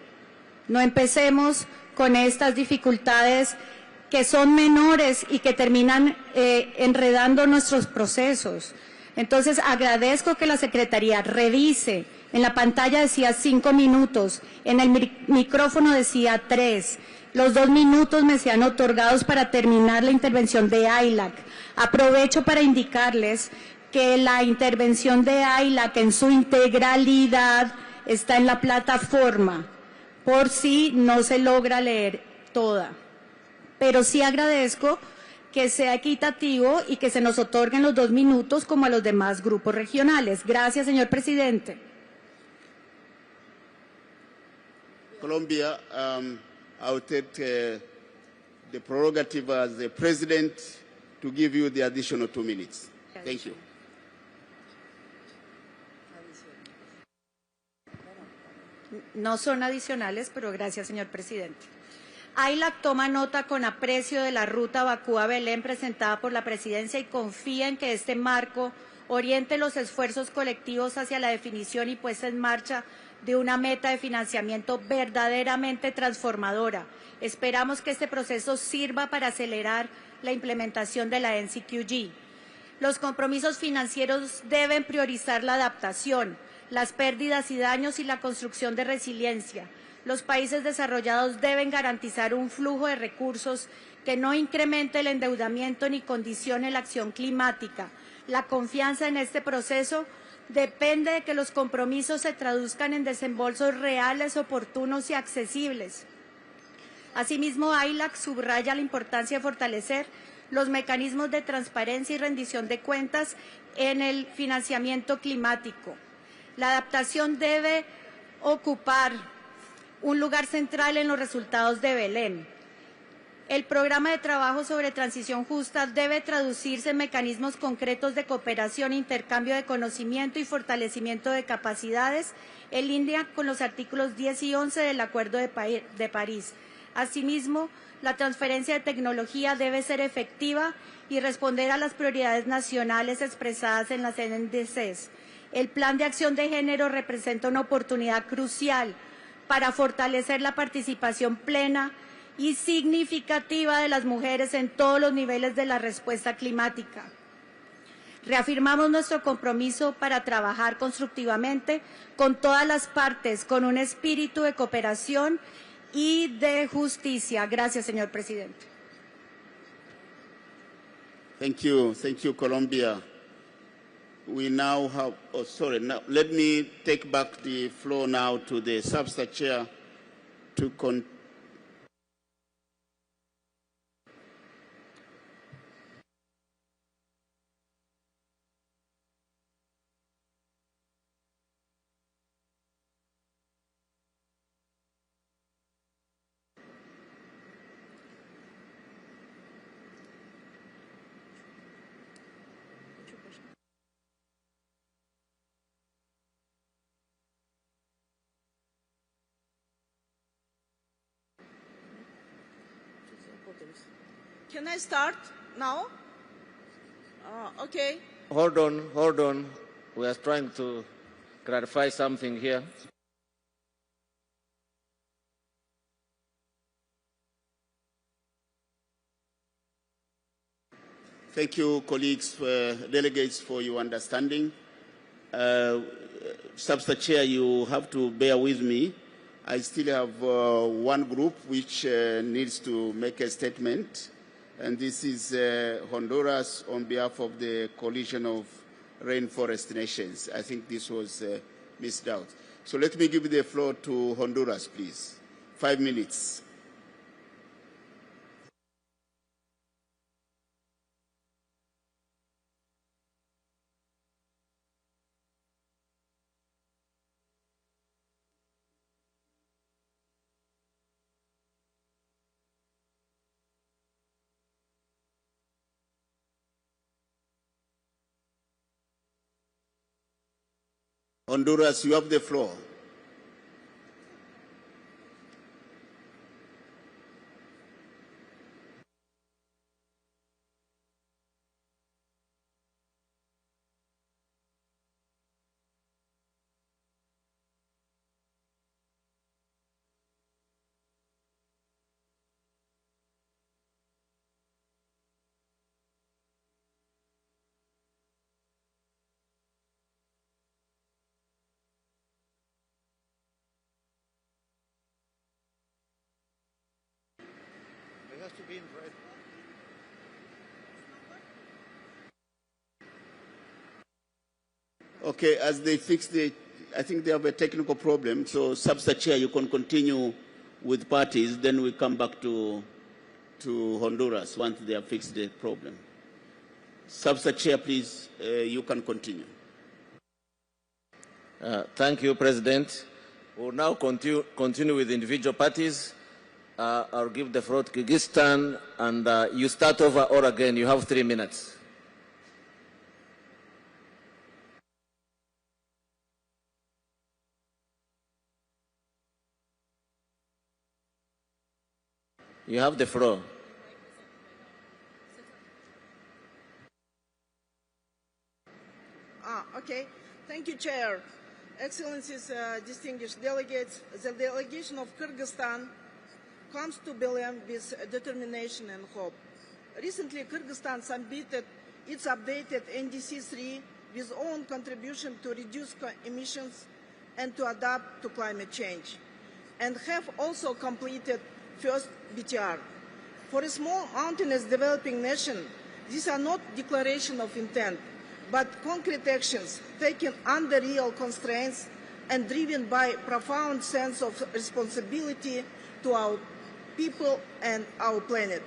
No empecemos con estas dificultades que son menores y que terminan enredando nuestros procesos. Entonces, agradezco que la Secretaría revise. En la pantalla decía 5 minutos, en el micrófono decía 3. Los 2 minutos me sean otorgados para terminar la intervención de AILAC. Aprovecho para indicarles que la intervención de AILAC en su integralidad está en la plataforma, por si no se logra leer toda. Pero sí agradezco que sea equitativo y que se nos otorguen los 2 minutos como a los demás grupos regionales. Gracias, señor presidente. Colombia, I'll take the prerogative as the president to give you the additional 2 minutes. Thank you. No son adicionales, pero gracias, señor presidente. AILAC toma nota con aprecio de la ruta Bakú-Belém presentada por la Presidencia y confía en que este marco oriente los esfuerzos colectivos hacia la definición y puesta en marcha de una meta de financiamiento verdaderamente transformadora. Esperamos que este proceso sirva para acelerar la implementación de la NCQG. Los compromisos financieros deben priorizar la adaptación, las pérdidas y daños y la construcción de resiliencia. Los países desarrollados deben garantizar un flujo de recursos que no incremente el endeudamiento ni condicione la acción climática. La confianza en este proceso depende de que los compromisos se traduzcan en desembolsos reales, oportunos y accesibles. Asimismo, AILAC subraya la importancia de fortalecer los mecanismos de transparencia y rendición de cuentas en el financiamiento climático. La adaptación debe ocupar un lugar central en los resultados de Belém. El programa de trabajo sobre transición justa debe traducirse en mecanismos concretos de cooperación, intercambio de conocimiento y fortalecimiento de capacidades en línea con los artículos 10 y 11 del Acuerdo de París. Asimismo, la transferencia de tecnología debe ser efectiva y responder a las prioridades nacionales expresadas en las NDCs. El Plan de Acción de Género representa una oportunidad crucial para fortalecer la participación plena y significativa de las mujeres en todos los niveles de la respuesta climática. Reafirmamos nuestro compromiso para trabajar constructivamente con todas las partes, con un espíritu de cooperación y de justicia. Gracias, señor presidente. Thank you, Colombia. We now have, now let me take back the floor now to the substitute chair to continue. Can I start now? Okay. Hold on. We are trying to clarify something here. Thank you, colleagues, delegates, for your understanding. Substitute Chair, you have to bear with me. I still have one group which needs to make a statement, and this is Honduras on behalf of the Coalition of Rainforest Nations. I think this was missed out. So let me give the floor to Honduras, please. 5 minutes. Honduras, you have the floor. Okay, as they fix I think they have a technical problem, so Substitute Chair, you can continue with parties, then we come back to Honduras once they have fixed the problem. Substitute Chair, please, you can continue. Thank you, President. We'll now continue with individual parties. I'll give the floor to Kyrgyzstan, and you start over or again. You have 3 minutes. You have the floor. Okay. Thank you, Chair. Excellencies, distinguished delegates, the delegation of Kyrgyzstan comes to Belém with determination and hope. Recently, Kyrgyzstan submitted its updated NDC-3 with own contribution to reduce emissions and to adapt to climate change, and have also completed first BTR. For a small mountainous developing nation, these are not declarations of intent, but concrete actions taken under real constraints and driven by a profound sense of responsibility to our people and our planet.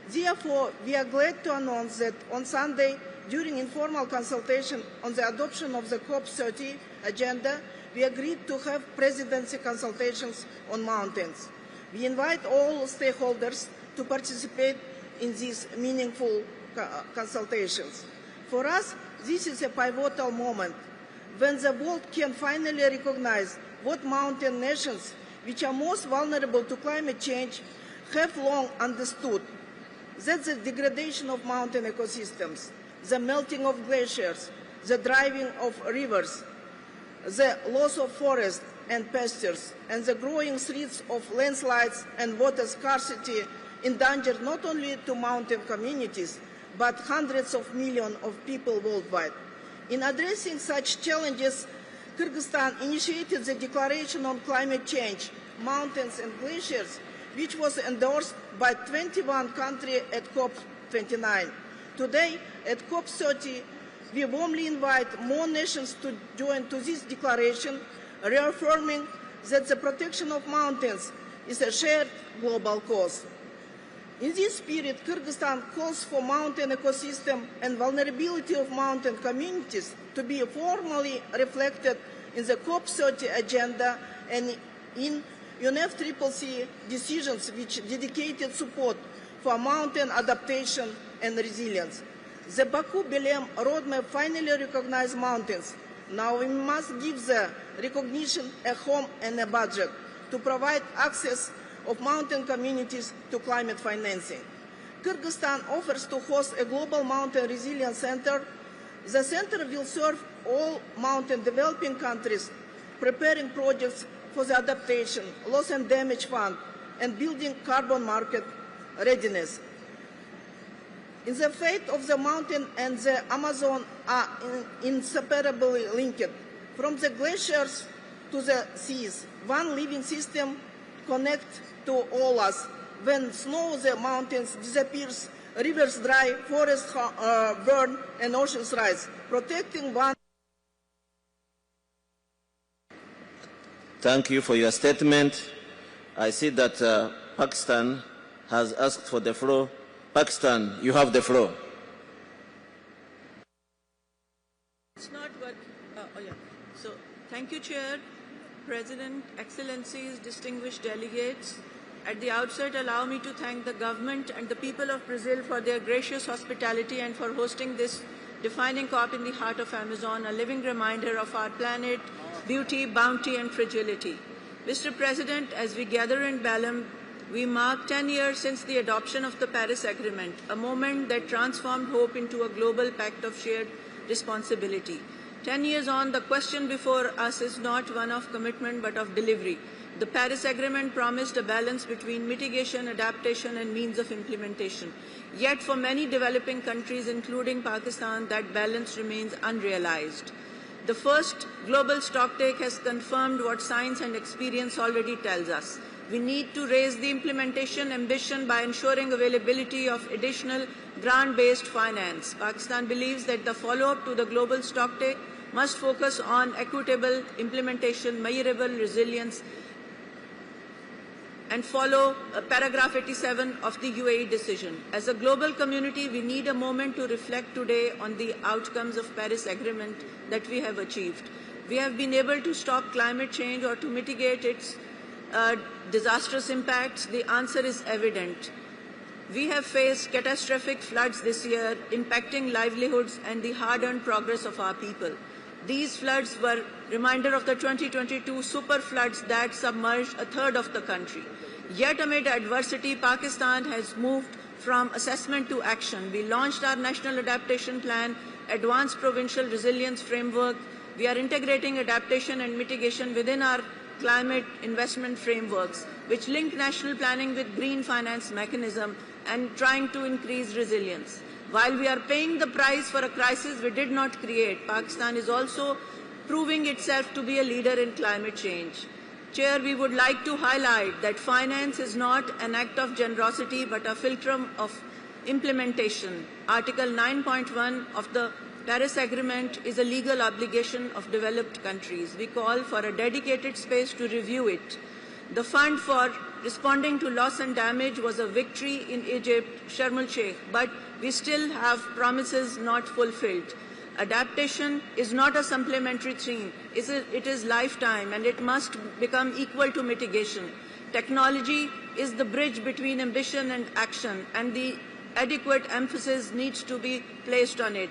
Therefore, we are glad to announce that on Sunday, during informal consultation on the adoption of the COP30 agenda, we agreed to have presidency consultations on mountains. We invite all stakeholders to participate in these meaningful consultations. For us, this is a pivotal moment when the world can finally recognize what mountain nations, which are most vulnerable to climate change, have long understood, that the degradation of mountain ecosystems, the melting of glaciers, the driving of rivers, the loss of forests and pastures, and the growing threats of landslides and water scarcity endanger not only to mountain communities, but hundreds of millions of people worldwide. In addressing such challenges, Kyrgyzstan initiated the Declaration on Climate Change, Mountains and Glaciers, which was endorsed by 21 countries at COP29. Today, at COP30, we warmly invite more nations to join to this declaration, reaffirming that the protection of mountains is a shared global cause. In this spirit, Kyrgyzstan calls for mountain ecosystem and vulnerability of mountain communities to be formally reflected in the COP30 agenda and in UNFCCC decisions which dedicated support for mountain adaptation and resilience. The Baku-Belém roadmap finally recognized mountains. Now we must give the recognition a home and a budget to provide access of mountain communities to climate financing. Kyrgyzstan offers to host a global mountain resilience center. The center will serve all mountain developing countries, preparing projects for the adaptation, loss and damage fund, and building carbon market readiness. In the fate of the mountain and the Amazon are inseparably linked. From the glaciers to the seas, one living system connects to all us. When snow the mountains disappears, rivers dry, forests burn, and oceans rise. Protecting one. Thank you for your statement. I see that Pakistan has asked for the floor. Pakistan, you have the floor. It's not what, So, thank you, Chair, President, Excellencies, distinguished delegates. At the outset, allow me to thank the government and the people of Brazil for their gracious hospitality and for hosting this defining COP in the heart of Amazon, a living reminder of our planet, beauty, bounty, and fragility. Mr. President, as we gather in Belém, we mark 10 years since the adoption of the Paris Agreement, a moment that transformed hope into a global pact of shared responsibility. 10 years on, the question before us is not one of commitment but of delivery. The Paris Agreement promised a balance between mitigation, adaptation, and means of implementation. Yet for many developing countries, including Pakistan, that balance remains unrealized. The first global stocktake has confirmed what science and experience already tells us. We need to raise the implementation ambition by ensuring availability of additional grant-based finance. Pakistan believes that the follow-up to the global stocktake must focus on equitable implementation, measurable resilience, and follow paragraph 87 of the UAE decision. As a global community, we need a moment to reflect today on the outcomes of Paris Agreement that we have achieved. We have been able to stop climate change or to mitigate its disastrous impacts. The answer is evident. We have faced catastrophic floods this year, impacting livelihoods and the hard-earned progress of our people. These floods were a reminder of the 2022 super floods that submerged a third of the country. Yet amid adversity, Pakistan has moved from assessment to action. We launched our National Adaptation Plan, Advanced Provincial Resilience Framework. We are integrating adaptation and mitigation within our climate investment frameworks, which link national planning with green finance mechanism and trying to increase resilience. While we are paying the price for a crisis we did not create, Pakistan is also proving itself to be a leader in climate change. Chair, we would like to highlight that finance is not an act of generosity but a fulcrum of implementation. Article 9.1 of the Paris Agreement is a legal obligation of developed countries. We call for a dedicated space to review it. The fund for responding to loss and damage was a victory in Egypt, Sharm el-Sheikh, but we still have promises not fulfilled. Adaptation is not a supplementary theme. It is lifetime and it must become equal to mitigation. Technology is the bridge between ambition and action, and the adequate emphasis needs to be placed on it.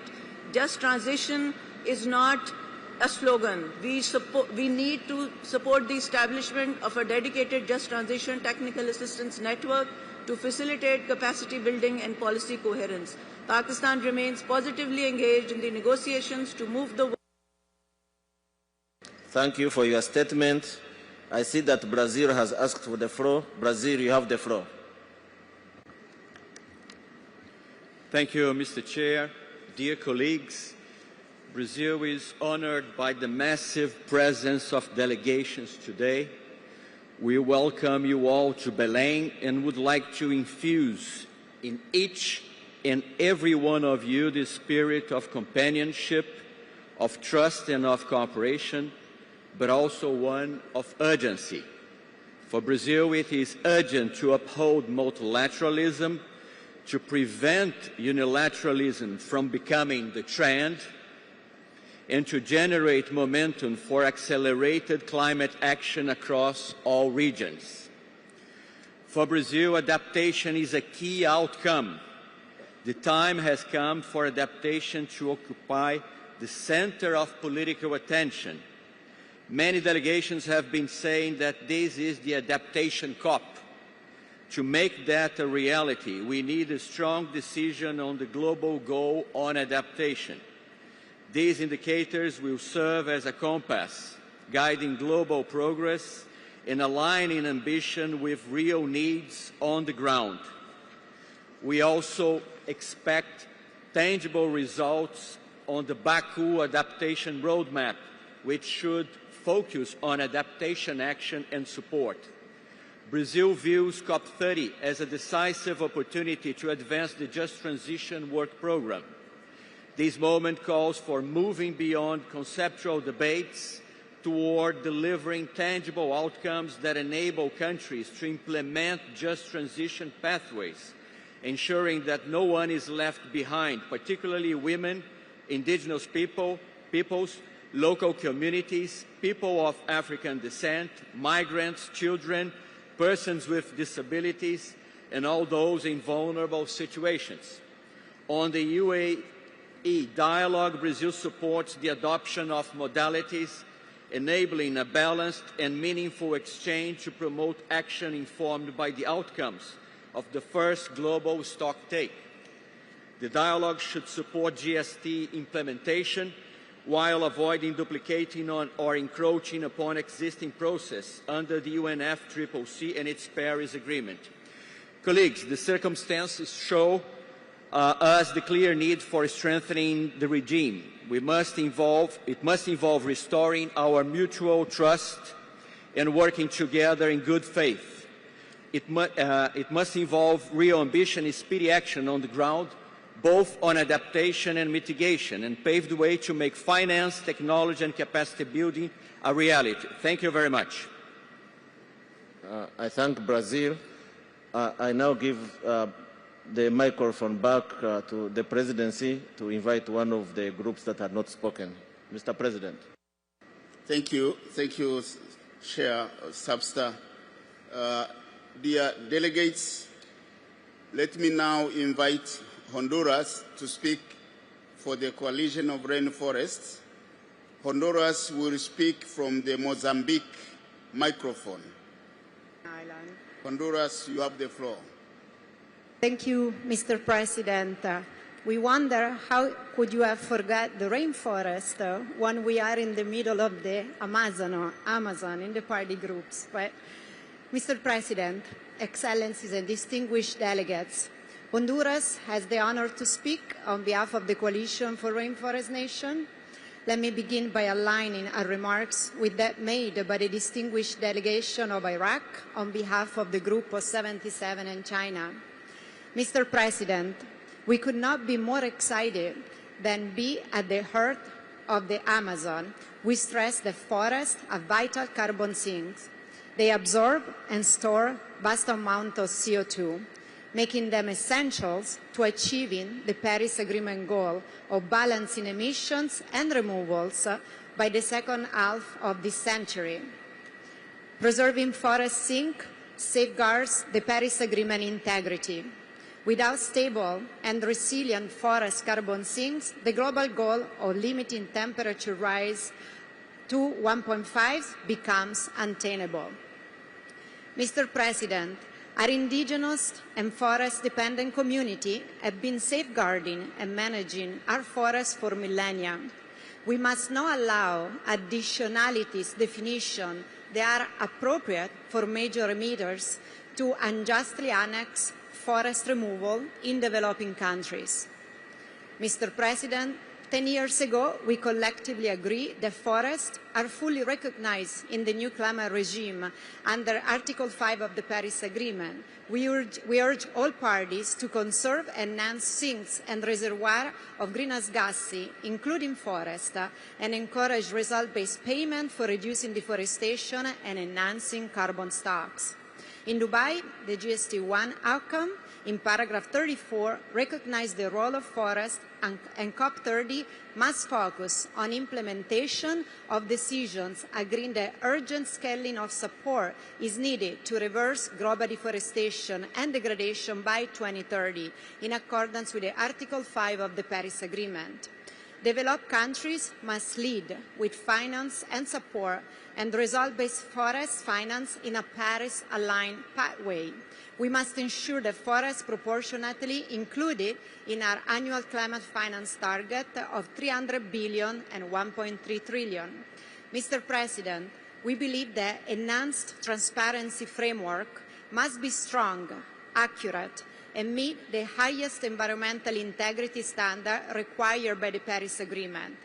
Just transition is not a slogan. We need to support the establishment of a dedicated Just Transition Technical Assistance Network to facilitate capacity building and policy coherence. Pakistan remains positively engaged in the negotiations to move the... Thank you for your statement. I see that Brazil has asked for the floor. Brazil, you have the floor. Thank you, Mr. Chair. Dear colleagues, Brazil is honored by the massive presence of delegations today. We welcome you all to Belém and would like to infuse in each and every one of you the spirit of companionship, of trust and of cooperation, but also one of urgency. For Brazil, it is urgent to uphold multilateralism, to prevent unilateralism from becoming the trend, and to generate momentum for accelerated climate action across all regions. For Brazil, adaptation is a key outcome. The time has come for adaptation to occupy the center of political attention. Many delegations have been saying that this is the adaptation COP. To make that a reality, we need a strong decision on the global goal on adaptation. These indicators will serve as a compass, guiding global progress and aligning ambition with real needs on the ground. We also expect tangible results on the Baku Adaptation Roadmap, which should focus on adaptation action and support. Brazil views COP30 as a decisive opportunity to advance the Just Transition Work Programme. This moment calls for moving beyond conceptual debates toward delivering tangible outcomes that enable countries to implement just transition pathways, ensuring that no one is left behind, particularly women, indigenous peoples, local communities, people of African descent, migrants, children, persons with disabilities, and all those in vulnerable situations. On the UAE dialogue, Brazil supports the adoption of modalities enabling a balanced and meaningful exchange to promote action informed by the outcomes of the first global stocktake. The dialogue should support GST implementation while avoiding duplicating on or encroaching upon existing process under the UNFCCC and its Paris Agreement. Colleagues, the circumstances show us the clear need for strengthening the regime. It must involve restoring our mutual trust and working together in good faith. It must involve real ambition and speedy action on the ground, both on adaptation and mitigation, and pave the way to make finance, technology and capacity building a reality. Thank you very much. I thank Brazil. I now give the microphone back to the presidency to invite one of the groups that had not spoken. Mr. President. Thank you. Thank you, Chair Subster. Dear delegates, let me now invite Honduras to speak for the Coalition of Rainforests. Honduras will speak from the Mozambique microphone. Honduras, you have the floor. Thank you, Mr. President. We wonder how could you have forgot the rainforest when we are in the middle of the Amazon in the party groups. But, Mr. President, Excellencies and distinguished delegates, Honduras has the honor to speak on behalf of the Coalition for Rainforest Nation. Let me begin by aligning our remarks with that made by the distinguished delegation of Iraq on behalf of the Group of 77 and China. Mr. President, we could not be more excited than be at the heart of the Amazon. We stress the forests are vital carbon sinks. They absorb and store vast amounts of CO2, making them essentials to achieving the Paris Agreement goal of balancing emissions and removals by the second half of this century. Preserving forest sink safeguards the Paris Agreement integrity. Without stable and resilient forest carbon sinks, the global goal of limiting temperature rise to 1.5 becomes untenable. Mr. President, our indigenous and forest-dependent community have been safeguarding and managing our forests for millennia. We must not allow additionalities definition that are appropriate for major emitters to unjustly annex forest removal in developing countries. Mr. President, 10 years ago, we collectively agreed that forests are fully recognized in the new climate regime under Article 5 of the Paris Agreement. We urge all parties to conserve and enhance sinks and reservoirs of greenhouse gases, including forests, and encourage result-based payment for reducing deforestation and enhancing carbon stocks. In Dubai, the GST1 outcome in paragraph 34 recognized the role of forests, and COP30 must focus on implementation of decisions agreeing that urgent scaling of support is needed to reverse global deforestation and degradation by 2030, in accordance with the Article 5 of the Paris Agreement. Developed countries must lead with finance and support and result-based forest finance in a Paris-aligned pathway. We must ensure that forests proportionately included in our annual climate finance target of 300 billion and 1.3 trillion. Mr. President, we believe that enhanced transparency framework must be strong, accurate, and meet the highest environmental integrity standard required by the Paris Agreement.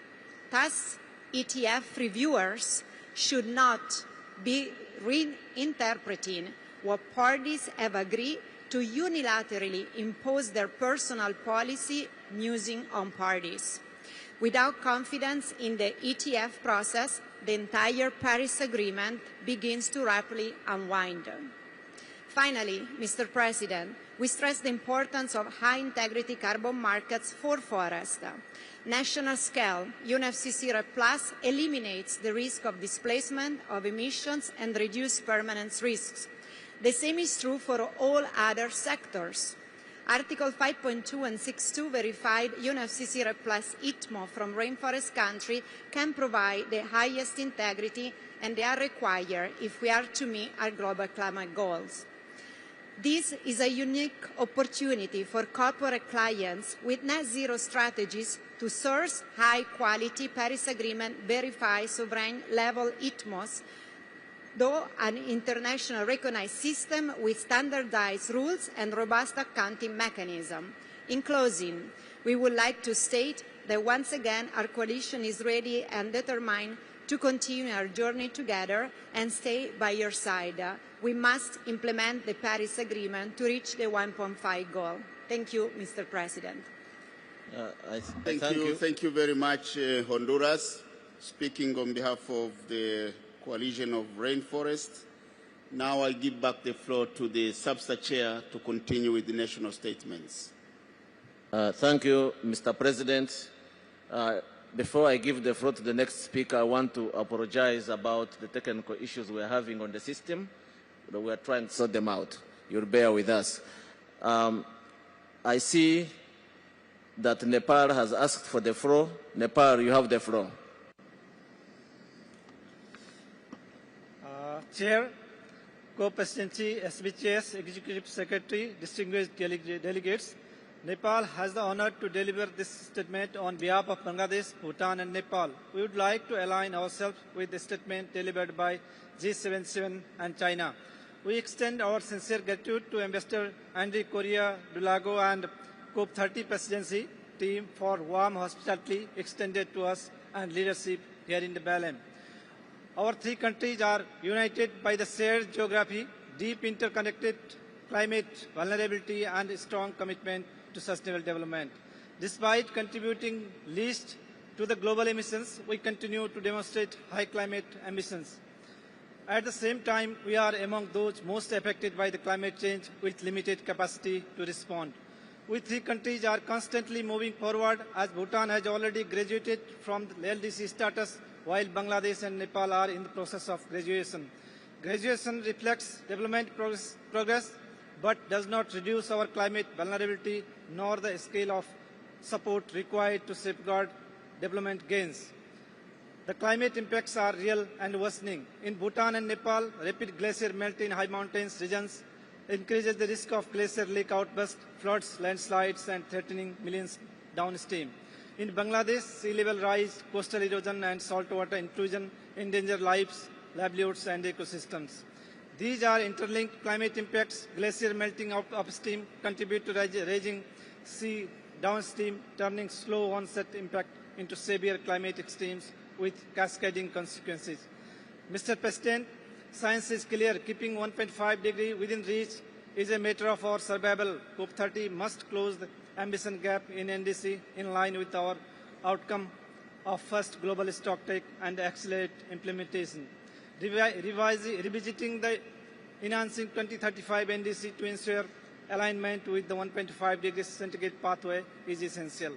Thus, ETF reviewers should not be reinterpreting what parties have agreed to unilaterally impose their personal policy musing on parties. Without confidence in the ETF process, the entire Paris Agreement begins to rapidly unwind. Finally, Mr. President, we stress the importance of high-integrity carbon markets for forests. National scale UNFCCC RED Plus eliminates the risk of displacement of emissions and reduces permanence risks. The same is true for all other sectors. Article 5.2 and 6.2 verified UNFCCC RED Plus ITMO from rainforest country can provide the highest integrity, and they are required if we are to meet our global climate goals. This is a unique opportunity for corporate clients with net zero strategies to source high-quality Paris Agreement verified sovereign-level ITMOs, though an international recognized system with standardized rules and robust accounting mechanism. In closing, we would like to state that once again our coalition is ready and determined to continue our journey together and stay by your side. We must implement the Paris Agreement to reach the 1.5 goal. Thank you, Mr. President. Thank you very much, Honduras. Speaking on behalf of the Coalition of Rainforest. Now I'll give back the floor to the Substa Chair to continue with the national statements. Thank you, Mr. President. Before I give the floor to the next speaker, I want to apologize about the technical issues we're having on the system. We're trying to sort them out. You'll bear with us. I see that Nepal has asked for the floor. Nepal, you have the floor. Chair, Co-Presidency, SBCS, Executive Secretary, distinguished delegates, Nepal has the honor to deliver this statement on behalf of Bangladesh, Bhutan and Nepal. We would like to align ourselves with the statement delivered by G77 and China. We extend our sincere gratitude to Ambassador Andrew Correa Dulago and COP30 Presidency team for warm hospitality extended to us and leadership here in the Belém. Our three countries are united by the shared geography, deep interconnected climate vulnerability and a strong commitment to sustainable development. Despite contributing least to the global emissions, we continue to demonstrate high climate ambitions. At the same time, we are among those most affected by the climate change with limited capacity to respond. We three countries are constantly moving forward as Bhutan has already graduated from the LDC status while Bangladesh and Nepal are in the process of graduation. graduation reflects development progress, but does not reduce our climate vulnerability nor the scale of support required to safeguard development gains. The climate impacts are real and worsening. In Bhutan and Nepal, rapid glacier melt in high mountains regions increases the risk of glacier lake outbursts, floods, landslides, and threatening millions downstream. In Bangladesh, sea level rise, coastal erosion, and saltwater intrusion endanger lives, livelihoods, and ecosystems. These are interlinked climate impacts. Glacier melting upstream contribute to rising sea downstream, turning slow onset impact into severe climate extremes with cascading consequences. Mr. President, science is clear. Keeping 1.5 degree within reach is a matter of our survival. COP30 must close the ambition gap in NDC in line with our outcome of first global stocktake and accelerate implementation. Revisiting the enhancing 2035 NDC to ensure alignment with the 1.5 degrees centigrade pathway is essential.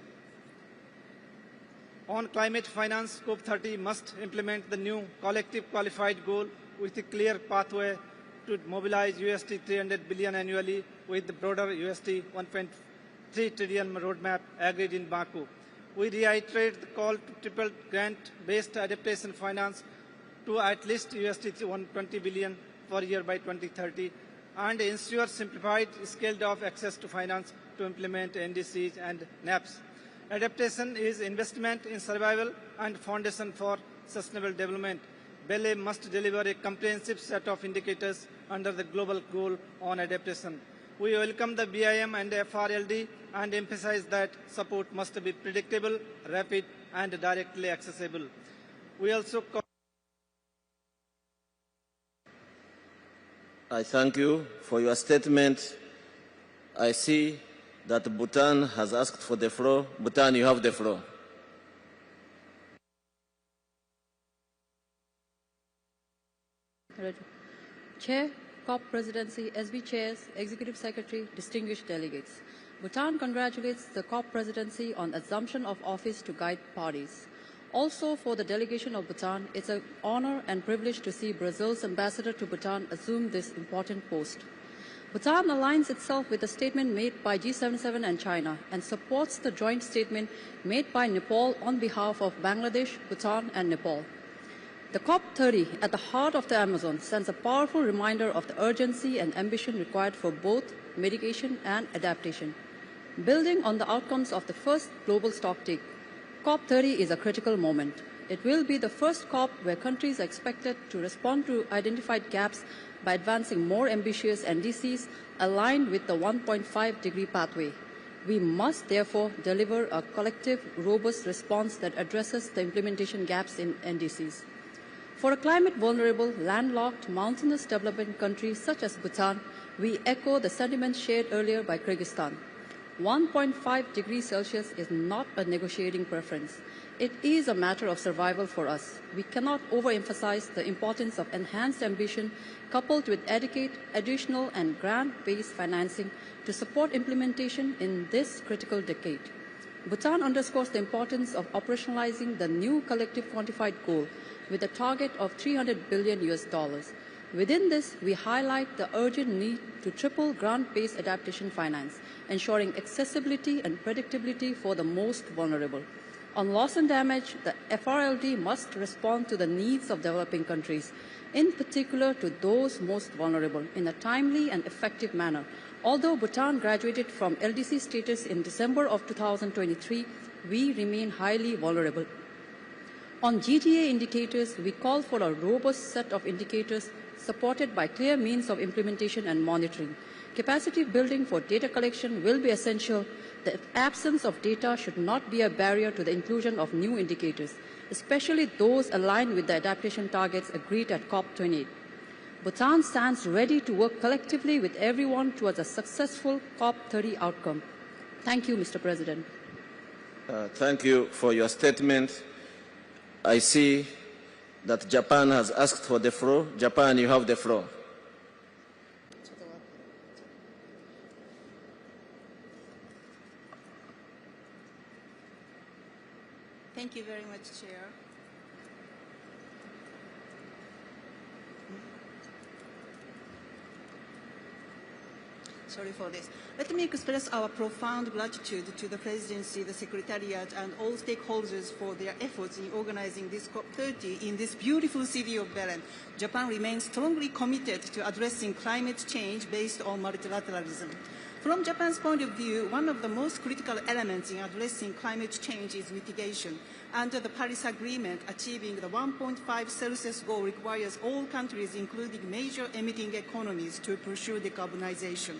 On climate finance, COP30 must implement the new collective qualified goal with a clear pathway to mobilize USD 300 billion annually with the broader USD 1.3 trillion roadmap agreed in Baku. We reiterate the call to triple grant-based adaptation finance to at least USD 120 billion per year by 2030 and ensure simplified, scaled-off access to finance to implement NDCs and NAPs. Adaptation is investment in survival and foundation for sustainable development. Belém must deliver a comprehensive set of indicators under the global goal on adaptation. We welcome the BIM and FRLD and emphasize that support must be predictable, rapid, and directly accessible. We also I thank you for your statement. I see that Bhutan has asked for the floor. Bhutan, you have the floor. Chair, COP Presidency, SB Chairs, Executive Secretary, distinguished delegates. Bhutan congratulates the COP Presidency on assumption of office to guide parties. Also, for the delegation of Bhutan, it's an honor and privilege to see Brazil's ambassador to Bhutan assume this important post. Bhutan aligns itself with the statement made by G77 and China and supports the joint statement made by Nepal on behalf of Bangladesh, Bhutan, and Nepal. The COP30 at the heart of the Amazon sends a powerful reminder of the urgency and ambition required for both mitigation and adaptation. Building on the outcomes of the first global stocktake, COP30 is a critical moment. It will be the first COP where countries are expected to respond to identified gaps by advancing more ambitious NDCs aligned with the 1.5-degree pathway. We must therefore deliver a collective, robust response that addresses the implementation gaps in NDCs. For a climate-vulnerable, landlocked, mountainous developing country such as Bhutan, we echo the sentiments shared earlier by Kyrgyzstan. 1.5 degrees Celsius is not a negotiating preference. It is a matter of survival for us. We cannot overemphasize the importance of enhanced ambition coupled with adequate, additional, and grant-based financing to support implementation in this critical decade. Bhutan underscores the importance of operationalizing the new collective quantified goal with a target of $300 billion. Within this, we highlight the urgent need to triple grant-based adaptation finance, ensuring accessibility and predictability for the most vulnerable. On loss and damage, the FRLD must respond to the needs of developing countries, in particular to those most vulnerable, in a timely and effective manner. Although Bhutan graduated from LDC status in December of 2023, we remain highly vulnerable. On GTA indicators, we call for a robust set of indicators supported by clear means of implementation and monitoring. Capacity building for data collection will be essential. The absence of data should not be a barrier to the inclusion of new indicators, especially those aligned with the adaptation targets agreed at COP28. Bhutan stands ready to work collectively with everyone towards a successful COP30 outcome. Thank you, Mr. President. Thank you for your statement. I see that Japan has asked for the floor. Japan, you have the floor. Thank you very much, Chair. Sorry for this. Let me express our profound gratitude to the Presidency, the Secretariat, and all stakeholders for their efforts in organizing this COP30 in this beautiful city of Belém. Japan remains strongly committed to addressing climate change based on multilateralism. From Japan's point of view, one of the most critical elements in addressing climate change is mitigation. Under the Paris Agreement, achieving the 1.5 Celsius goal requires all countries, including major emitting economies, to pursue decarbonization.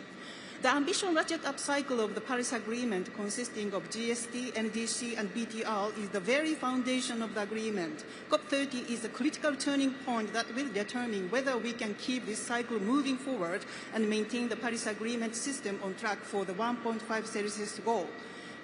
The ambition ratchet-up cycle of the Paris Agreement, consisting of GST, NDC, and BTR, is the very foundation of the agreement. COP30 is a critical turning point that will determine whether we can keep this cycle moving forward and maintain the Paris Agreement system on track for the 1.5 Celsius goal.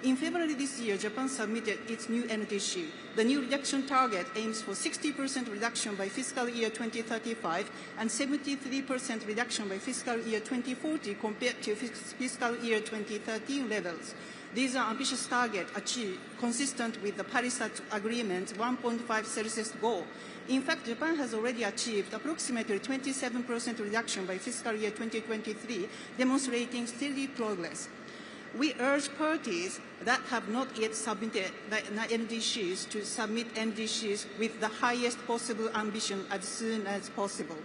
In February this year, Japan submitted its new NDC. The new reduction target aims for 60% reduction by fiscal year 2035 and 73% reduction by fiscal year 2040 compared to fiscal year 2013 levels. These are ambitious targets achieved consistent with the Paris Agreement 1.5 Celsius goal. In fact, Japan has already achieved approximately 27% reduction by fiscal year 2023, demonstrating steady progress. We urge parties that have not yet submitted the NDCs to submit NDCs with the highest possible ambition as soon as possible.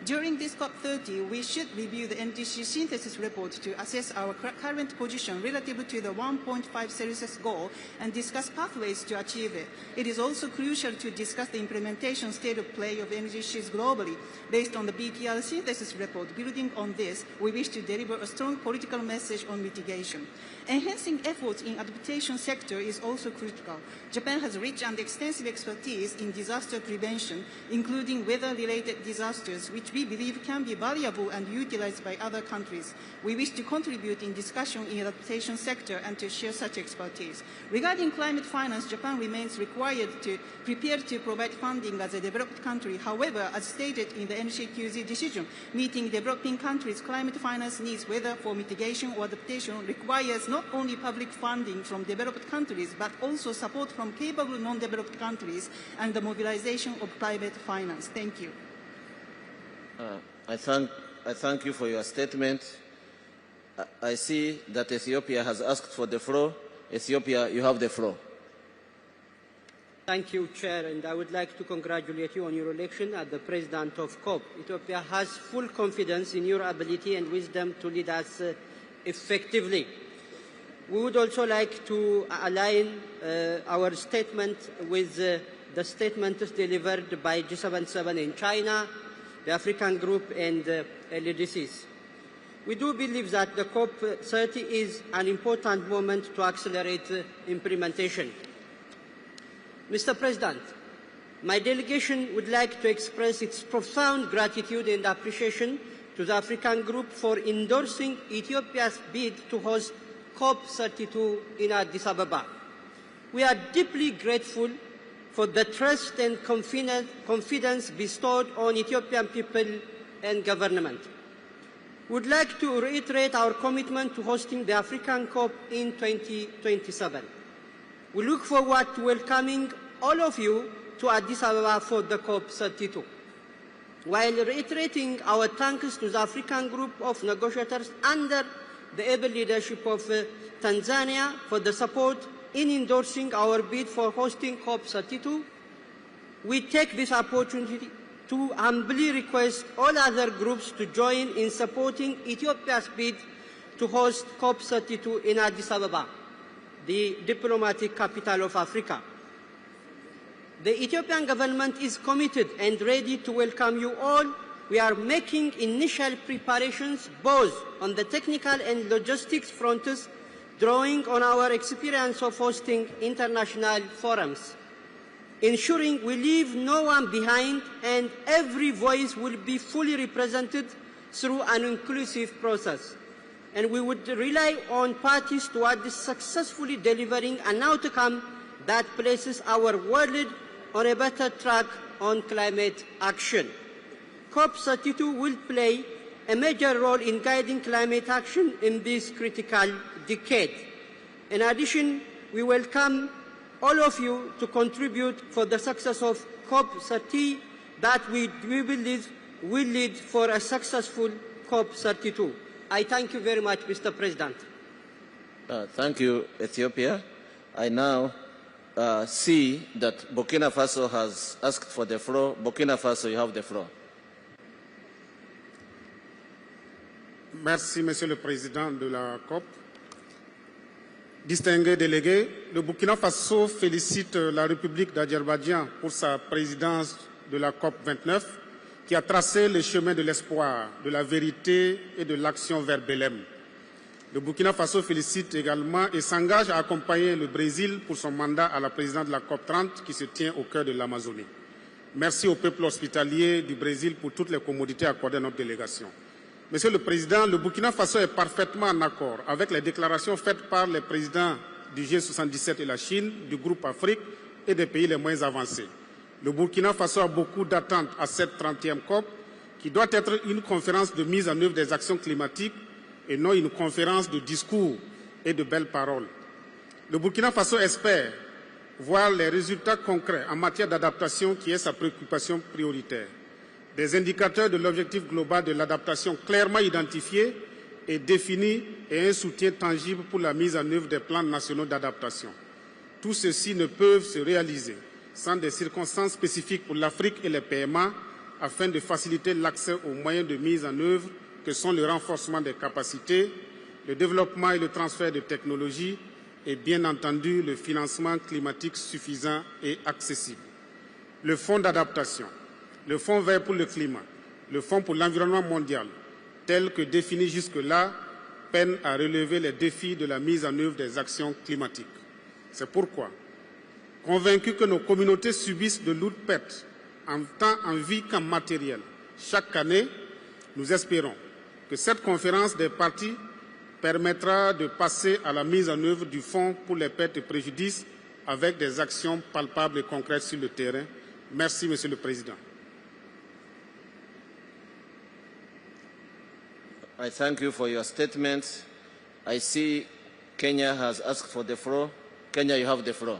During this COP30, we should review the NDC synthesis report to assess our current position relative to the 1.5 Celsius goal and discuss pathways to achieve it. It is also crucial to discuss the implementation state of play of NDCs globally. Based on the BTR synthesis report, building on this, we wish to deliver a strong political message on mitigation. Enhancing efforts in adaptation sector is also critical. Japan has rich and extensive expertise in disaster prevention, including weather-related disasters, which we believe can be valuable and utilized by other countries. We wish to contribute in discussion in the adaptation sector and to share such expertise. Regarding climate finance, Japan remains prepared to provide funding as a developed country. However, as stated in the NCQZ decision, meeting developing countries' climate finance needs, whether for mitigation or adaptation, requires not only public funding from developed countries, but also support from capable non-developed countries and the mobilization of private finance. Thank you. I thank you for your statement. I see that Ethiopia has asked for the floor. Ethiopia, you have the floor. Thank you, Chair, and I would like to congratulate you on your election as the President of COP. Ethiopia has full confidence in your ability and wisdom to lead us effectively. We would also like to align our statement with the statements delivered by G77 in China, the African Group, and LDCs. We do believe that the COP30 is an important moment to accelerate implementation. Mr. President, my delegation would like to express its profound gratitude and appreciation to the African Group for endorsing Ethiopia's bid to host COP32 in Addis Ababa. We are deeply grateful for the trust and confidence bestowed on Ethiopian people and government. We would like to reiterate our commitment to hosting the African COP in 2027. We look forward to welcoming all of you to Addis Ababa for the COP32. While reiterating our thanks to the African Group of negotiators under the able leadership of Tanzania for the support in endorsing our bid for hosting COP32, we take this opportunity to humbly request all other groups to join in supporting Ethiopia's bid to host COP32 in Addis Ababa, the diplomatic capital of Africa. The Ethiopian government is committed and ready to welcome you all. We are making initial preparations both on the technical and logistics fronts, drawing on our experience of hosting international forums, ensuring we leave no one behind and every voice will be fully represented through an inclusive process. And we would rely on parties towards successfully delivering an outcome that places our world on a better track on climate action. COP32 will play a major role in guiding climate action in this critical decade. In addition, we welcome all of you to contribute for the success of COP30 that we believe will lead for a successful COP32. I thank you very much, Mr. President. Thank you, Ethiopia. I now see that Burkina Faso has asked for the floor. Burkina Faso, you have the floor. Merci, Monsieur le Président de la COP. Distingués délégués, le Burkina Faso félicite la République d'Azerbaïdjan pour sa présidence de la COP 29 qui a tracé le chemin de l'espoir, de la vérité et de l'action vers Belém. Le Burkina Faso félicite également et s'engage à accompagner le Brésil pour son mandat à la présidence de la COP30 qui se tient au cœur de l'Amazonie. Merci au peuple hospitalier du Brésil pour toutes les commodités accordées à notre délégation. Monsieur le Président, le Burkina Faso est parfaitement en accord avec les déclarations faites par les présidents du G77 et la Chine, du groupe Afrique et des pays les moins avancés. Le Burkina Faso a beaucoup d'attentes à cette 30e COP qui doit être une conférence de mise en œuvre des actions climatiques et non une conférence de discours et de belles paroles. Le Burkina Faso espère voir les résultats concrets en matière d'adaptation qui est sa préoccupation prioritaire. Des indicateurs de l'objectif global de l'adaptation clairement identifiés et définis et un soutien tangible pour la mise en œuvre des plans nationaux d'adaptation. Tout ceci ne peut se réaliser sans des circonstances spécifiques pour l'Afrique et les PMA afin de faciliter l'accès aux moyens de mise en œuvre que sont le renforcement des capacités, le développement et le transfert de technologies et bien entendu le financement climatique suffisant et accessible. Le Fonds d'adaptation, le Fonds vert pour le climat, le Fonds pour l'environnement mondial, tels que définis jusque-là, peinent à relever les défis de la mise en œuvre des actions climatiques. C'est pourquoi, convaincus que nos communautés subissent de lourdes pertes, en tant en vie qu'en matériel, chaque année, nous espérons que cette conférence des parties permettra de passer à la mise en œuvre du Fonds pour les pertes et préjudices avec des actions palpables et concrètes sur le terrain. Merci, Monsieur le Président. I thank you for your statement. I see Kenya has asked for the floor. Kenya, you have the floor.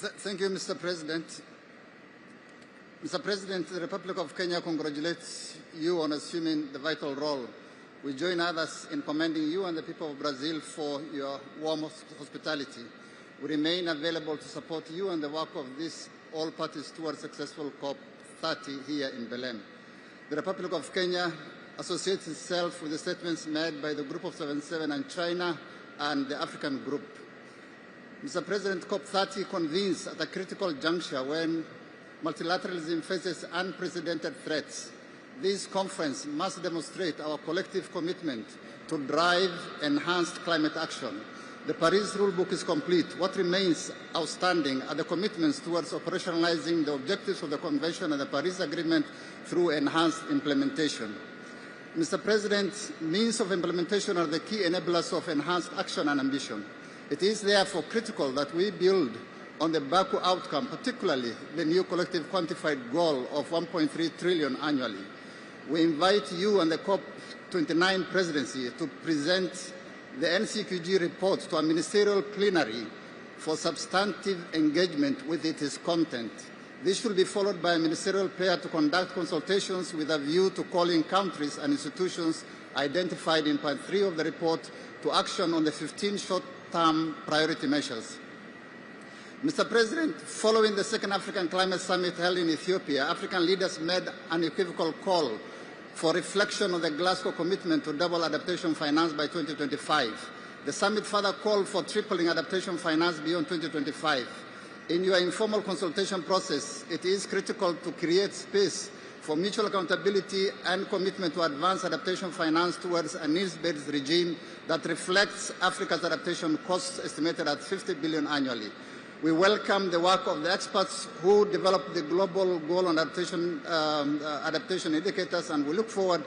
Thank you, Mr. President. Mr. President, the Republic of Kenya congratulates you on assuming the vital role. We join others in commending you and the people of Brazil for your warm hospitality. We remain available to support you and the work of these all parties towards successful COP30 here in Belém. The Republic of Kenya associates itself with the statements made by the Group of 77 and China and the African Group. Mr. President, COP30 convenes at a critical juncture when multilateralism faces unprecedented threats. This conference must demonstrate our collective commitment to drive enhanced climate action. The Paris rulebook is complete. What remains outstanding are the commitments towards operationalizing the objectives of the Convention and the Paris Agreement through enhanced implementation. Mr. President, means of implementation are the key enablers of enhanced action and ambition. It is therefore critical that we build on the Baku outcome, particularly the new collective quantified goal of 1.3 trillion annually. We invite you and the COP29 presidency to present the NCQG report to a ministerial plenary for substantive engagement with its content. This should be followed by a ministerial prayer to conduct consultations with a view to calling countries and institutions identified in part 3 of the report to action on the 15 short-term priority measures. Mr. President, following the second African Climate Summit held in Ethiopia, African leaders made an unequivocal call for reflection on the Glasgow commitment to double adaptation finance by 2025. The summit further called for tripling adaptation finance beyond 2025. In your informal consultation process, it is critical to create space for mutual accountability and commitment to advance adaptation finance towards a needs-based regime that reflects Africa's adaptation costs estimated at 50 billion annually. We welcome the work of the experts who developed the global goal on adaptation indicators, and we look forward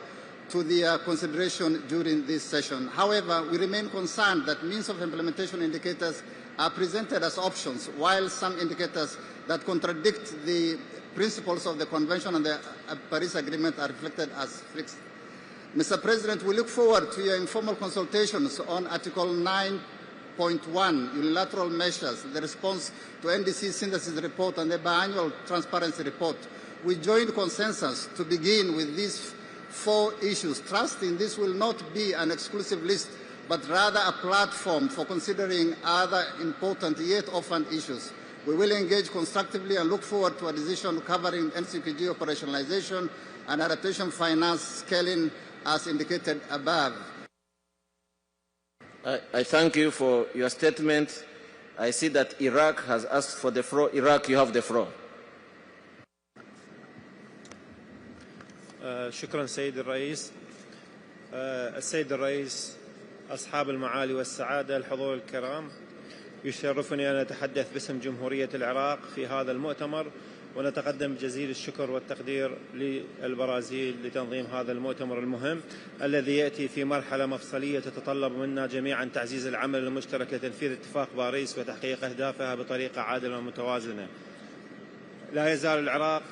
to their consideration during this session. However, we remain concerned that means of implementation indicators are presented as options, while some indicators that contradict the principles of the Convention and the Paris Agreement are reflected as fixed. Mr. President, we look forward to your informal consultations on Article 9 Point 1, unilateral measures, the response to NDC synthesis report and the biannual transparency report. We joined consensus to begin with these 4 issues, trusting this will not be an exclusive list, but rather a platform for considering other important yet orphaned issues. We will engage constructively and look forward to a decision covering NCPG operationalization and adaptation finance scaling as indicated above. I thank you for your statement. I see that Iraq has asked for the floor. Iraq, you have the floor. شكرا سيد الرئيس. السيد الرئيس، أصحاب المعالي والسعادة، الحضور الكرام، يشرفني أن أتحدث باسم جمهورية العراق في هذا المؤتمر، ونتقدم بجزيل الشكر والتقدير للبرازيل لتنظيم هذا المؤتمر المهم الذي يأتي في مرحلة مفصلية تتطلب منا جميعا تعزيز العمل المشترك لتنفيذ اتفاق باريس وتحقيق أهدافها بطريقة عادلة ومتوازنة. لا يزال العراق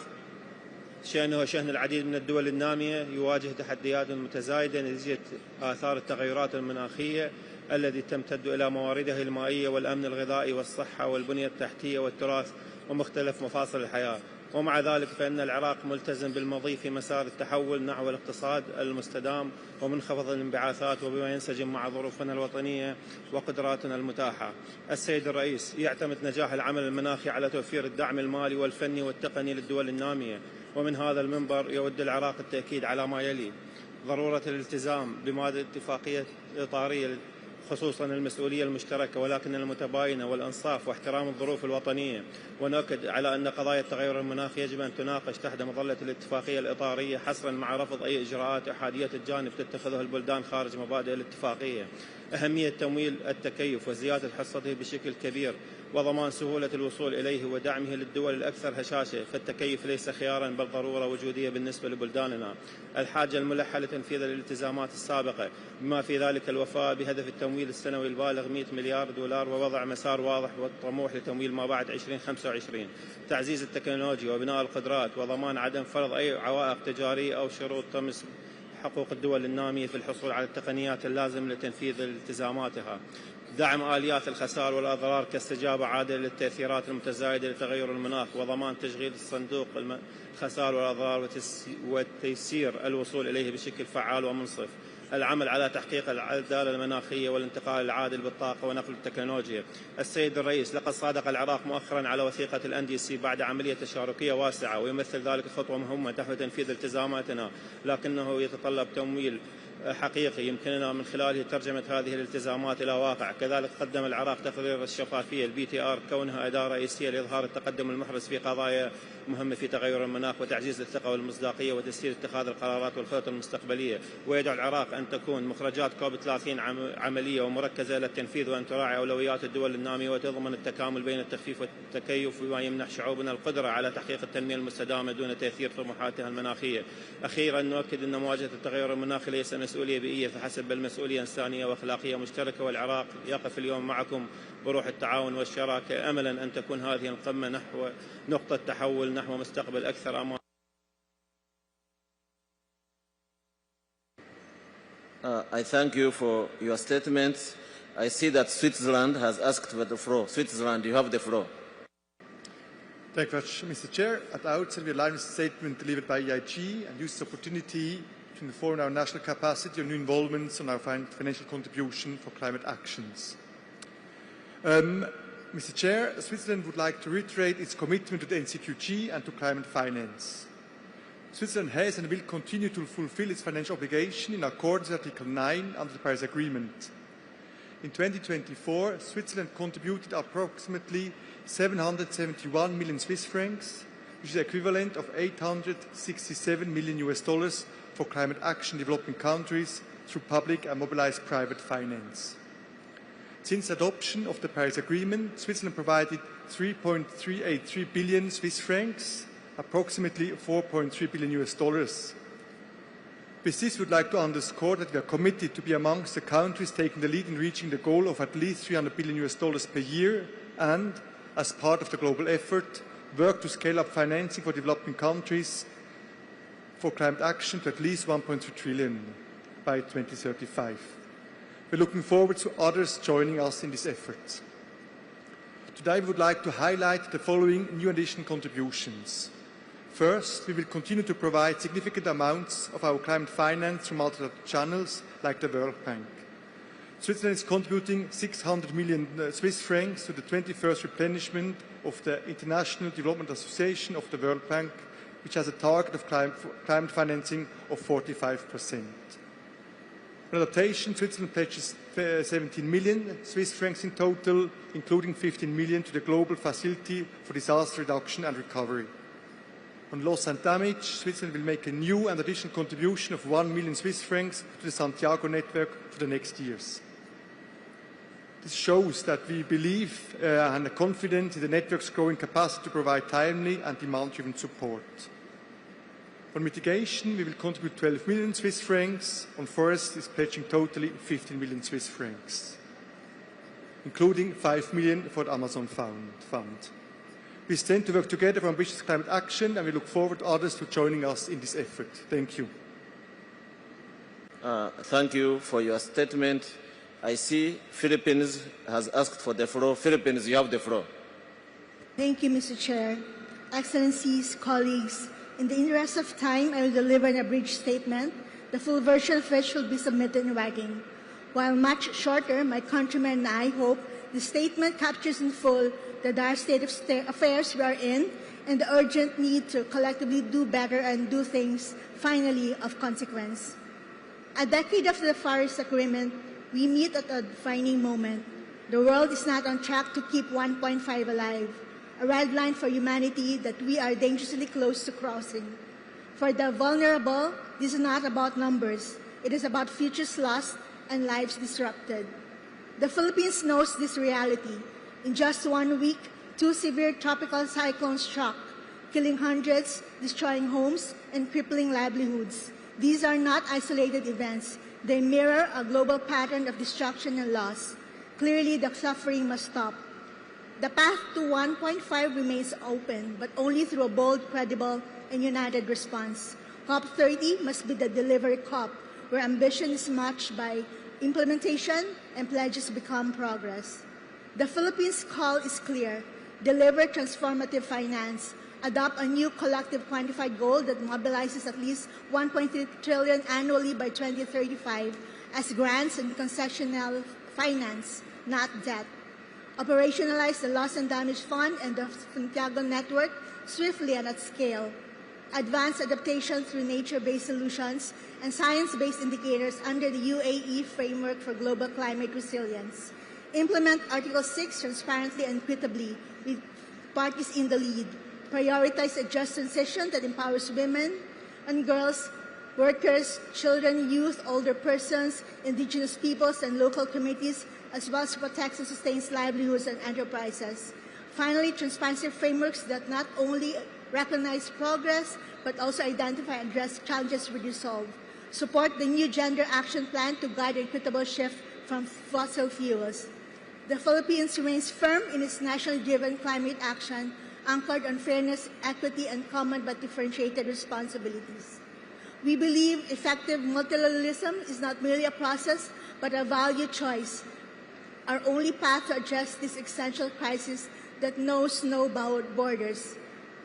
شأنه وشأن العديد من الدول النامية يواجه تحديات متزايدة نتيجة آثار التغيرات المناخية التي تمتد إلى موارده المائية والأمن الغذائي والصحة والبنية التحتية والتراث ومختلف مفاصل الحياة. ومع ذلك فإن العراق ملتزم بالمضي في مسار التحول نحو الاقتصاد المستدام ومنخفض الانبعاثات وبما ينسجم مع ظروفنا الوطنية وقدراتنا المتاحة. السيد الرئيس، يعتمد نجاح العمل المناخي على توفير الدعم المالي والفني والتقني للدول النامية، ومن هذا المنبر يود العراق التأكيد على ما يلي: ضرورة الالتزام بمادة اتفاقية إطارية خصوصا المسؤولية المشتركة ولكن المتباينة والإنصاف واحترام الظروف الوطنية، ونؤكد على أن قضايا التغير المناخي يجب أن تناقش تحت مظلة الاتفاقية الإطارية حصرا مع رفض أي إجراءات أحادية الجانب تتخذها البلدان خارج مبادئ الاتفاقية. أهمية تمويل التكيف وزيادة حصته بشكل كبير وضمان سهولة الوصول إليه ودعمه للدول الأكثر هشاشة، فالتكيف ليس خيارا بل ضرورة وجودية بالنسبة لبلداننا. الحاجة الملحة لتنفيذ الالتزامات السابقة بما في ذلك الوفاء بهدف التمويل السنوي البالغ 100 مليار دولار ووضع مسار واضح وطموح لتمويل ما بعد 2025. تعزيز التكنولوجيا وبناء القدرات وضمان عدم فرض أي عوائق تجارية أو شروط تمس حقوق الدول النامية في الحصول على التقنيات اللازمة لتنفيذ التزاماتها. دعم آليات الخسائر والأضرار كاستجابة عادلة للتأثيرات المتزايدة لتغير المناخ وضمان تشغيل الصندوق الخسائر والأضرار وتيسير الوصول إليه بشكل فعال ومنصف. العمل على تحقيق العدالة المناخية والانتقال العادل بالطاقة ونقل التكنولوجيا. السيد الرئيس، لقد صادق العراق مؤخرا على وثيقة الNDC بعد عملية تشاركية واسعة، ويمثل ذلك خطوة مهمة نحو تنفيذ التزاماتنا، لكنه يتطلب تمويل حقيقي يمكننا من خلاله ترجمة هذه الالتزامات إلى واقع. كذلك قدم العراق تقرير الشفافية الBTR كونها أداة رئيسية لإظهار التقدم المحرز في قضايا مهمة في تغير المناخ وتعزيز الثقة والمصداقية وتسهيل اتخاذ القرارات والخطط المستقبليه. ويدعو العراق أن تكون مخرجات COP30 عملية ومركزة إلى التنفيذ وأن تراعي أولويات الدول النامية وتضمن التكامل بين التخفيف والتكيف بما يمنح شعوبنا القدرة على تحقيق التنمية المستدامة دون تأثير طموحاتها المناخية. أخيرا، نؤكد أن مواجهة التغير المناخي ليس مسؤولية بيئية فحسب بل مسؤولية إنسانية وأخلاقية مشتركة، والعراق يقف اليوم معكم بروح التعاون والشراكة أملا أن تكون هذه القمة نحو نقطة تحول نحو مستقبل أكثر أمان. I thank you for your statements. I see that Switzerland has asked for the floor. Switzerland, you have the floor. Thank you very much, Mr. Chair. At the outset, we align with the statement delivered by EIG and use this opportunity to inform our national capacity on new involvements on our financial contribution for climate actions. Mr. Chair, Switzerland would like to reiterate its commitment to the NCQG and to climate finance. Switzerland has and will continue to fulfill its financial obligation in accordance with Article 9 under the Paris Agreement. In 2024, Switzerland contributed approximately 771 million Swiss francs, which is the equivalent of $867 million for climate action in developing countries through public and mobilized private finance. Since adoption of the Paris Agreement, Switzerland provided 3.383 billion Swiss francs, approximately $4.3 billion. With this, we would like to underscore that we are committed to be amongst the countries taking the lead in reaching the goal of at least $300 billion per year and, as part of the global effort, work to scale up financing for developing countries for climate action to at least 1.2 trillion by 2035. We're looking forward to others joining us in this effort. Today, we would like to highlight the following new additional contributions. First, we will continue to provide significant amounts of our climate finance through multiple channels, like the World Bank. Switzerland is contributing 600 million Swiss francs to the 21st replenishment of the International Development Association of the World Bank, which has a target of climate financing of 45%. On adaptation, Switzerland pledges 17 million Swiss francs in total, including 15 million to the Global Facility for Disaster Reduction and Recovery. On loss and damage, Switzerland will make a new and additional contribution of 1 million Swiss francs to the Santiago network for the next years. This shows that we believe and are confident in the network's growing capacity to provide timely and demand-driven support. On mitigation, we will contribute 12 million Swiss francs. On forest, is pledging totally 15 million Swiss francs, including 5 million for the Amazon Fund. We stand to work together for ambitious climate action, and we look forward to others to joining us in this effort. Thank you. Thank you for your statement. I see Philippines has asked for the floor. Philippines, you have the floor. Thank you, Mr. Chair. Excellencies, colleagues, in the interest of time, I will deliver an abridged statement, the full version of which will be submitted in writing. While much shorter, my countrymen and I hope the statement captures in full the dire state of affairs we are in and the urgent need to collectively do better and do things, finally, of consequence. A decade after the Paris Agreement, we meet at a defining moment. The world is not on track to keep 1.5 alive, a red line for humanity that we are dangerously close to crossing. For the vulnerable, this is not about numbers. It is about futures lost and lives disrupted. The Philippines knows this reality. In just 1 week, 2 severe tropical cyclones struck, killing hundreds, destroying homes, and crippling livelihoods. These are not isolated events. They mirror a global pattern of destruction and loss. Clearly, the suffering must stop. The path to 1.5 remains open, but only through a bold, credible, and united response. COP30 must be the delivery COP, where ambition is matched by implementation and pledges become progress. The Philippines' call is clear. Deliver transformative finance. Adopt a new collective quantified goal that mobilizes at least 1.3 trillion annually by 2035 as grants and concessional finance, not debt. Operationalize the Loss and Damage Fund and the Santiago network swiftly and at scale. Advance adaptation through nature-based solutions and science-based indicators under the UAE framework for global climate resilience. Implement Article 6 transparently and equitably with parties in the lead. Prioritize a just transition that empowers women and girls, workers, children, youth, older persons, indigenous peoples, and local communities, as well as protects and sustains livelihoods and enterprises. Finally, transparency frameworks that not only recognize progress, but also identify and address challenges we resolve. Support the new Gender Action Plan to guide an equitable shift from fossil fuels. The Philippines remains firm in its nationally driven climate action, anchored on fairness, equity, and common but differentiated responsibilities. We believe effective multilateralism is not merely a process, but a value choice, our only path to address this existential crisis that knows no borders.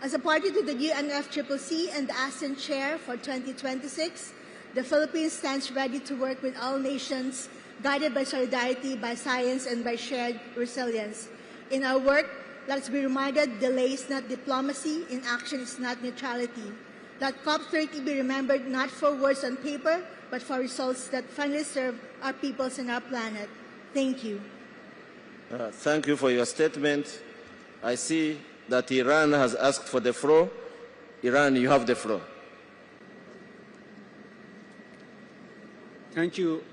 As a party to the UNFCCC and the ASEAN Chair for 2026, the Philippines stands ready to work with all nations, guided by solidarity, by science, and by shared resilience. In our work, let's be reminded delay is not diplomacy, inaction is not neutrality. Let COP30 be remembered not for words on paper, but for results that finally serve our peoples and our planet. Thank you. Thank you for your statement. I see that Iran has asked for the floor. Iran, you have the floor. Thank you,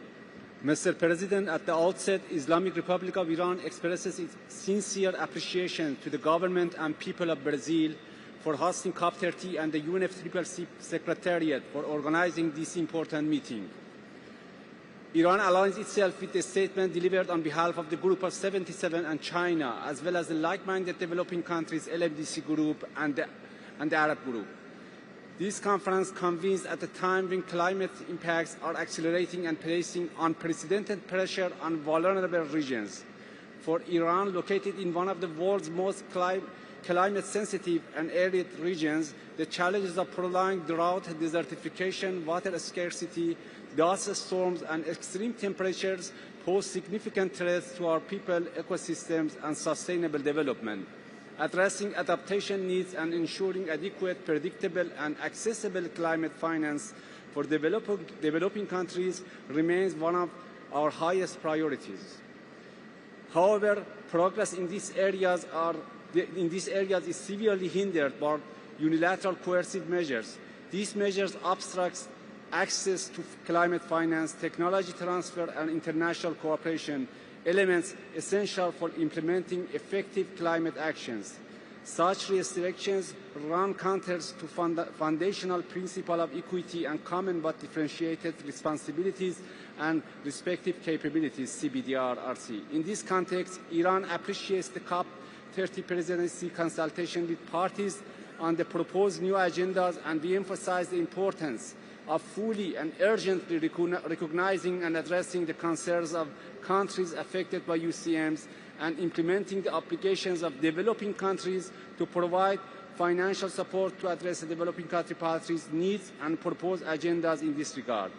Mr. President. At the outset, Islamic Republic of Iran expresses its sincere appreciation to the government and people of Brazil for hosting COP30 and the UNFCCC Secretariat for organizing this important meeting. Iran aligns itself with the statement delivered on behalf of the Group of 77 and China, as well as the like-minded developing countries LMDC Group and the Arab Group. This conference convenes at a time when climate impacts are accelerating and placing unprecedented pressure on vulnerable regions. For Iran, located in one of the world's most climate-sensitive and arid regions, the challenges of prolonged drought, desertification, water scarcity, dust storms, and extreme temperatures pose significant threats to our people, ecosystems, and sustainable development. Addressing adaptation needs and ensuring adequate, predictable, and accessible climate finance for developing countries remains one of our highest priorities. However, progress in these areas is severely hindered by unilateral coercive measures. These measures obstruct access to climate finance, technology transfer, and international cooperation, elements essential for implementing effective climate actions. Such restrictions run counter to foundational principle of equity and common but differentiated responsibilities and respective capabilities, CBDR-RC. In this context, Iran appreciates the COP30 presidency consultation with parties on the proposed new agendas, and we emphasize the importance of fully and urgently recognizing and addressing the concerns of countries affected by UCMs and implementing the obligations of developing countries to provide financial support to address the developing country parties' needs and propose agendas in this regard.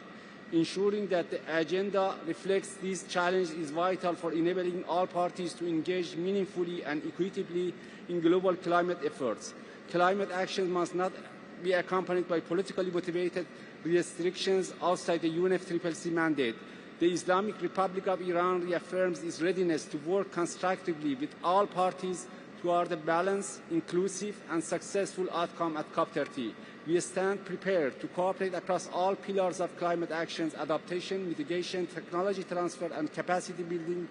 Ensuring that the agenda reflects these challenges is vital for enabling all parties to engage meaningfully and equitably in global climate efforts. Climate action must not be accompanied by politically motivated restrictions outside the UNFCCC mandate. The Islamic Republic of Iran reaffirms its readiness to work constructively with all parties toward a balanced, inclusive, and successful outcome at COP30. We stand prepared to cooperate across all pillars of climate actions, adaptation, mitigation, technology transfer, and capacity building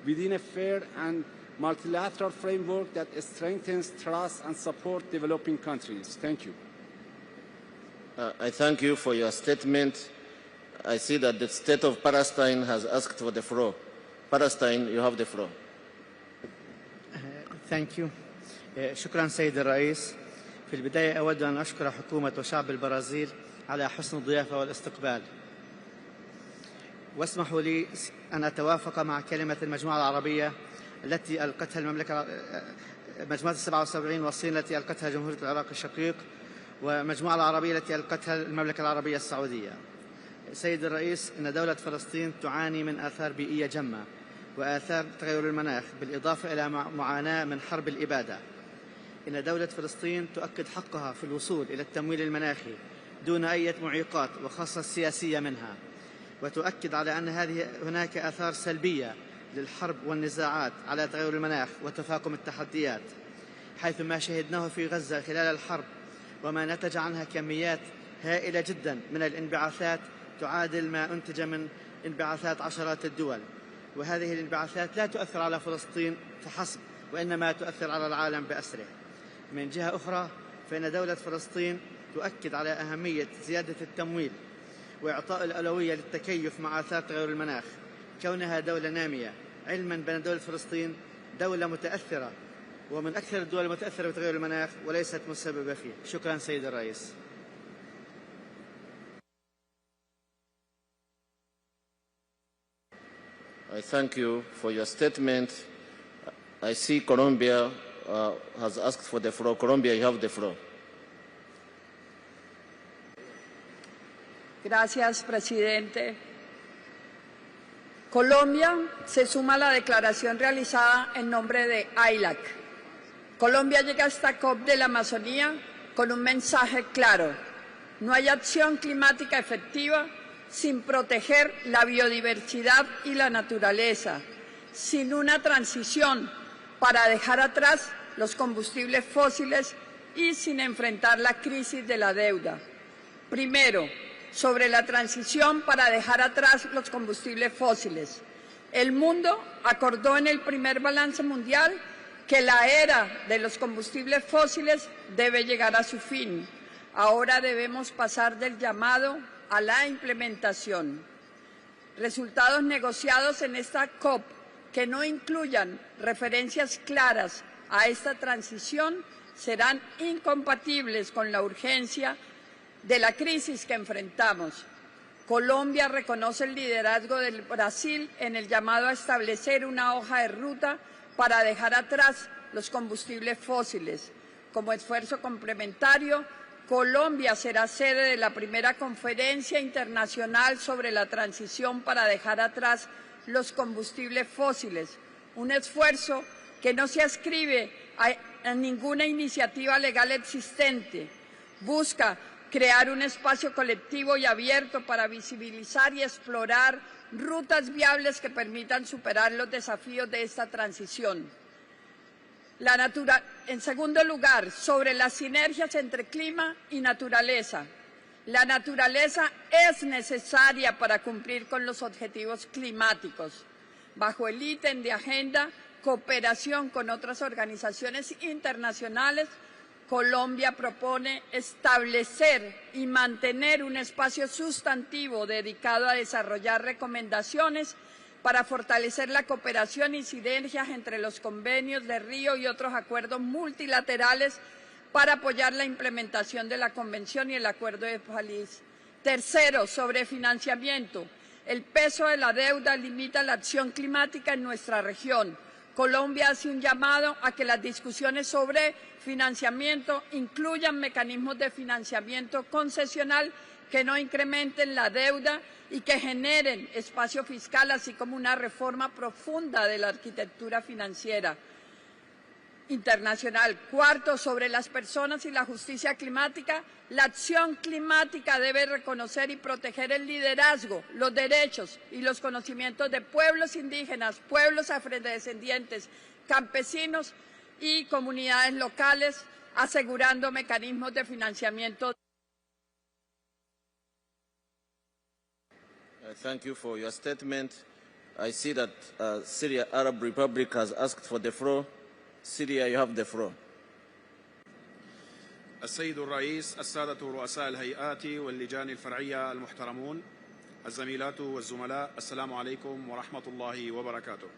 within a fair and multilateral framework that strengthens trust and supports developing countries. Thank you. I thank you for your statement. I see that the state of Palestine has asked for the floor. Palestine, you have the floor. Thank you. شكرا سيد الرئيس. في البداية أود أن أشكر حكومة وشعب البرازيل على حسن الضيافة والاستقبال. واسمحوا لي أن أتوافق مع كلمة المجموعة العربية التي ألقتها مجموعة 77 والصين التي ألقتها جمهورية العراق الشقيق، والمجموعة العربية التي ألقتها المملكة العربية السعودية. سيد الرئيس، إن دولة فلسطين تعاني من آثار بيئية جمة وآثار تغير المناخ، بالإضافة إلى معاناة من حرب الإبادة. إن دولة فلسطين تؤكد حقها في الوصول إلى التمويل المناخي دون أي معيقات وخاصة السياسية منها، وتؤكد على أن هناك آثار سلبية للحرب والنزاعات على تغير المناخ وتفاقم التحديات، حيث ما شهدناه في غزة خلال الحرب وما نتج عنها كميات هائلة جدا من الانبعاثات تعادل ما أنتج من انبعاثات عشرات الدول. وهذه الانبعاثات لا تؤثر على فلسطين فحسب، وإنما تؤثر على العالم بأسره. من جهة أخرى، فإن دولة فلسطين تؤكد على أهمية زيادة التمويل وإعطاء الأولوية للتكيف مع آثار تغير المناخ، كونها دولة نامية، علما بأن دولة فلسطين دولة متأثرة ومن أكثر الدول المتأثرة بتغير المناخ وليست مسببة فيه. شكرا سيد الرئيس. I thank you for your statement. I see Colombia has asked for the floor. Colombia, you have the floor. Gracias, presidente. Colombia se suma a la declaración realizada en nombre de AILAC. Colombia llega a esta COP de la Amazonía con un mensaje claro: no hay acción climática efectiva sin proteger la biodiversidad y la naturaleza, sin una transición para dejar atrás los combustibles fósiles y sin enfrentar la crisis de la deuda. Primero, sobre la transición para dejar atrás los combustibles fósiles. El mundo acordó en el primer balance mundial que la era de los combustibles fósiles debe llegar a su fin. Ahora debemos pasar del llamado a la implementación. Resultados negociados en esta COP que no incluyan referencias claras a esta transición serán incompatibles con la urgencia de la crisis que enfrentamos. Colombia reconoce el liderazgo del Brasil en el llamado a establecer una hoja de ruta para dejar atrás los combustibles fósiles. Como esfuerzo complementario, Colombia será sede de la primera conferencia internacional sobre la transición para dejar atrás los combustibles fósiles, un esfuerzo que no se adscribe a ninguna iniciativa legal existente. Busca crear un espacio colectivo y abierto para visibilizar y explorar rutas viables que permitan superar los desafíos de esta transición. En segundo lugar, sobre las sinergias entre clima y naturaleza. La naturaleza es necesaria para cumplir con los objetivos climáticos. Bajo el ítem de agenda, cooperación con otras organizaciones internacionales, Colombia propone establecer y mantener un espacio sustantivo dedicado a desarrollar recomendaciones para fortalecer la cooperación y sinergias entre los convenios de Río y otros acuerdos multilaterales para apoyar la implementación de la Convención y el Acuerdo de París. Tercero, sobre financiamiento. El peso de la deuda limita la acción climática en nuestra región. Colombia hace un llamado a que las discusiones sobre financiamiento incluyan mecanismos de financiamiento concesional que no incrementen la deuda y que generen espacio fiscal, así como una reforma profunda de la arquitectura financiera internacional. Cuarto, sobre las personas y la justicia climática, la acción climática debe reconocer y proteger el liderazgo, los derechos y los conocimientos de pueblos indígenas, pueblos afrodescendientes, campesinos y comunidades locales, asegurando mecanismos de financiamiento. Thank you for your statement. I see that Syria Arab Republic has asked for the floor. Syria, you have the floor. السيد الرئيس، السادة رؤساء الهيئات واللجان الفرعية المحترمون، الزميلات والزملاء، السلام عليكم ورحمة الله وبركاته.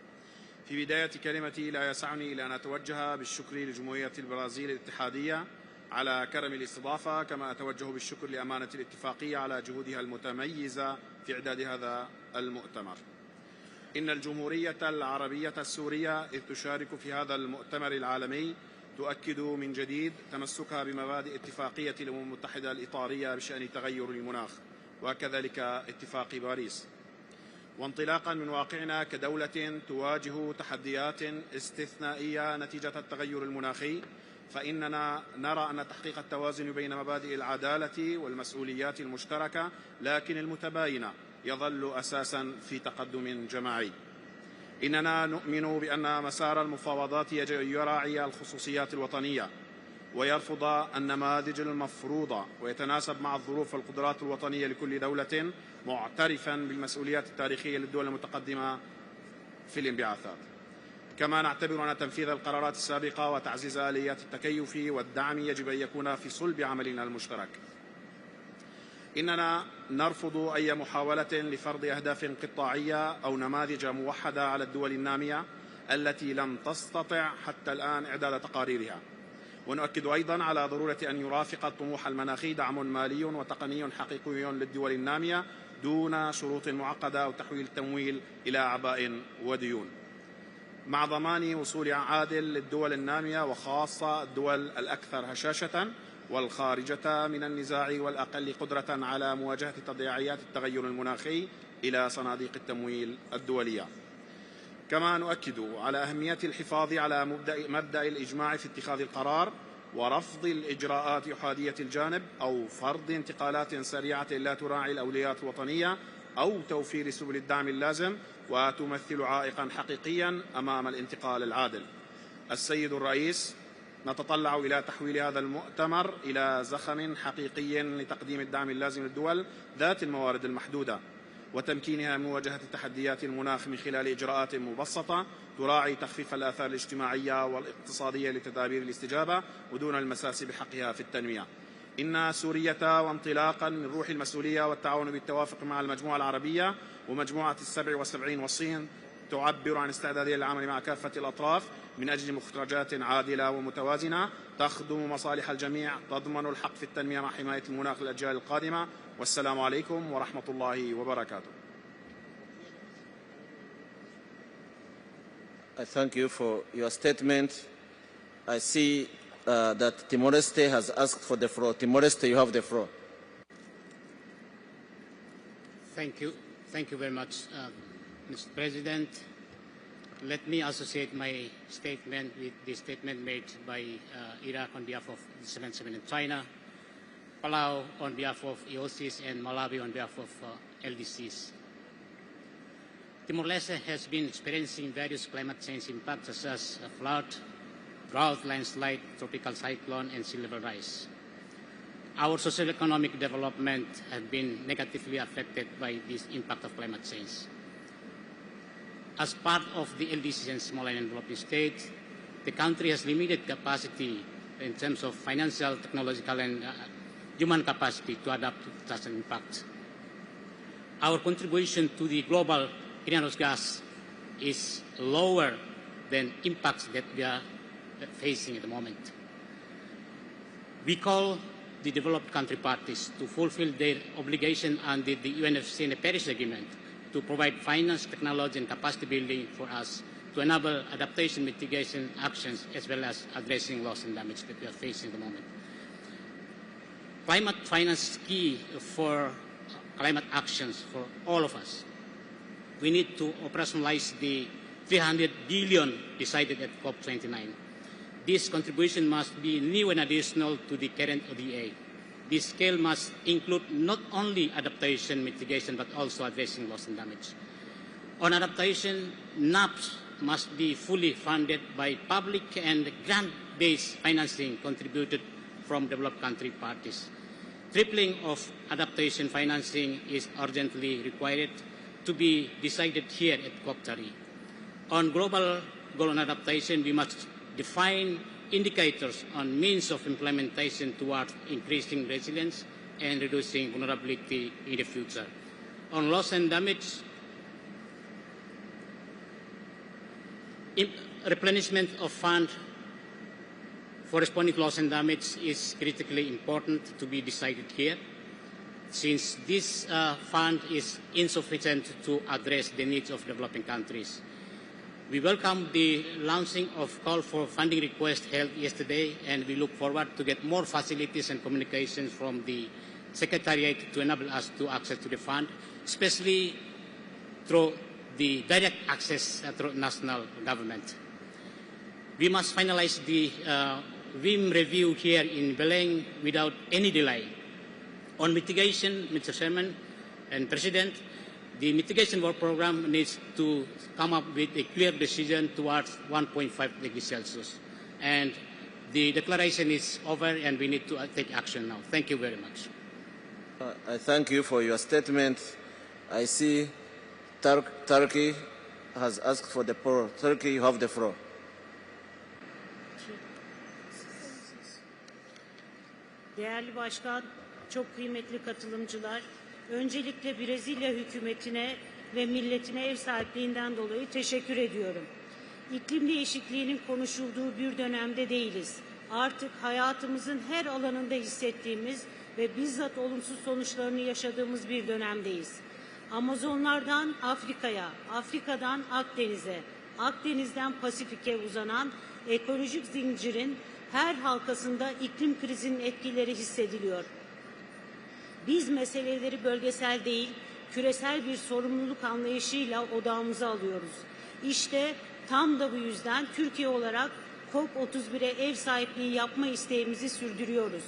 في بداية كلمتي لا يسعني إلا أن أتوجه بالشكر لجمهورية البرازيل الاتحادية على كرم الاستضافة، كما أتوجه بالشكر لأمانة الاتفاقية على جهودها المتميزة في إعداد هذا المؤتمر. إن الجمهورية العربية السورية إذ تشارك في هذا المؤتمر العالمي تؤكد من جديد تمسكها بمبادئ اتفاقية الأمم المتحدة الإطارية بشأن تغير المناخ وكذلك اتفاق باريس. وانطلاقا من واقعنا كدولة تواجه تحديات استثنائية نتيجة التغير المناخي، فإننا نرى أن تحقيق التوازن بين مبادئ العدالة والمسؤوليات المشتركة لكن المتباينة يظل أساسا في تقدم جماعي. إننا نؤمن بأن مسار المفاوضات يجب أن يراعي الخصوصيات الوطنية ويرفض النماذج المفروضة ويتناسب مع الظروف والقدرات الوطنية لكل دولة، معترفا بالمسؤوليات التاريخية للدول المتقدمة في الانبعاثات. كما نعتبر أن تنفيذ القرارات السابقة وتعزيز آليات التكيف والدعم يجب أن يكون في صلب عملنا المشترك. إننا نرفض أي محاولة لفرض أهداف قطاعية أو نماذج موحدة على الدول النامية التي لم تستطع حتى الآن إعداد تقاريرها. ونؤكد أيضا على ضرورة أن يرافق الطموح المناخي دعم مالي وتقني حقيقي للدول النامية دون شروط معقدة أو تحويل التمويل إلى أعباء وديون، مع ضمان وصول عادل للدول النامية وخاصة الدول الأكثر هشاشة والخارجة من النزاع والأقل قدرة على مواجهة تداعيات التغير المناخي إلى صناديق التمويل الدولية. كما نؤكد على أهمية الحفاظ على مبدأ الإجماع في اتخاذ القرار ورفض الإجراءات أحادية الجانب أو فرض انتقالات سريعة لا تراعي الأولويات الوطنية أو توفير سبل الدعم اللازم وتمثل عائقا حقيقيا أمام الانتقال العادل. السيد الرئيس، نتطلع إلى تحويل هذا المؤتمر إلى زخم حقيقي لتقديم الدعم اللازم للدول ذات الموارد المحدودة وتمكينها من مواجهة تحديات المناخ من خلال إجراءات مبسطة تراعي تخفيف الآثار الاجتماعية والاقتصادية لتدابير الاستجابة ودون المساس بحقها في التنمية. إن سورية وانطلاقا من روح المسؤولية والتعاون بالتوافق مع المجموعة العربية ومجموعة ال77 والصين تعبر عن استعدادها للعمل مع كافة الأطراف من أجل مخرجات عادلة ومتوازنة تخدم مصالح الجميع تضمن الحق في التنمية مع حماية المناخ للأجيال القادمة. والسلام عليكم ورحمة الله وبركاته. I thank you for your statement. I see that Timor-Leste has asked for the floor. Timor-Leste, you have the floor. Thank you. Thank you very much, Mr. President. Let me associate my statement with the statement made by Iraq on behalf of 77 in China, Palau on behalf of EOCs, and Malawi on behalf of LDCs. Timor-Leste has been experiencing various climate change impacts such as flood, drought, landslide, tropical cyclone, and sea level rise. Our socio-economic development has been negatively affected by this impact of climate change. As part of the LDCs and small and developing states, the country has limited capacity in terms of financial, technological, and human capacity to adapt to such an impact. Our contribution to the global greenhouse gas is lower than impacts that we are facing at the moment. We call the developed country parties to fulfill their obligation under the UNFCCC and the Paris Agreement to provide finance, technology, and capacity building for us to enable adaptation mitigation actions as well as addressing loss and damage that we are facing at the moment. Climate finance is key for climate actions for all of us. We need to operationalize the 300 billion decided at COP29. This contribution must be new and additional to the current ODA. This scale must include not only adaptation mitigation but also addressing loss and damage. On adaptation, NAPs must be fully funded by public and grant-based financing contributed from developed country parties. Tripling of adaptation financing is urgently required to be decided here at COP30. On global goal on adaptation, we must define indicators on means of implementation towards increasing resilience and reducing vulnerability in the future. On loss and damage, replenishment of funds for responding to loss and damage is critically important to be decided here, since this fund is insufficient to address the needs of developing countries. We welcome the launching of call for funding request held yesterday, and we look forward to get more facilities and communications from the Secretariat to enable us to access to the fund, especially through the direct access through national government. We must finalize the WIM review here in Belém without any delay. On mitigation, Mr. Chairman and President, the mitigation work program needs to come up with a clear decision towards 1.5 degrees Celsius. And the declaration is over and we need to take action now. Thank you very much. I thank you for your statement. I see Turkey has asked for the floor. Turkey, you have the floor. Değerli Başkan, çok kıymetli katılımcılar, öncelikle Brezilya hükümetine ve milletine ev sahipliğinden dolayı teşekkür ediyorum. İklim değişikliğinin konuşulduğu bir dönemde değiliz. Artık hayatımızın her alanında hissettiğimiz ve bizzat olumsuz sonuçlarını yaşadığımız bir dönemdeyiz. Amazonlardan Afrika'ya, Afrika'dan Akdeniz'e, Akdeniz'den Pasifik'e uzanan ekolojik zincirin her halkasında iklim krizinin etkileri hissediliyor. Biz meseleleri bölgesel değil, küresel bir sorumluluk anlayışıyla odağımıza alıyoruz. İşte tam da bu yüzden Türkiye olarak COP31'e ev sahipliği yapma isteğimizi sürdürüyoruz.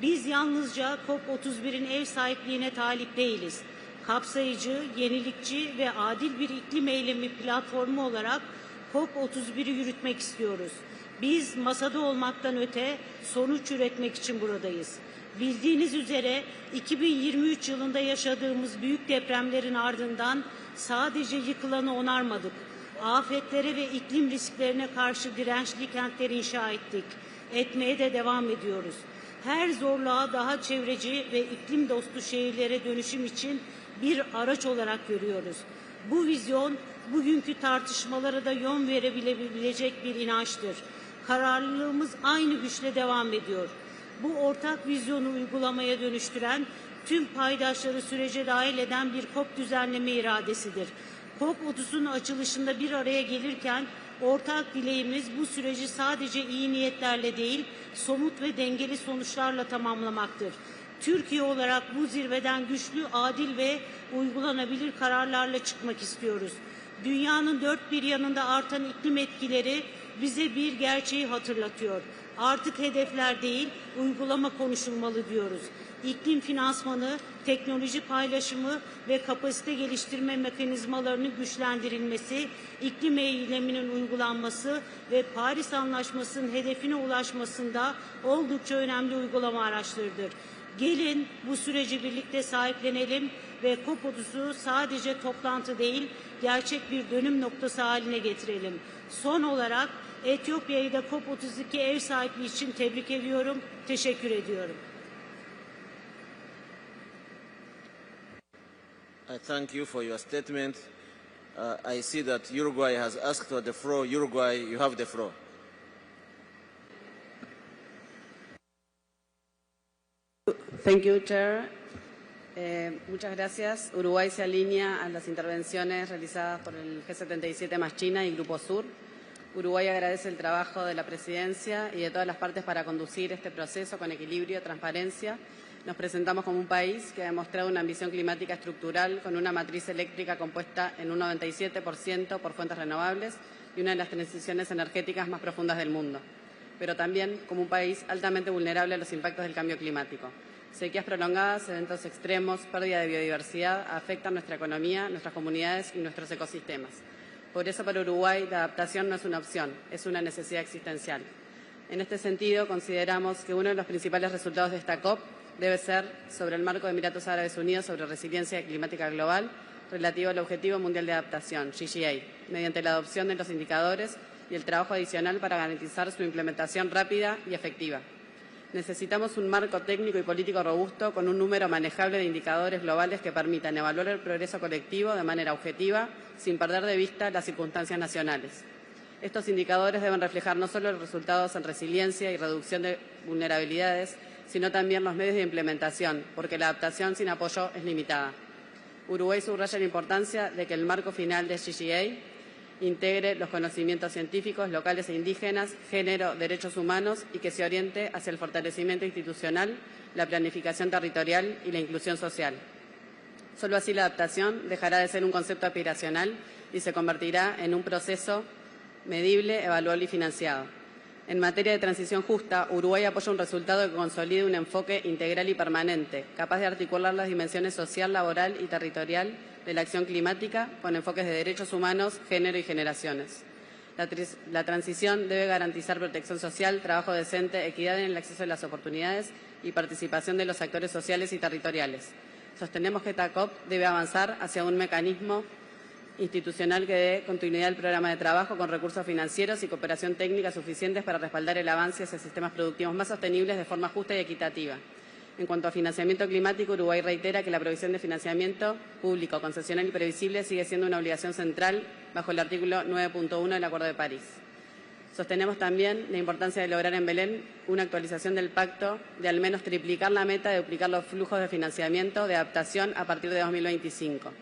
Biz yalnızca COP31'in ev sahipliğine talip değiliz. Kapsayıcı, yenilikçi ve adil bir iklim eylemi platformu olarak COP31'i yürütmek istiyoruz. Biz masada olmaktan öte sonuç üretmek için buradayız. Bildiğiniz üzere 2023 yılında yaşadığımız büyük depremlerin ardından sadece yıkılanı onarmadık. Afetlere ve iklim risklerine karşı dirençli kentler inşa ettik. Etmeye de devam ediyoruz. Her zorluğa daha çevreci ve iklim dostu şehirlere dönüşüm için bir araç olarak görüyoruz. Bu vizyon bugünkü tartışmalara da yön verebilecek bir inançtır. Kararlılığımız aynı güçle devam ediyor. Bu ortak vizyonu uygulamaya dönüştüren, tüm paydaşları sürece dahil eden bir COP düzenleme iradesidir. COP30'un açılışında bir araya gelirken ortak dileğimiz bu süreci sadece iyi niyetlerle değil, somut ve dengeli sonuçlarla tamamlamaktır. Türkiye olarak bu zirveden güçlü, adil ve uygulanabilir kararlarla çıkmak istiyoruz. Dünyanın dört bir yanında artan iklim etkileri bize bir gerçeği hatırlatıyor. Artık hedefler değil, uygulama konuşulmalı diyoruz. İklim finansmanı, teknoloji paylaşımı ve kapasite geliştirme mekanizmalarının güçlendirilmesi, iklim eyleminin uygulanması ve Paris Anlaşması'nın hedefine ulaşmasında oldukça önemli uygulama araçlarıdır. Gelin bu süreci birlikte sahiplenelim ve COP30'u sadece toplantı değil, gerçek bir dönüm noktası haline getirelim. Son olarak Etiyopya'yı da COP32 ev sahipliği için tebrik ediyorum, teşekkür ediyorum. I thank you for your statement. I see that Uruguay has asked for the floor. Uruguay, you have the floor. Thank you, Chair. Muchas gracias. Uruguay se alinea a las intervenciones realizadas por el G77 más China y Grupo Sur. Uruguay agradece el trabajo de la Presidencia y de todas las partes para conducir este proceso con equilibrio y transparencia. Nos presentamos como un país que ha demostrado una ambición climática estructural con una matriz eléctrica compuesta en un 97% por fuentes renovables y una de las transiciones energéticas más profundas del mundo, pero también como un país altamente vulnerable a los impactos del cambio climático. Sequías prolongadas, eventos extremos, pérdida de biodiversidad afectan nuestra economía, nuestras comunidades y nuestros ecosistemas. Por eso, para Uruguay, la adaptación no es una opción, es una necesidad existencial. En este sentido, consideramos que uno de los principales resultados de esta COP debe ser sobre el marco de Emiratos Árabes Unidos sobre resiliencia climática global relativo al Objetivo Mundial de Adaptación, GGA, mediante la adopción de los indicadores y el trabajo adicional para garantizar su implementación rápida y efectiva. Necesitamos un marco técnico y político robusto con un número manejable de indicadores globales que permitan evaluar el progreso colectivo de manera objetiva, sin perder de vista las circunstancias nacionales. Estos indicadores deben reflejar no solo los resultados en resiliencia y reducción de vulnerabilidades, sino también los medios de implementación, porque la adaptación sin apoyo es limitada. Uruguay subraya la importancia de que el marco final de GGA integre los conocimientos científicos, locales e indígenas, género, derechos humanos y que se oriente hacia el fortalecimiento institucional, la planificación territorial y la inclusión social. Solo así la adaptación dejará de ser un concepto aspiracional y se convertirá en un proceso medible, evaluable y financiado. En materia de transición justa, Uruguay apoya un resultado que consolide un enfoque integral y permanente, capaz de articular las dimensiones social, laboral y territorial de la acción climática con enfoques de derechos humanos, género y generaciones. La transición debe garantizar protección social, trabajo decente, equidad en el acceso a las oportunidades y participación de los actores sociales y territoriales. Sostenemos que esta COP debe avanzar hacia un mecanismo institucional que dé continuidad al programa de trabajo con recursos financieros y cooperación técnica suficientes para respaldar el avance hacia sistemas productivos más sostenibles de forma justa y equitativa. En cuanto a financiamiento climático, Uruguay reitera que la provisión de financiamiento público, concesional y previsible sigue siendo una obligación central bajo el artículo 9.1 del Acuerdo de París. Sostenemos también la importancia de lograr en Belém una actualización del pacto de al menos triplicar la meta de duplicar los flujos de financiamiento de adaptación a partir de 2025.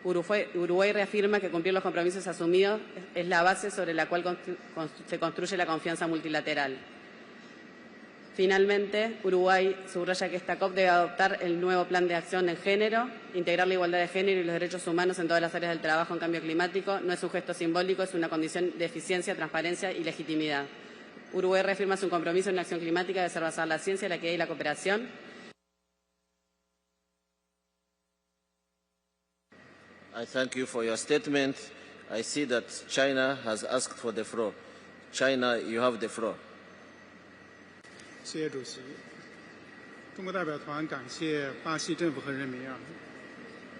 Uruguay reafirma que cumplir los compromisos asumidos es la base sobre la cual se construye la confianza multilateral. Finalmente, Uruguay subraya que esta COP debe adoptar el nuevo plan de acción en género, integrar la igualdad de género y los derechos humanos en todas las áreas del trabajo en cambio climático. No es un gesto simbólico, es una condición de eficiencia, transparencia y legitimidad. Uruguay reafirma su compromiso en la acción climática de ser basada en la ciencia, la equidad y la cooperación. I thank you for your statement. I see that China has asked for the floor. China, you have the floor. 谢谢主席。中国代表团感谢巴西政府和人民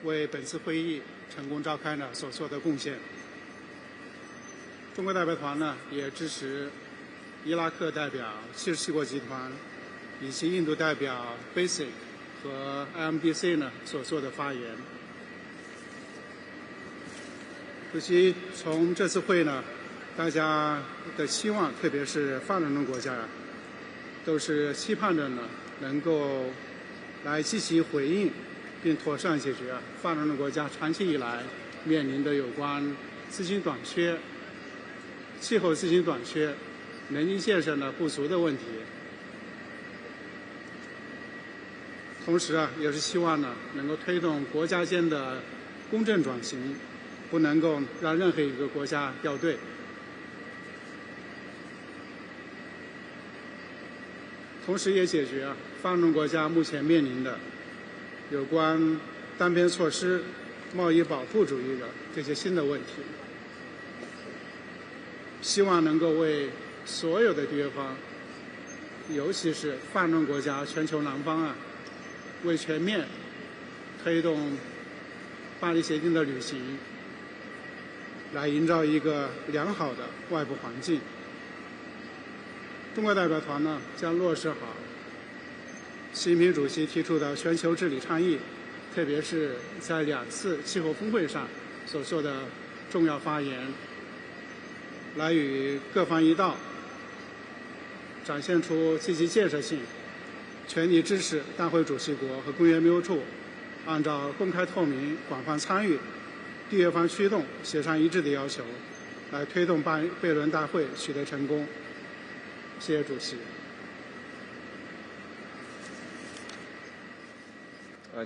为本次会议成功召开所做的贡献。中国代表团也支持伊拉克代表77国集团以及印度代表 BASIC 和 IMDC 所做的发言。尤其从这次会呢，大家的希望，特别是发展中国家，都是期盼着呢能够来积极回应，并妥善解决发展中国家长期以来面临的有关资金短缺、气候资金短缺、能源建设呢不足的问题。同时也是希望呢能够推动国家间的公正转型，不能够让任何一个国家掉队。同时也解决发展中国家目前面临的有关单边措施、贸易保护主义的这些新的问题。希望能够为所有的缔约方，尤其是发展中国家全球南方为全面推动巴黎协定的履行，来营造一个良好的外部环境。中国代表团呢将落实好习近平主席提出的全球治理倡议，特别是在2次气候峰会上所做的重要发言，来与各方一道，展现出积极建设性，全力支持大会主席国和工业秘书处按照公开透明、广泛参与、缔约方驱动、协商一致的要求，来推动贝伦大会取得成功。谢谢主席。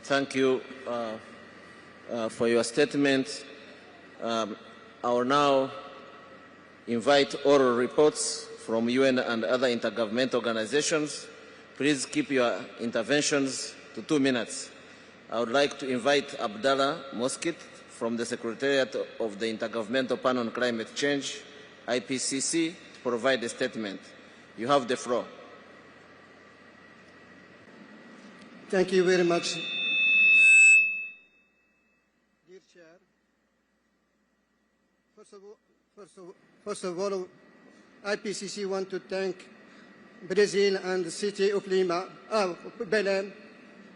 Thank you for your statement. I will now invite oral reports from UN and other intergovernmental organizations. Please keep your interventions to 2 minutes. I would like to invite Abdallah Moskit from the Secretariat of the Intergovernmental Panel on Climate Change, IPCC, to provide a statement. You have the floor. Thank you very much. Dear Chair, first of all, IPCC want to thank Brazil and the city of Belém,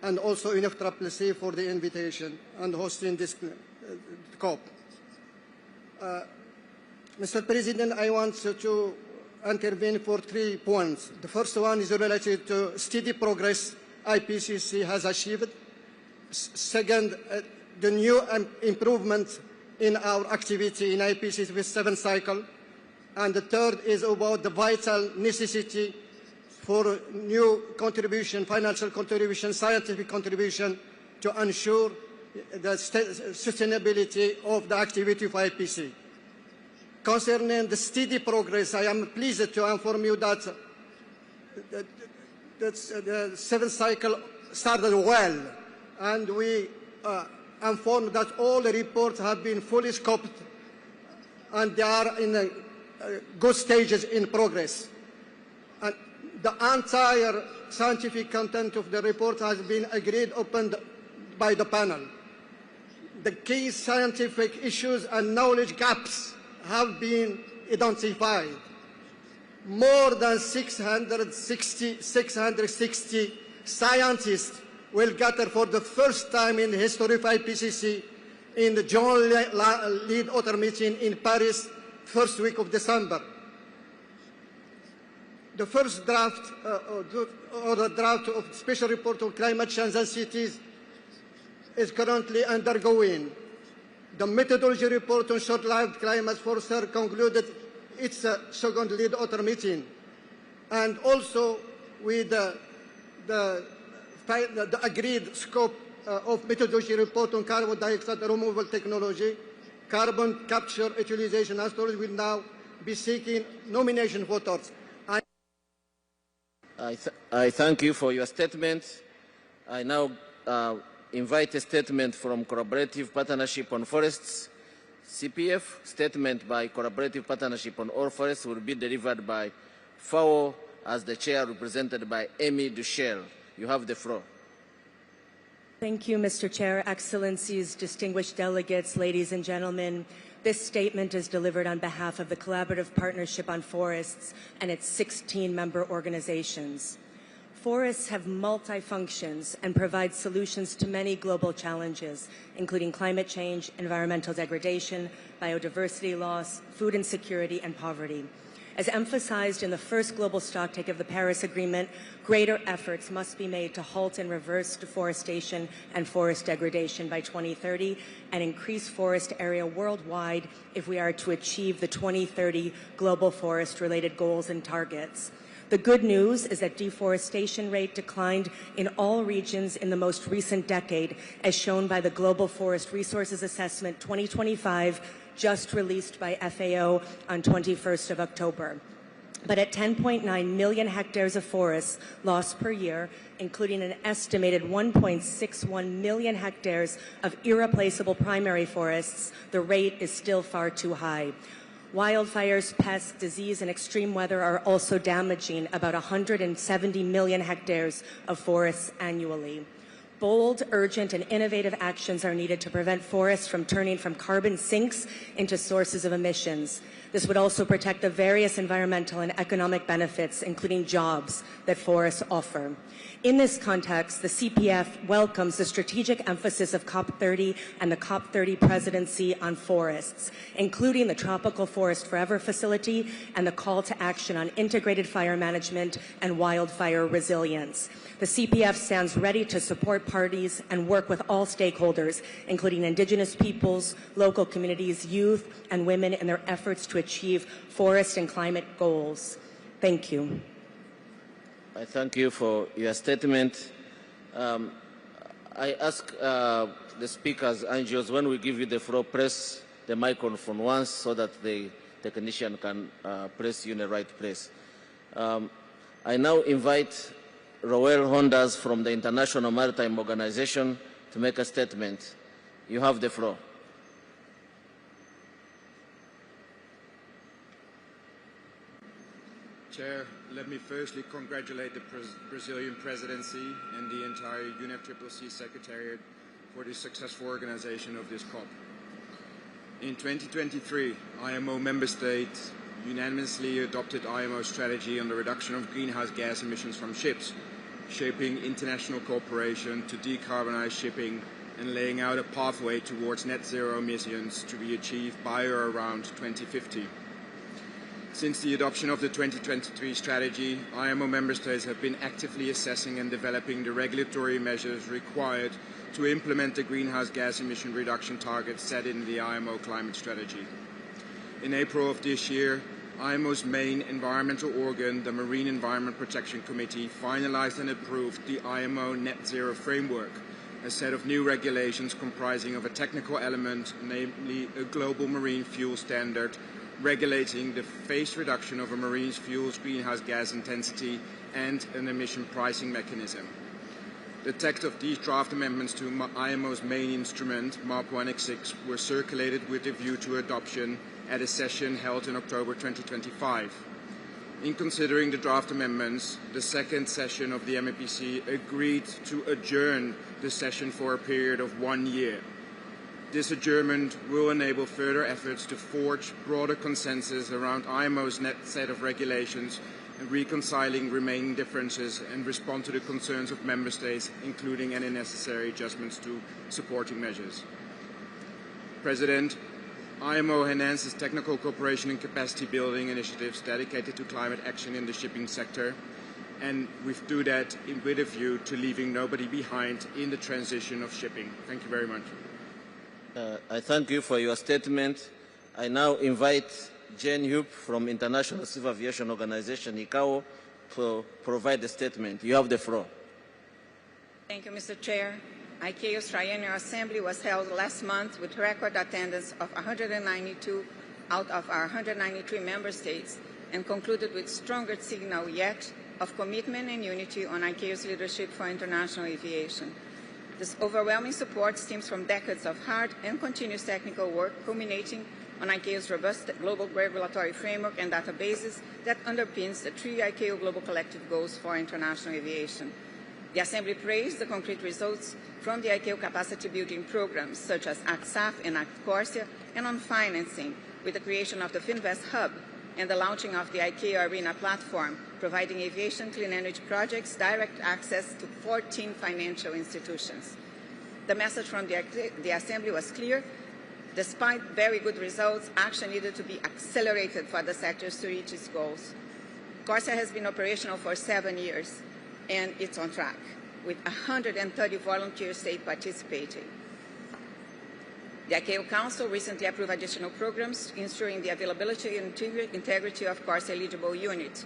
and also UNFCCC for the invitation and hosting this COP. Mr. President, I want to intervene for 3 points. The first one is related to steady progress IPCC has achieved. Second, the new improvement in our activity in IPCC with 7th cycle. And the third is about the vital necessity for new contribution, financial contribution, scientific contribution to ensure the sustainability of the activity of IPCC. Concerning the steady progress, I am pleased to inform you that the 7th cycle started well, and we informed that all the reports have been fully scoped and they are in good stages in progress. And the entire scientific content of the report has been agreed upon by the panel. The key scientific issues and knowledge gaps have been identified. More than 660 scientists will gather for the first time in the history of IPCC in the joint lead author meeting in Paris, first week of December. The first draft or the draft of special report on climate change and cities is currently undergoing. The methodology report on short-lived climate forecaster concluded its second lead author meeting, and also with the agreed scope of methodology report on carbon dioxide removal technology, carbon capture, utilization and storage will now be seeking nomination voters. I thank you for your statement. I now invite a statement from Collaborative Partnership on Forests, CPF. Statement by Collaborative Partnership on All Forests will be delivered by FAO as the chair, represented by Amy Duchel. You have the floor. Thank you, Mr. Chair, Excellencies, distinguished delegates, ladies and gentlemen. This statement is delivered on behalf of the Collaborative Partnership on Forests and its 16 member organizations. Forests have multi-functions and provide solutions to many global challenges, including climate change, environmental degradation, biodiversity loss, food insecurity, and poverty. As emphasized in the first global stocktake of the Paris Agreement, greater efforts must be made to halt and reverse deforestation and forest degradation by 2030 and increase forest area worldwide if we are to achieve the 2030 global forest-related goals and targets. The good news is that deforestation rate declined in all regions in the most recent decade, as shown by the Global Forest Resources Assessment 2025, just released by FAO on 21st of October. But at 10.9 million hectares of forests lost per year, including an estimated 1.61 million hectares of irreplaceable primary forests, the rate is still far too high. Wildfires, pests, disease, and extreme weather are also damaging about 170 million hectares of forests annually. Bold, urgent, and innovative actions are needed to prevent forests from turning from carbon sinks into sources of emissions. This would also protect the various environmental and economic benefits, including jobs, that forests offer. In this context, the CPF welcomes the strategic emphasis of COP30 and the COP30 presidency on forests, including the Tropical Forest Forever facility and the call to action on integrated fire management and wildfire resilience. The CPF stands ready to support parties and work with all stakeholders, including Indigenous peoples, local communities, youth, and women in their efforts to achieve forest and climate goals. Thank you. I thank you for your statement. I ask the speakers, NGOs, when we give you the floor, press the microphone once so that the technician can press you in the right place. I now invite Roel Hondas from the International Maritime Organization to make a statement. You have the floor. Chair, let me firstly congratulate the Brazilian presidency and the entire UNFCCC Secretariat for the successful organization of this COP. In 2023, IMO member states unanimously adopted IMO strategy on the reduction of greenhouse gas emissions from ships, shaping international cooperation to decarbonize shipping and laying out a pathway towards net zero emissions to be achieved by or around 2050. Since the adoption of the 2023 strategy, IMO member states have been actively assessing and developing the regulatory measures required to implement the greenhouse gas emission reduction targets set in the IMO climate strategy. In April of this year, IMO's main environmental organ, the Marine Environment Protection Committee, finalized and approved the IMO Net Zero Framework, a set of new regulations comprising of a technical element, namely a global marine fuel standard, regulating the phased reduction of a marine fuel's greenhouse gas intensity and an emission pricing mechanism. The text of these draft amendments to IMO's main instrument, MARP 1X6, were circulated with a view to adoption at a session held in October 2025. In considering the draft amendments, the second session of the MEPC agreed to adjourn the session for a period of 1 year. This adjournment will enable further efforts to forge broader consensus around IMO's net set of regulations and reconciling remaining differences and respond to the concerns of member states, including any necessary adjustments to supporting measures. President, IMO enhances technical cooperation and capacity building initiatives dedicated to climate action in the shipping sector, and we do that with a view to leaving nobody behind in the transition of shipping. Thank you very much. I thank you for your statement. I now invite Jane Hupe from International Civil Aviation Organization, ICAO, to provide a statement. You have the floor. Thank you, Mr. Chair. ICAO's Triennial Assembly was held last month with record attendance of 192 out of our 193 member states and concluded with stronger signal yet of commitment and unity on ICAO's leadership for international aviation. This overwhelming support stems from decades of hard and continuous technical work culminating on ICAO's robust global regulatory framework and databases that underpins the 3 ICAO Global Collective Goals for international aviation. The Assembly praised the concrete results from the ICAO capacity building programs such as ACT-SAF and ACT-CORSIA, and on financing with the creation of the Finvest Hub and the launching of the ICAO Arena platform, providing aviation clean energy projects direct access to 14 financial institutions. The message from the Assembly was clear. Despite very good results, action needed to be accelerated for the sectors to reach its goals. CORSIA has been operational for 7 years, and it's on track, with 130 volunteer states participating. The ICAO Council recently approved additional programs ensuring the availability and integrity of CORSIA-eligible units.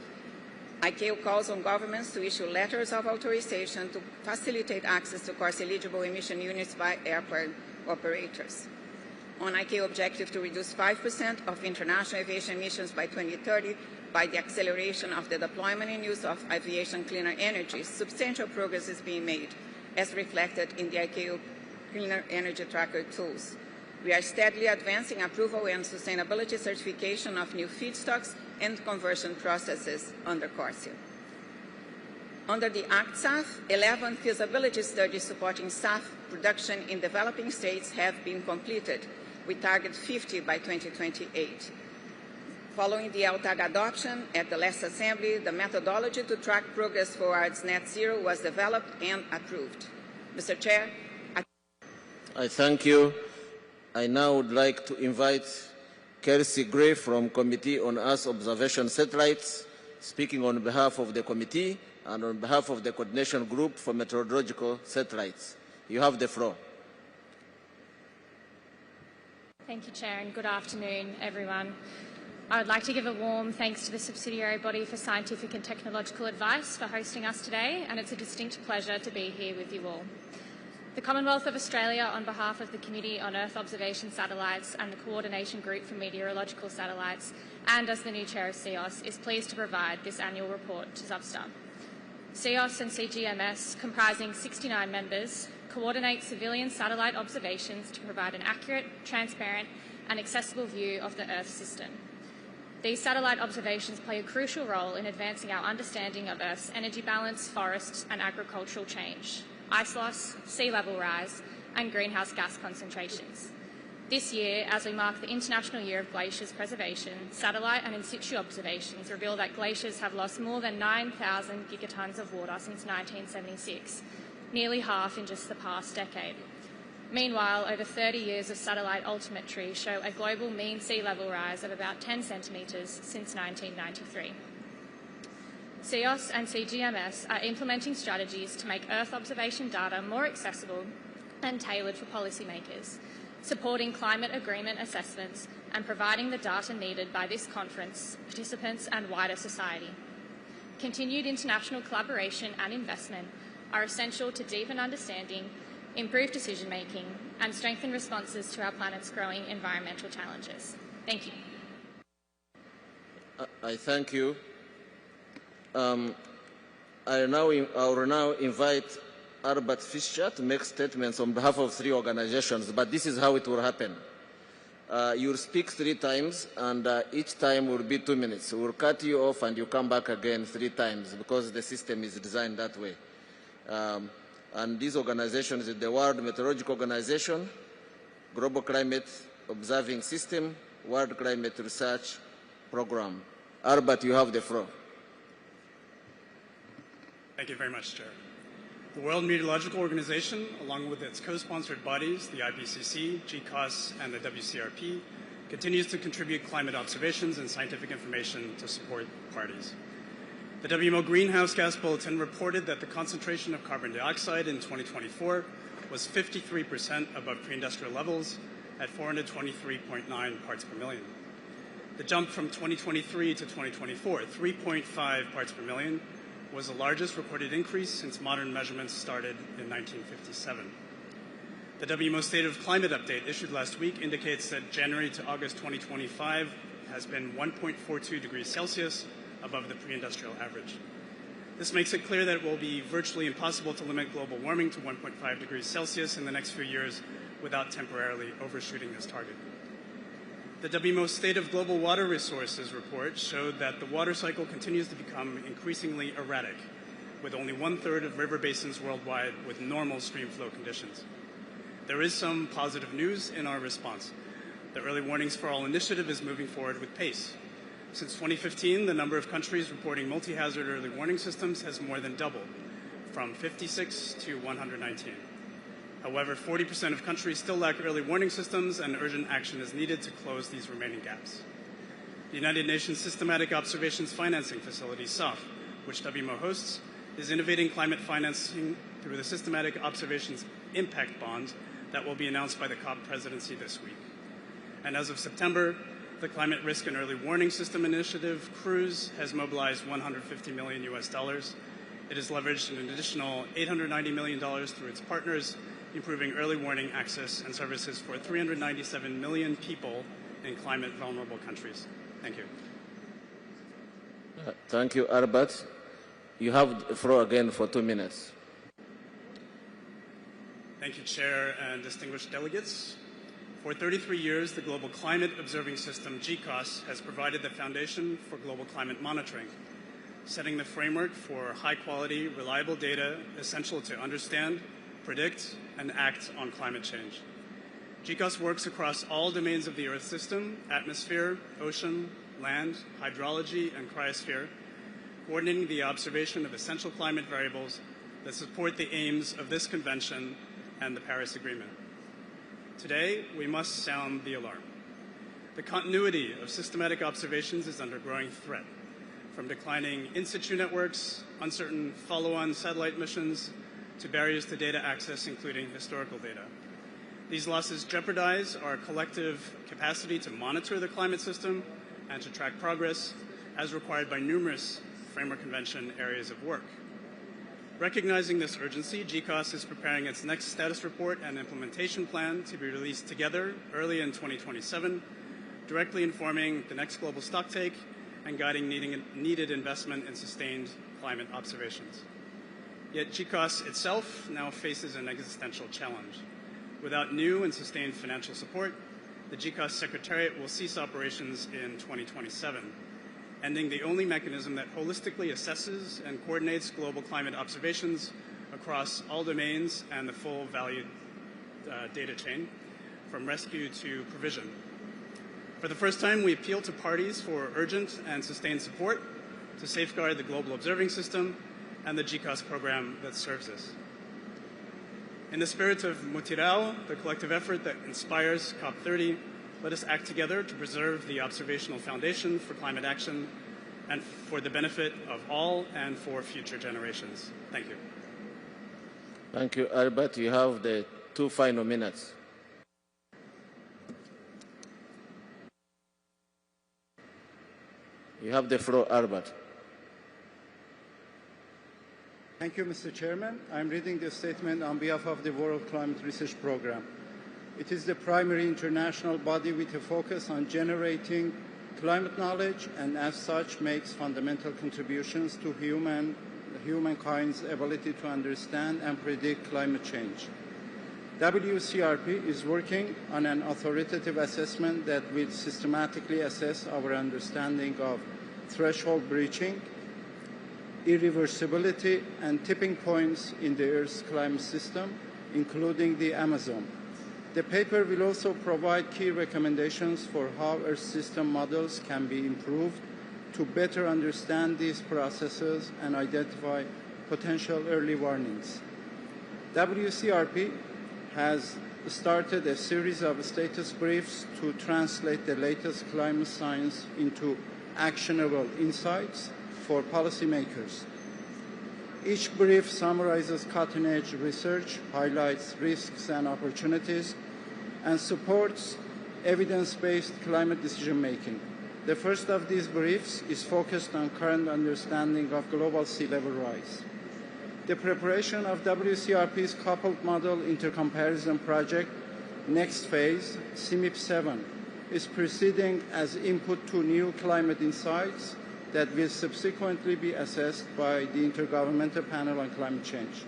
ICAO calls on governments to issue letters of authorization to facilitate access to CORSIA-eligible emission units by airport operators. On ICAO objective to reduce 5% of international aviation emissions by 2030 by the acceleration of the deployment and use of aviation cleaner energy, substantial progress is being made, as reflected in the ICAO Cleaner Energy Tracker tools. We are steadily advancing approval and sustainability certification of new feedstocks and conversion processes under CORSIA. Under the ACT-SAF, 11 feasibility studies supporting SAF production in developing states have been completed. We target 50 by 2028. Following the LTAG adoption at the last Assembly, the methodology to track progress towards net zero was developed and approved. Mr. Chair, I thank you. I now would like to invite Kelsey Gray from Committee on Earth Observation Satellites, speaking on behalf of the committee and on behalf of the Coordination Group for Meteorological Satellites. You have the floor. Thank you, Chair, and good afternoon, everyone. I would like to give a warm thanks to the subsidiary body for scientific and technological advice for hosting us today, and it's a distinct pleasure to be here with you all. The Commonwealth of Australia, on behalf of the Committee on Earth Observation Satellites and the Coordination Group for Meteorological Satellites, and as the new Chair of CEOS, is pleased to provide this annual report to ZUBSTA. CEOS and CGMS, comprising 69 members, coordinate civilian satellite observations to provide an accurate, transparent and accessible view of the Earth system. These satellite observations play a crucial role in advancing our understanding of Earth's energy balance, forests and agricultural change, ice loss, sea level rise and greenhouse gas concentrations. This year, as we mark the International Year of Glaciers Preservation, satellite and in situ observations reveal that glaciers have lost more than 9,000 gigatons of water since 1976, nearly half in just the past decade. Meanwhile, over 30 years of satellite altimetry show a global mean sea level rise of about 10 centimetres since 1993. CEOS and CGMS are implementing strategies to make Earth observation data more accessible and tailored for policymakers, supporting climate agreement assessments and providing the data needed by this conference, participants and wider society. Continued international collaboration and investment are essential to deepen understanding, improve decision-making and strengthen responses to our planet's growing environmental challenges. Thank you. I thank you. I will now invite Albert Fischer to make statements on behalf of 3 organizations, but this is how it will happen. You will speak 3 times, and each time will be 2 minutes. We will cut you off and you come back again 3 times because the system is designed that way. And these organizations are the World Meteorological Organization, Global Climate Observing System, World Climate Research Program. Albert, you have the floor. Thank you very much, Chair. The World Meteorological Organization, along with its co-sponsored bodies, the IPCC, GCOS, and the WCRP, continues to contribute climate observations and scientific information to support parties. The WMO Greenhouse Gas Bulletin reported that the concentration of carbon dioxide in 2024 was 53% above pre-industrial levels at 423.9 parts per million. The jump from 2023 to 2024, 3.5 parts per million, was the largest recorded increase since modern measurements started in 1957. The WMO State of Climate Update issued last week indicates that January to August 2025 has been 1.42 degrees Celsius above the pre-industrial average. This makes it clear that it will be virtually impossible to limit global warming to 1.5 degrees Celsius in the next few years without temporarily overshooting this target. The WMO State of Global Water Resources report showed that the water cycle continues to become increasingly erratic, with only 1/3 of river basins worldwide with normal stream flow conditions. There is some positive news in our response. The Early Warnings for All initiative is moving forward with pace. Since 2015, the number of countries reporting multi-hazard early warning systems has more than doubled, from 56 to 119. However, 40% of countries still lack early warning systems, and urgent action is needed to close these remaining gaps. The United Nations Systematic Observations Financing Facility, SOF, which WMO hosts, is innovating climate financing through the Systematic Observations Impact Bond that will be announced by the COP presidency this week. And as of September, the Climate Risk and Early Warning System Initiative, CRUISE, has mobilized $150 million US. It has leveraged an additional $890 million through its partners, improving early warning access and services for 397 million people in climate vulnerable countries. Thank you. Thank you, Albert. You have the floor again for 2 minutes. Thank you, Chair and distinguished delegates. For 33 years, the Global Climate Observing System, GCOS, has provided the foundation for global climate monitoring, setting the framework for high-quality, reliable data essential to understand, predict, and act on climate change. GCOS works across all domains of the Earth system: atmosphere, ocean, land, hydrology, and cryosphere, coordinating the observation of essential climate variables that support the aims of this convention and the Paris Agreement. Today, we must sound the alarm. The continuity of systematic observations is under growing threat, from declining in-situ networks, uncertain follow-on satellite missions, to barriers to data access, including historical data. These losses jeopardize our collective capacity to monitor the climate system and to track progress, as required by numerous Framework Convention areas of work. Recognizing this urgency, GCOS is preparing its next status report and implementation plan to be released together early in 2027, directly informing the next global stocktake and guiding needed investment in sustained climate observations. Yet GCOS itself now faces an existential challenge. Without new and sustained financial support, the GCOS Secretariat will cease operations in 2027, ending the only mechanism that holistically assesses and coordinates global climate observations across all domains and the full value data chain, from rescue to provision. For the first time, we appeal to parties for urgent and sustained support to safeguard the global observing system and the GCOS program that serves us. In the spirit of Mutirao, the collective effort that inspires COP30, let us act together to preserve the observational foundation for climate action and for the benefit of all and for future generations. Thank you. Thank you, Albert. You have the 2 final minutes. You have the floor, Albert. Thank you, Mr. Chairman. I'm reading the statement on behalf of the World Climate Research Program. It is the primary international body with a focus on generating climate knowledge and as such makes fundamental contributions to humankind's ability to understand and predict climate change. WCRP is working on an authoritative assessment that will systematically assess our understanding of threshold breaching, irreversibility, and tipping points in the Earth's climate system, including the Amazon. The paper will also provide key recommendations for how Earth system models can be improved to better understand these processes and identify potential early warnings. WCRP has started a series of status briefs to translate the latest climate science into actionable insights for policymakers. Each brief summarizes cutting-edge research, highlights risks and opportunities, and supports evidence-based climate decision-making. The first of these briefs is focused on current understanding of global sea level rise. The preparation of WCRP's coupled model intercomparison project, next phase, CMIP7, is proceeding as input to new climate insights that will subsequently be assessed by the Intergovernmental Panel on Climate Change.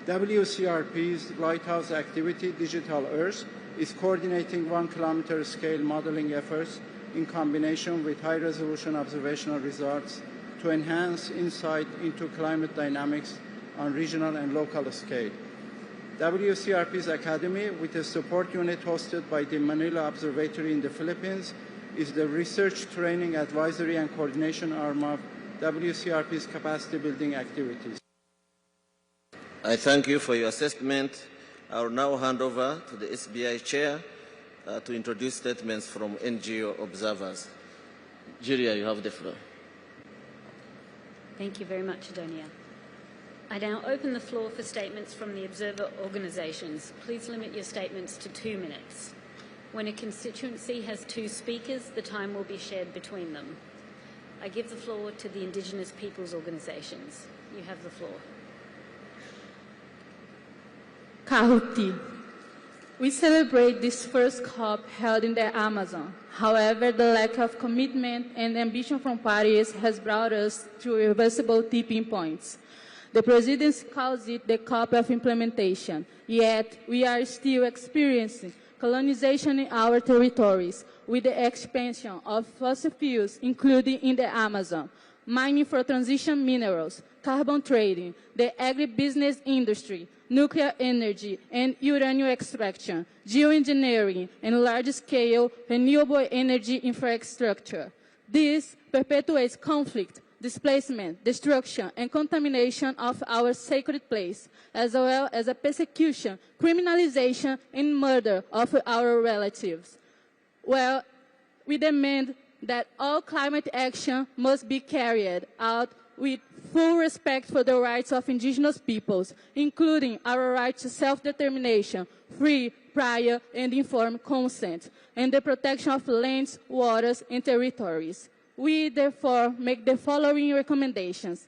WCRP's lighthouse activity, Digital Earth, is coordinating 1-kilometer scale modeling efforts in combination with high-resolution observational results to enhance insight into climate dynamics on regional and local scale. WCRP's Academy, with a support unit hosted by the Manila Observatory in the Philippines, is the research, training, advisory, and coordination arm of WCRP's capacity building activities. I thank you for your assessment. I will now hand over to the SBI Chair to introduce statements from NGO observers. Julia, you have the floor. Thank you very much, Adonia. I now open the floor for statements from the observer organisations. Please limit your statements to 2 minutes. When a constituency has 2 speakers, the time will be shared between them. I give the floor to the Indigenous Peoples organisations. You have the floor. Kahuti. We celebrate this first COP held in the Amazon. However, the lack of commitment and ambition from parties has brought us to irreversible tipping points. The presidency calls it the COP of implementation, yet we are still experiencing colonization in our territories with the expansion of fossil fuels, including in the Amazon, mining for transition minerals, carbon trading, the agribusiness industry, nuclear energy and uranium extraction, geoengineering, and large-scale renewable energy infrastructure. This perpetuates conflict, displacement, destruction, and contamination of our sacred place, as well as a persecution, criminalization, and murder of our relatives. Well, we demand that all climate action must be carried out with full respect for the rights of indigenous peoples, including our right to self-determination, free, prior, and informed consent, and the protection of lands, waters, and territories. We, therefore, make the following recommendations.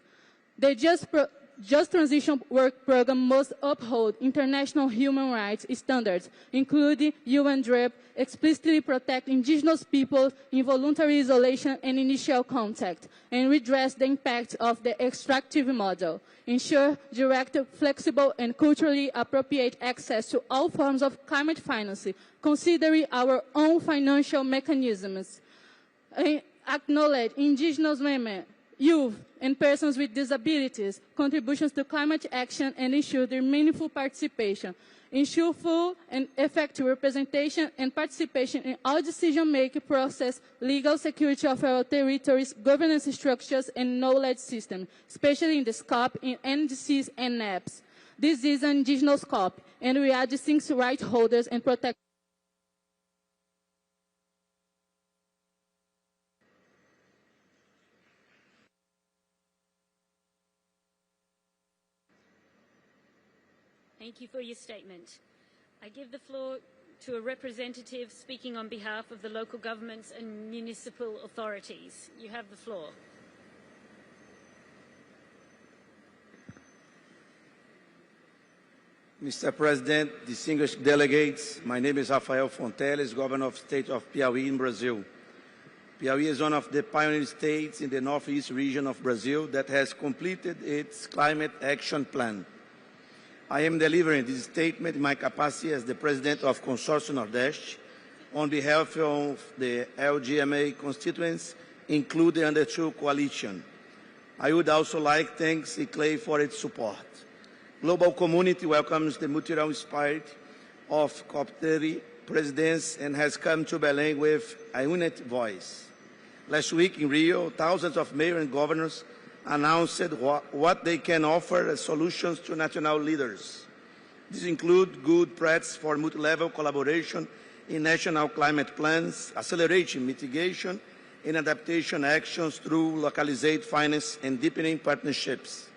The Just Transition Work Program must uphold international human rights standards, including UNDRIP, explicitly protect indigenous people in voluntary isolation and initial contact, and redress the impact of the extractive model, ensure direct, flexible, and culturally appropriate access to all forms of climate financing, considering our own financial mechanisms, and acknowledge indigenous women, youth, and persons with disabilities, contributions to climate action, and ensure their meaningful participation. Ensure full and effective representation and participation in all decision-making process, legal security of our territories, governance structures, and knowledge systems, especially in the SCOP, in NDCs, and NAPs. This is an indigenous COP, and we are distinct right holders and protectors. Thank you for your statement. I give the floor to a representative speaking on behalf of the local governments and municipal authorities. You have the floor. Mr. President, distinguished delegates, my name is Rafael Fonteles, Governor of the State of Piauí in Brazil. Piauí is one of the pioneer states in the northeast region of Brazil that has completed its climate action plan. I am delivering this statement in my capacity as the President of Consortium Nordeste on behalf of the LGMA constituents, including under True Coalition. I would also like to thank CICLEI for its support. Global community welcomes the multilateral spirit of COP30 presidents and has come to Belém with a unit voice. Last week in Rio, thousands of mayors and governors announced what they can offer as solutions to national leaders. These include good practice for multi-level collaboration in national climate plans, accelerating mitigation and adaptation actions through localized finance and deepening partnerships.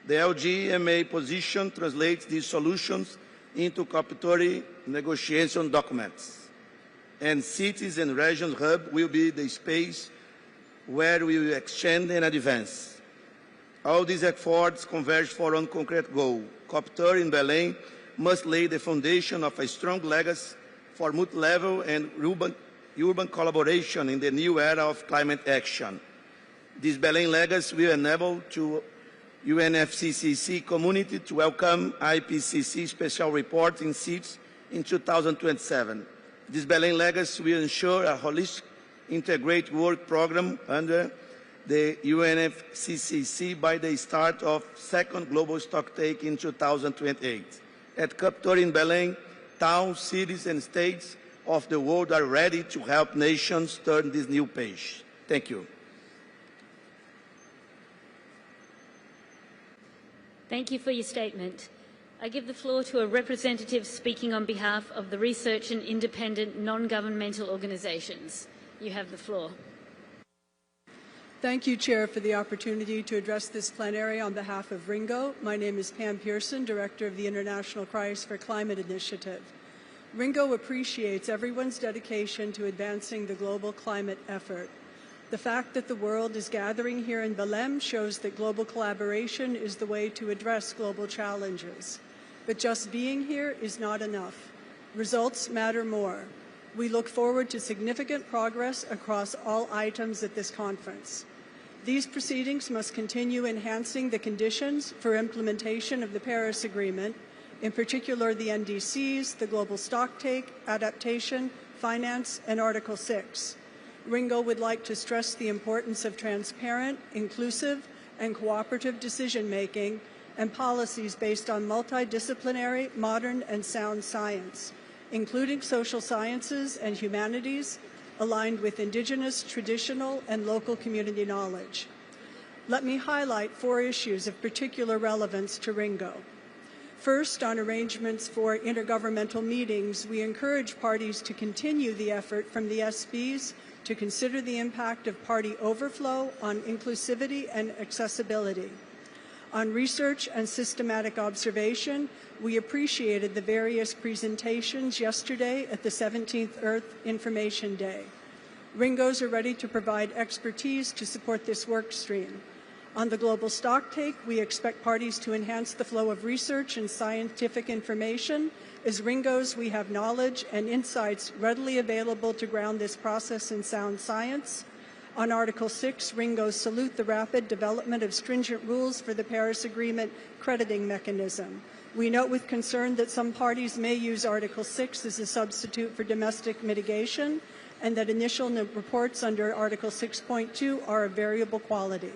The LGMA position translates these solutions into COP30 negotiation documents. And cities and regions hub will be the space where we will exchange and advance. All these efforts converge for one concrete goal. COP30 in Belém must lay the foundation of a strong legacy for multi-level and urban collaboration in the new era of climate action. This Belém legacy will enable to UNFCCC community to welcome IPCC special report in seats in 2027. This Belém legacy will ensure a holistic integrated work program under the UNFCCC by the start of second global stocktake in 2028. At COP30 in Belém, towns, cities, and states of the world are ready to help nations turn this new page. Thank you. Thank you for your statement. I give the floor to a representative speaking on behalf of the research and independent non-governmental organisations. You have the floor. Thank you, Chair, for the opportunity to address this plenary on behalf of Ringo. My name is Pam Pearson, Director of the International Cries for Climate Initiative. Ringo appreciates everyone's dedication to advancing the global climate effort. The fact that the world is gathering here in Belém shows that global collaboration is the way to address global challenges. But just being here is not enough. Results matter more. We look forward to significant progress across all items at this conference. These proceedings must continue enhancing the conditions for implementation of the Paris Agreement, in particular the NDCs, the global stocktake, adaptation, finance, and Article 6. Ringo would like to stress the importance of transparent, inclusive, and cooperative decision-making and policies based on multidisciplinary, modern, and sound science, including social sciences and humanities, aligned with indigenous, traditional, and local community knowledge. Let me highlight 4 issues of particular relevance to Ringo. First, on arrangements for intergovernmental meetings, we encourage parties to continue the effort from the SPs to consider the impact of party overflow on inclusivity and accessibility. On research and systematic observation, we appreciated the various presentations yesterday at the 17th Earth Information Day. Ringos are ready to provide expertise to support this work stream. On the global stocktake, we expect parties to enhance the flow of research and scientific information. As Ringos, we have knowledge and insights readily available to ground this process in sound science. On Article 6, Ringos salute the rapid development of stringent rules for the Paris Agreement crediting mechanism. We note with concern that some parties may use Article 6 as a substitute for domestic mitigation, and that initial reports under Article 6.2 are of variable quality.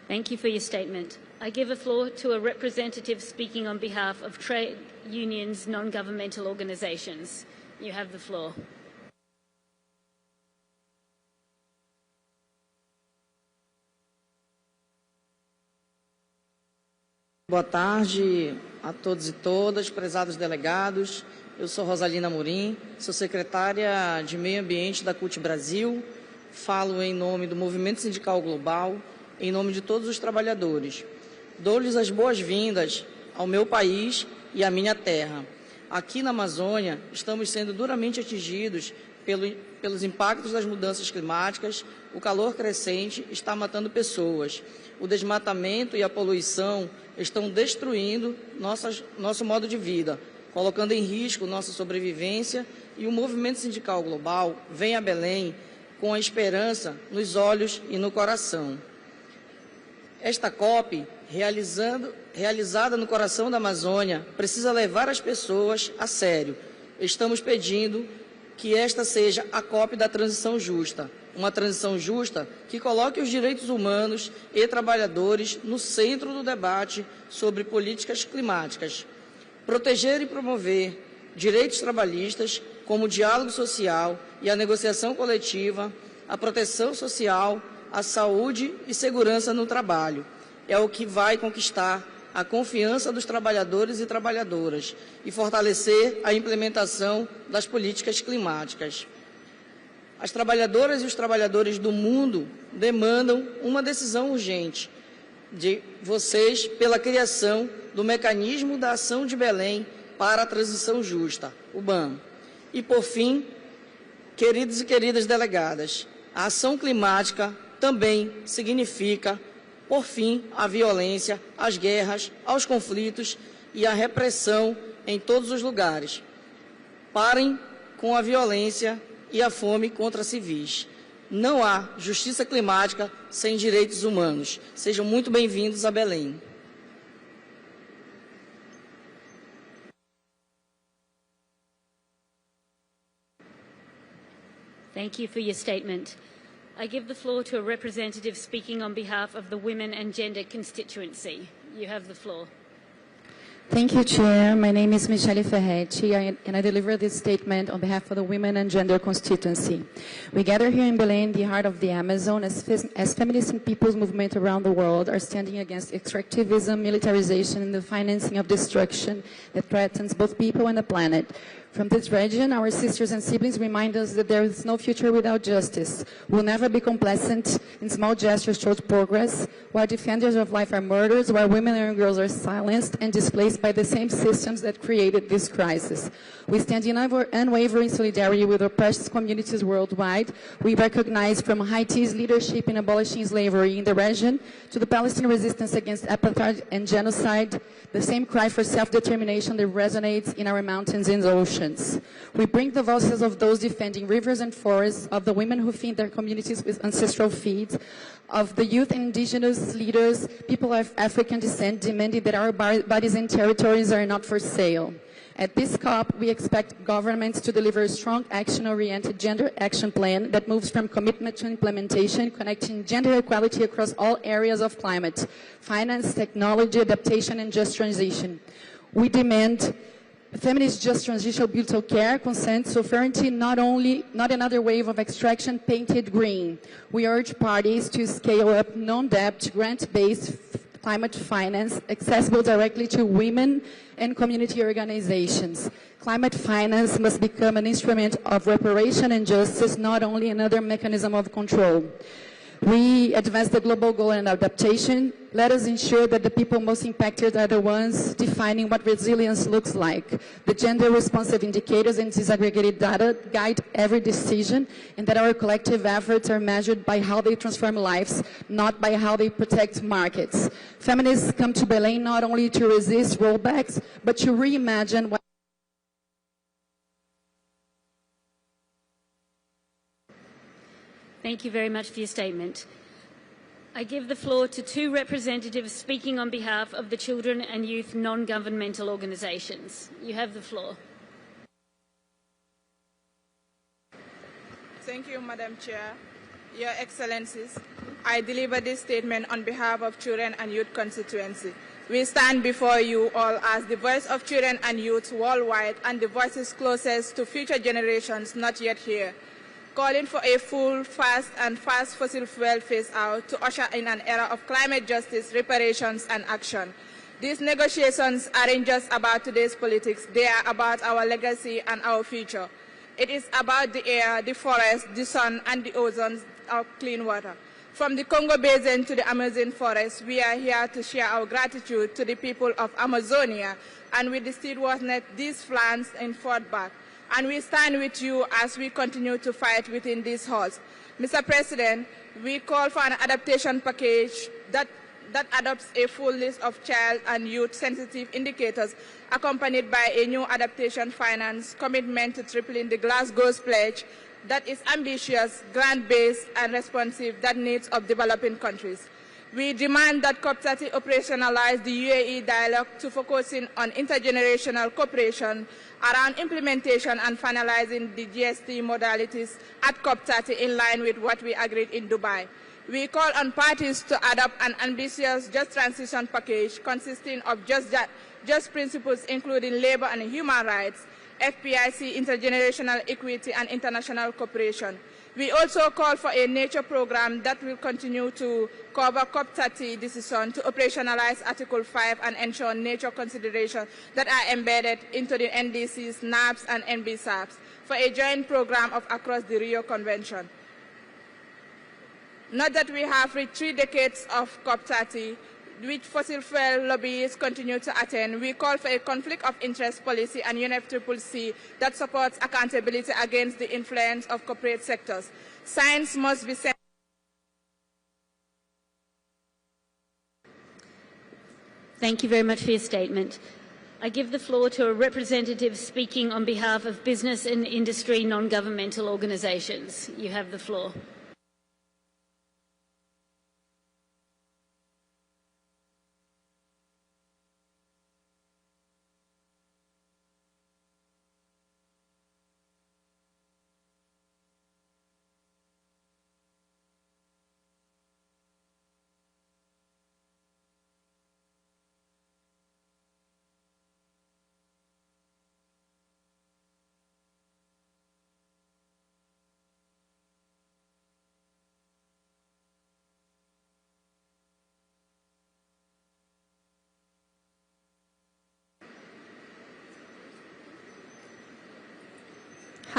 Thank you for your statement. I give the floor to a representative speaking on behalf of trade unions, non-governmental organisations. You have the floor. Boa tarde a todos e todas, prezados delegados. Eu sou Rosalina Amorim, sou secretária de Meio Ambiente da CUT Brasil, falo em nome do Movimento Sindical Global, em nome de todos os trabalhadores. Dou-lhes as boas-vindas ao meu país e à minha terra. Aqui na Amazônia, estamos sendo duramente atingidos pelos impactos das mudanças climáticas. O calor crescente está matando pessoas. O desmatamento e a poluição estão destruindo nosso modo de vida, colocando em risco nossa sobrevivência, e o movimento sindical global vem a Belém com a esperança nos olhos e no coração. Esta COP, realizada no coração da Amazônia, precisa levar as pessoas a sério. Estamos pedindo que esta seja a COP da transição justa, uma transição justa que coloque os direitos humanos e trabalhadores no centro do debate sobre políticas climáticas. Proteger e promover direitos trabalhistas, como o diálogo social e a negociação coletiva, a proteção social, a saúde e segurança no trabalho. É o que vai conquistar a confiança dos trabalhadores e trabalhadoras e fortalecer a implementação das políticas climáticas. As trabalhadoras e os trabalhadores do mundo demandam uma decisão urgente de vocês pela criação do Mecanismo da Ação de Belém para a Transição Justa, o BAM. E, por fim, queridos e queridas delegadas, a ação climática também significa, por fim, a violência, as guerras, aos conflitos e a repressão em todos os lugares. Parem com a violência e a fome contra civis. Não há justiça climática sem direitos humanos. Sejam muito bem-vindos a Belém. Thank you for your statement. I give the floor to a representative speaking on behalf of the Women and Gender constituency. You have the floor. Thank you, Chair. My name is Michele Ferretti, and I deliver this statement on behalf of the Women and Gender constituency. We gather here in Belém, the heart of the Amazon, as feminists and people's movement around the world are standing against extractivism, militarization, and the financing of destruction that threatens both people and the planet. From this region, our sisters and siblings remind us that there is no future without justice. We'll never be complacent in small gestures towards progress, while defenders of life are murdered, while women and girls are silenced and displaced by the same systems that created this crisis. We stand in unwavering solidarity with oppressed communities worldwide. We recognize from Haiti's leadership in abolishing slavery in the region to the Palestinian resistance against apartheid and genocide, the same cry for self-determination that resonates in our mountains and oceans. We bring the voices of those defending rivers and forests, of the women who feed their communities with ancestral feeds, of the youth and indigenous leaders, people of African descent, demanding that our bodies and territories are not for sale. At this COP, we expect governments to deliver a strong action-oriented gender action plan that moves from commitment to implementation, connecting gender equality across all areas of climate, finance, technology, adaptation, and just transition. We demand feminist just transition built on care, consent, sovereignty, not another wave of extraction painted green. We urge parties to scale up non-debt, grant-based climate finance accessible directly to women and community organizations. Climate finance must become an instrument of reparation and justice, not only another mechanism of control. We advance the global goal and adaptation. Let us ensure that the people most impacted are the ones defining what resilience looks like. The gender-responsive indicators and disaggregated data guide every decision, and that our collective efforts are measured by how they transform lives, not by how they protect markets. Feminists come to Belém not only to resist rollbacks, but to reimagine what Thank you very much for your statement. I give the floor to two representatives speaking on behalf of the children and youth non-governmental organisations. You have the floor. Thank you, Madam Chair. Your Excellencies, I deliver this statement on behalf of Children and Youth Constituency. We stand before you all as the voice of children and youth worldwide and the voices closest to future generations not yet here, calling for a full, fast fossil fuel phase-out to usher in an era of climate justice, reparations, and action. These negotiations aren't just about today's politics. They are about our legacy and our future. It is about the air, the forest, the sun, and the ozone of clean water. From the Congo Basin to the Amazon forest, we are here to share our gratitude to the people of Amazonia, and with the stewardship these plants and fought back. And we stand with you as we continue to fight within this house. Mr. President, we call for an adaptation package that adopts a full list of child and youth-sensitive indicators, accompanied by a new adaptation finance commitment to tripling the Glasgow's pledge that is ambitious, grant-based, and responsive to the needs of developing countries. We demand that COP30 operationalize the UAE dialogue to focusing on intergenerational cooperation around implementation and finalizing the GST modalities at COP30 in line with what we agreed in Dubai. We call on parties to adopt an ambitious just transition package consisting of just principles including labor and human rights, FPIC, intergenerational equity, and international cooperation. We also call for a nature program that will continue to cover COP30 decision to operationalize Article 5 and ensure nature considerations that are embedded into the NDCs, NAPs, and NBSAPs for a joint program across the Rio Convention. Not that we have reached 3 decades of COP30, which fossil fuel lobbyists continue to attend, we call for a conflict of interest policy and UNFCCC that supports accountability against the influence of corporate sectors. Science must be sent. Thank you very much for your statement. I give the floor to a representative speaking on behalf of business and industry non-governmental organisations. You have the floor.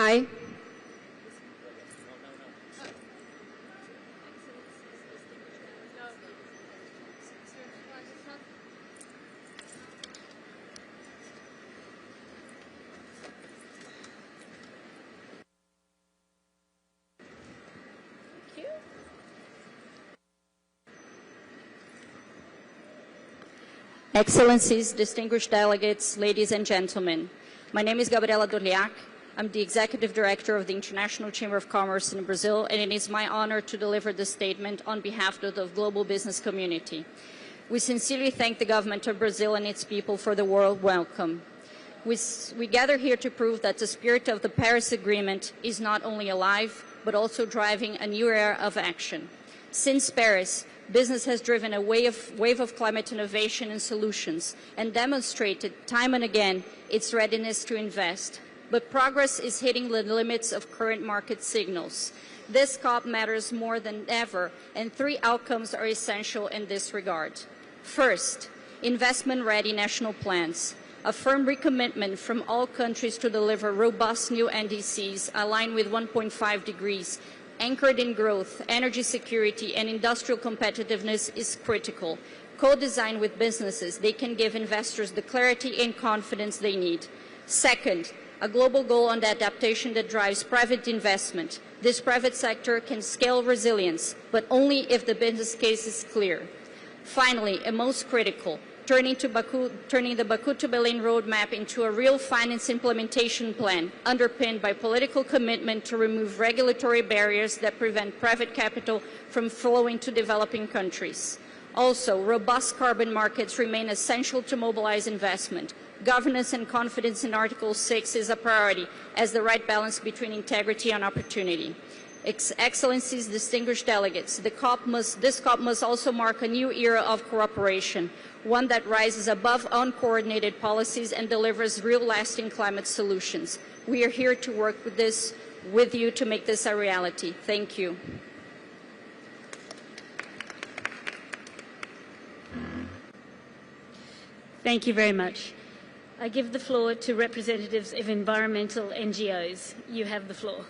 Hi. Excellencies, distinguished delegates, ladies and gentlemen, my name is Gabriela Dorliac. I'm the Executive Director of the International Chamber of Commerce in Brazil, and it is my honor to deliver this statement on behalf of the global business community. We sincerely thank the government of Brazil and its people for the warm welcome. We gather here to prove that the spirit of the Paris Agreement is not only alive, but also driving a new era of action. Since Paris, business has driven a wave of climate innovation and solutions and demonstrated time and again its readiness to invest. But progress is hitting the limits of current market signals. This COP matters more than ever, and 3 outcomes are essential in this regard. First, investment-ready national plans. A firm recommitment from all countries to deliver robust new NDCs aligned with 1.5 degrees, anchored in growth, energy security, and industrial competitiveness is critical. Co-designed with businesses, they can give investors the clarity and confidence they need. Second, a global goal on the adaptation that drives private investment. This private sector can scale resilience, but only if the business case is clear. Finally, and most critical, turning the Baku to Belém roadmap into a real finance implementation plan, underpinned by political commitment to remove regulatory barriers that prevent private capital from flowing to developing countries. Also, robust carbon markets remain essential to mobilize investment. Governance and confidence in Article 6 is a priority as the right balance between integrity and opportunity. Excellencies, distinguished delegates, this COP must also mark a new era of cooperation, one that rises above uncoordinated policies and delivers real lasting climate solutions. We are here to work with you to make this a reality. Thank you. Thank you very much. I give the floor to representatives of environmental NGOs. You have the floor.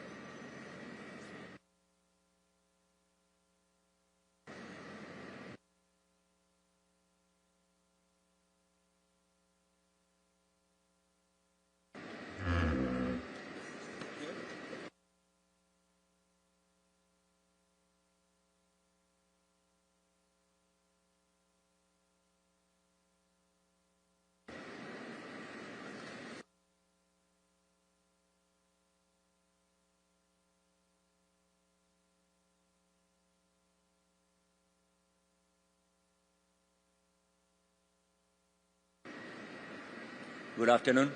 Good afternoon.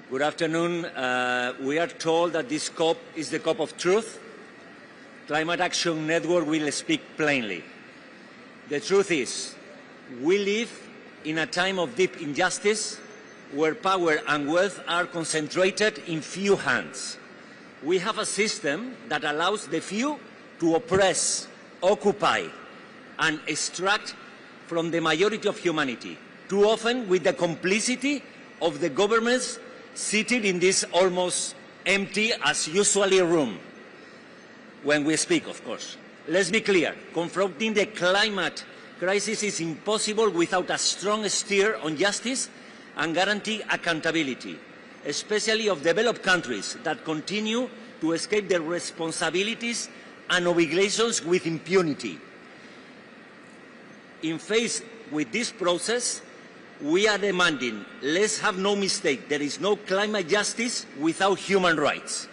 Good afternoon. We are told that this COP is the COP of truth. Climate Action Network will speak plainly. The truth is, we live in a time of deep injustice where power and wealth are concentrated in few hands. We have a system that allows the few to oppress, occupy, and extract from the majority of humanity, too often with the complicity of the governments seated in this almost empty, as usually, room. When we speak, of course. Let's be clear, confronting the climate crisis is impossible without a strong steer on justice and guarantee accountability, especially of developed countries that continue to escape their responsibilities and obligations with impunity. In face with this process, we are demanding, let's have no mistake, there is no climate justice without human rights.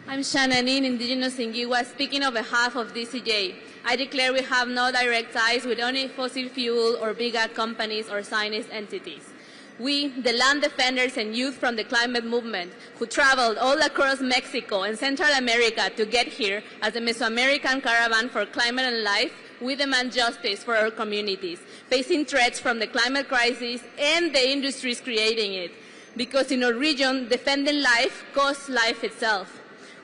I'm Shananin, indigenous Ingiwa, speaking on behalf of DCJ. I declare we have no direct ties with any fossil fuel or big ag companies or Zionist entities. We, the land defenders and youth from the climate movement, who traveled all across Mexico and Central America to get here as a Mesoamerican caravan for climate and life, we demand justice for our communities, facing threats from the climate crisis and the industries creating it. Because in our region, defending life costs life itself.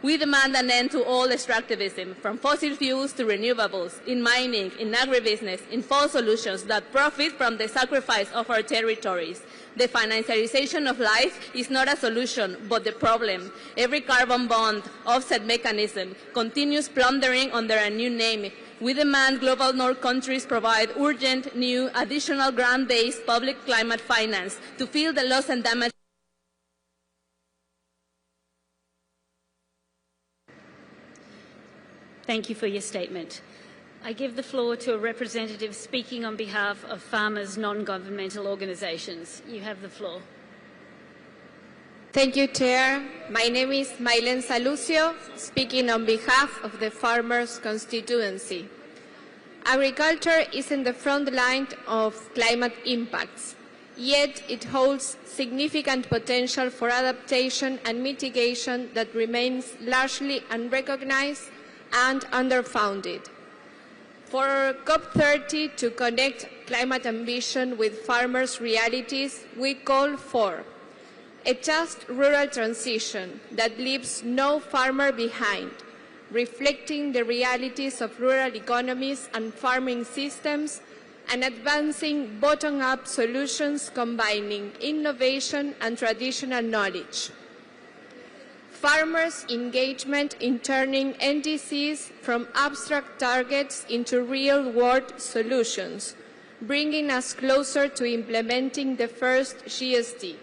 We demand an end to all extractivism, from fossil fuels to renewables, in mining, in agribusiness, in false solutions that profit from the sacrifice of our territories. The financialization of life is not a solution, but the problem. Every carbon bond offset mechanism continues plundering under a new name. We demand global north countries provide urgent, new, additional grant-based public climate finance to fill the loss and damage. Thank you for your statement. I give the floor to a representative speaking on behalf of farmers' non-governmental organisations. You have the floor. Thank you, Chair. My name is Mailen Salucio, speaking on behalf of the Farmers' Constituency. Agriculture is in the front line of climate impacts, yet it holds significant potential for adaptation and mitigation that remains largely unrecognized and underfunded. For COP30 to connect climate ambition with farmers' realities, we call for a just rural transition that leaves no farmer behind, reflecting the realities of rural economies and farming systems, and advancing bottom-up solutions combining innovation and traditional knowledge. Farmers' engagement in turning NDCs from abstract targets into real-world solutions, bringing us closer to implementing the first GST.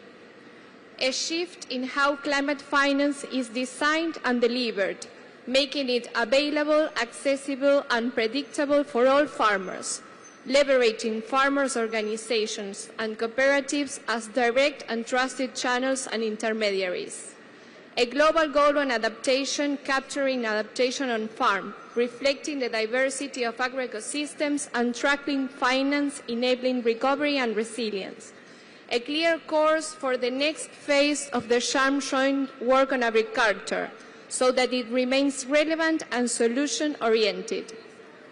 A shift in how climate finance is designed and delivered, making it available, accessible, and predictable for all farmers, leveraging farmers' organizations and cooperatives as direct and trusted channels and intermediaries. A global goal on adaptation, capturing adaptation on farm, reflecting the diversity of agroecosystems and tracking finance, enabling recovery and resilience. A clear course for the next phase of the Sharm joint work on agriculture, so that it remains relevant and solution-oriented.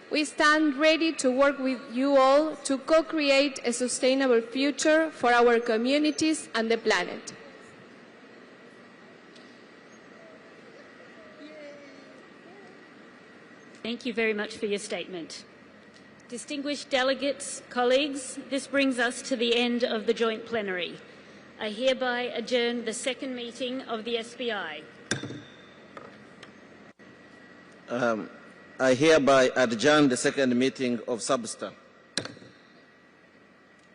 We stand ready to work with you all to co-create a sustainable future for our communities and the planet. Thank you very much for your statement. Distinguished delegates, colleagues, this brings us to the end of the joint plenary. I hereby adjourn the second meeting of the SPI. I hereby adjourn the second meeting of Substa.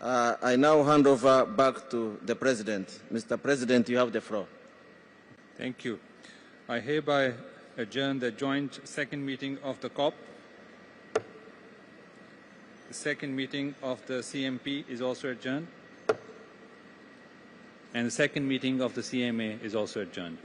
I now hand over back to the President. Mr. President, you have the floor. Thank you. I hereby adjourn the joint second meeting of the COP. The second meeting of the CMP is also adjourned. And the second meeting of the CMA is also adjourned.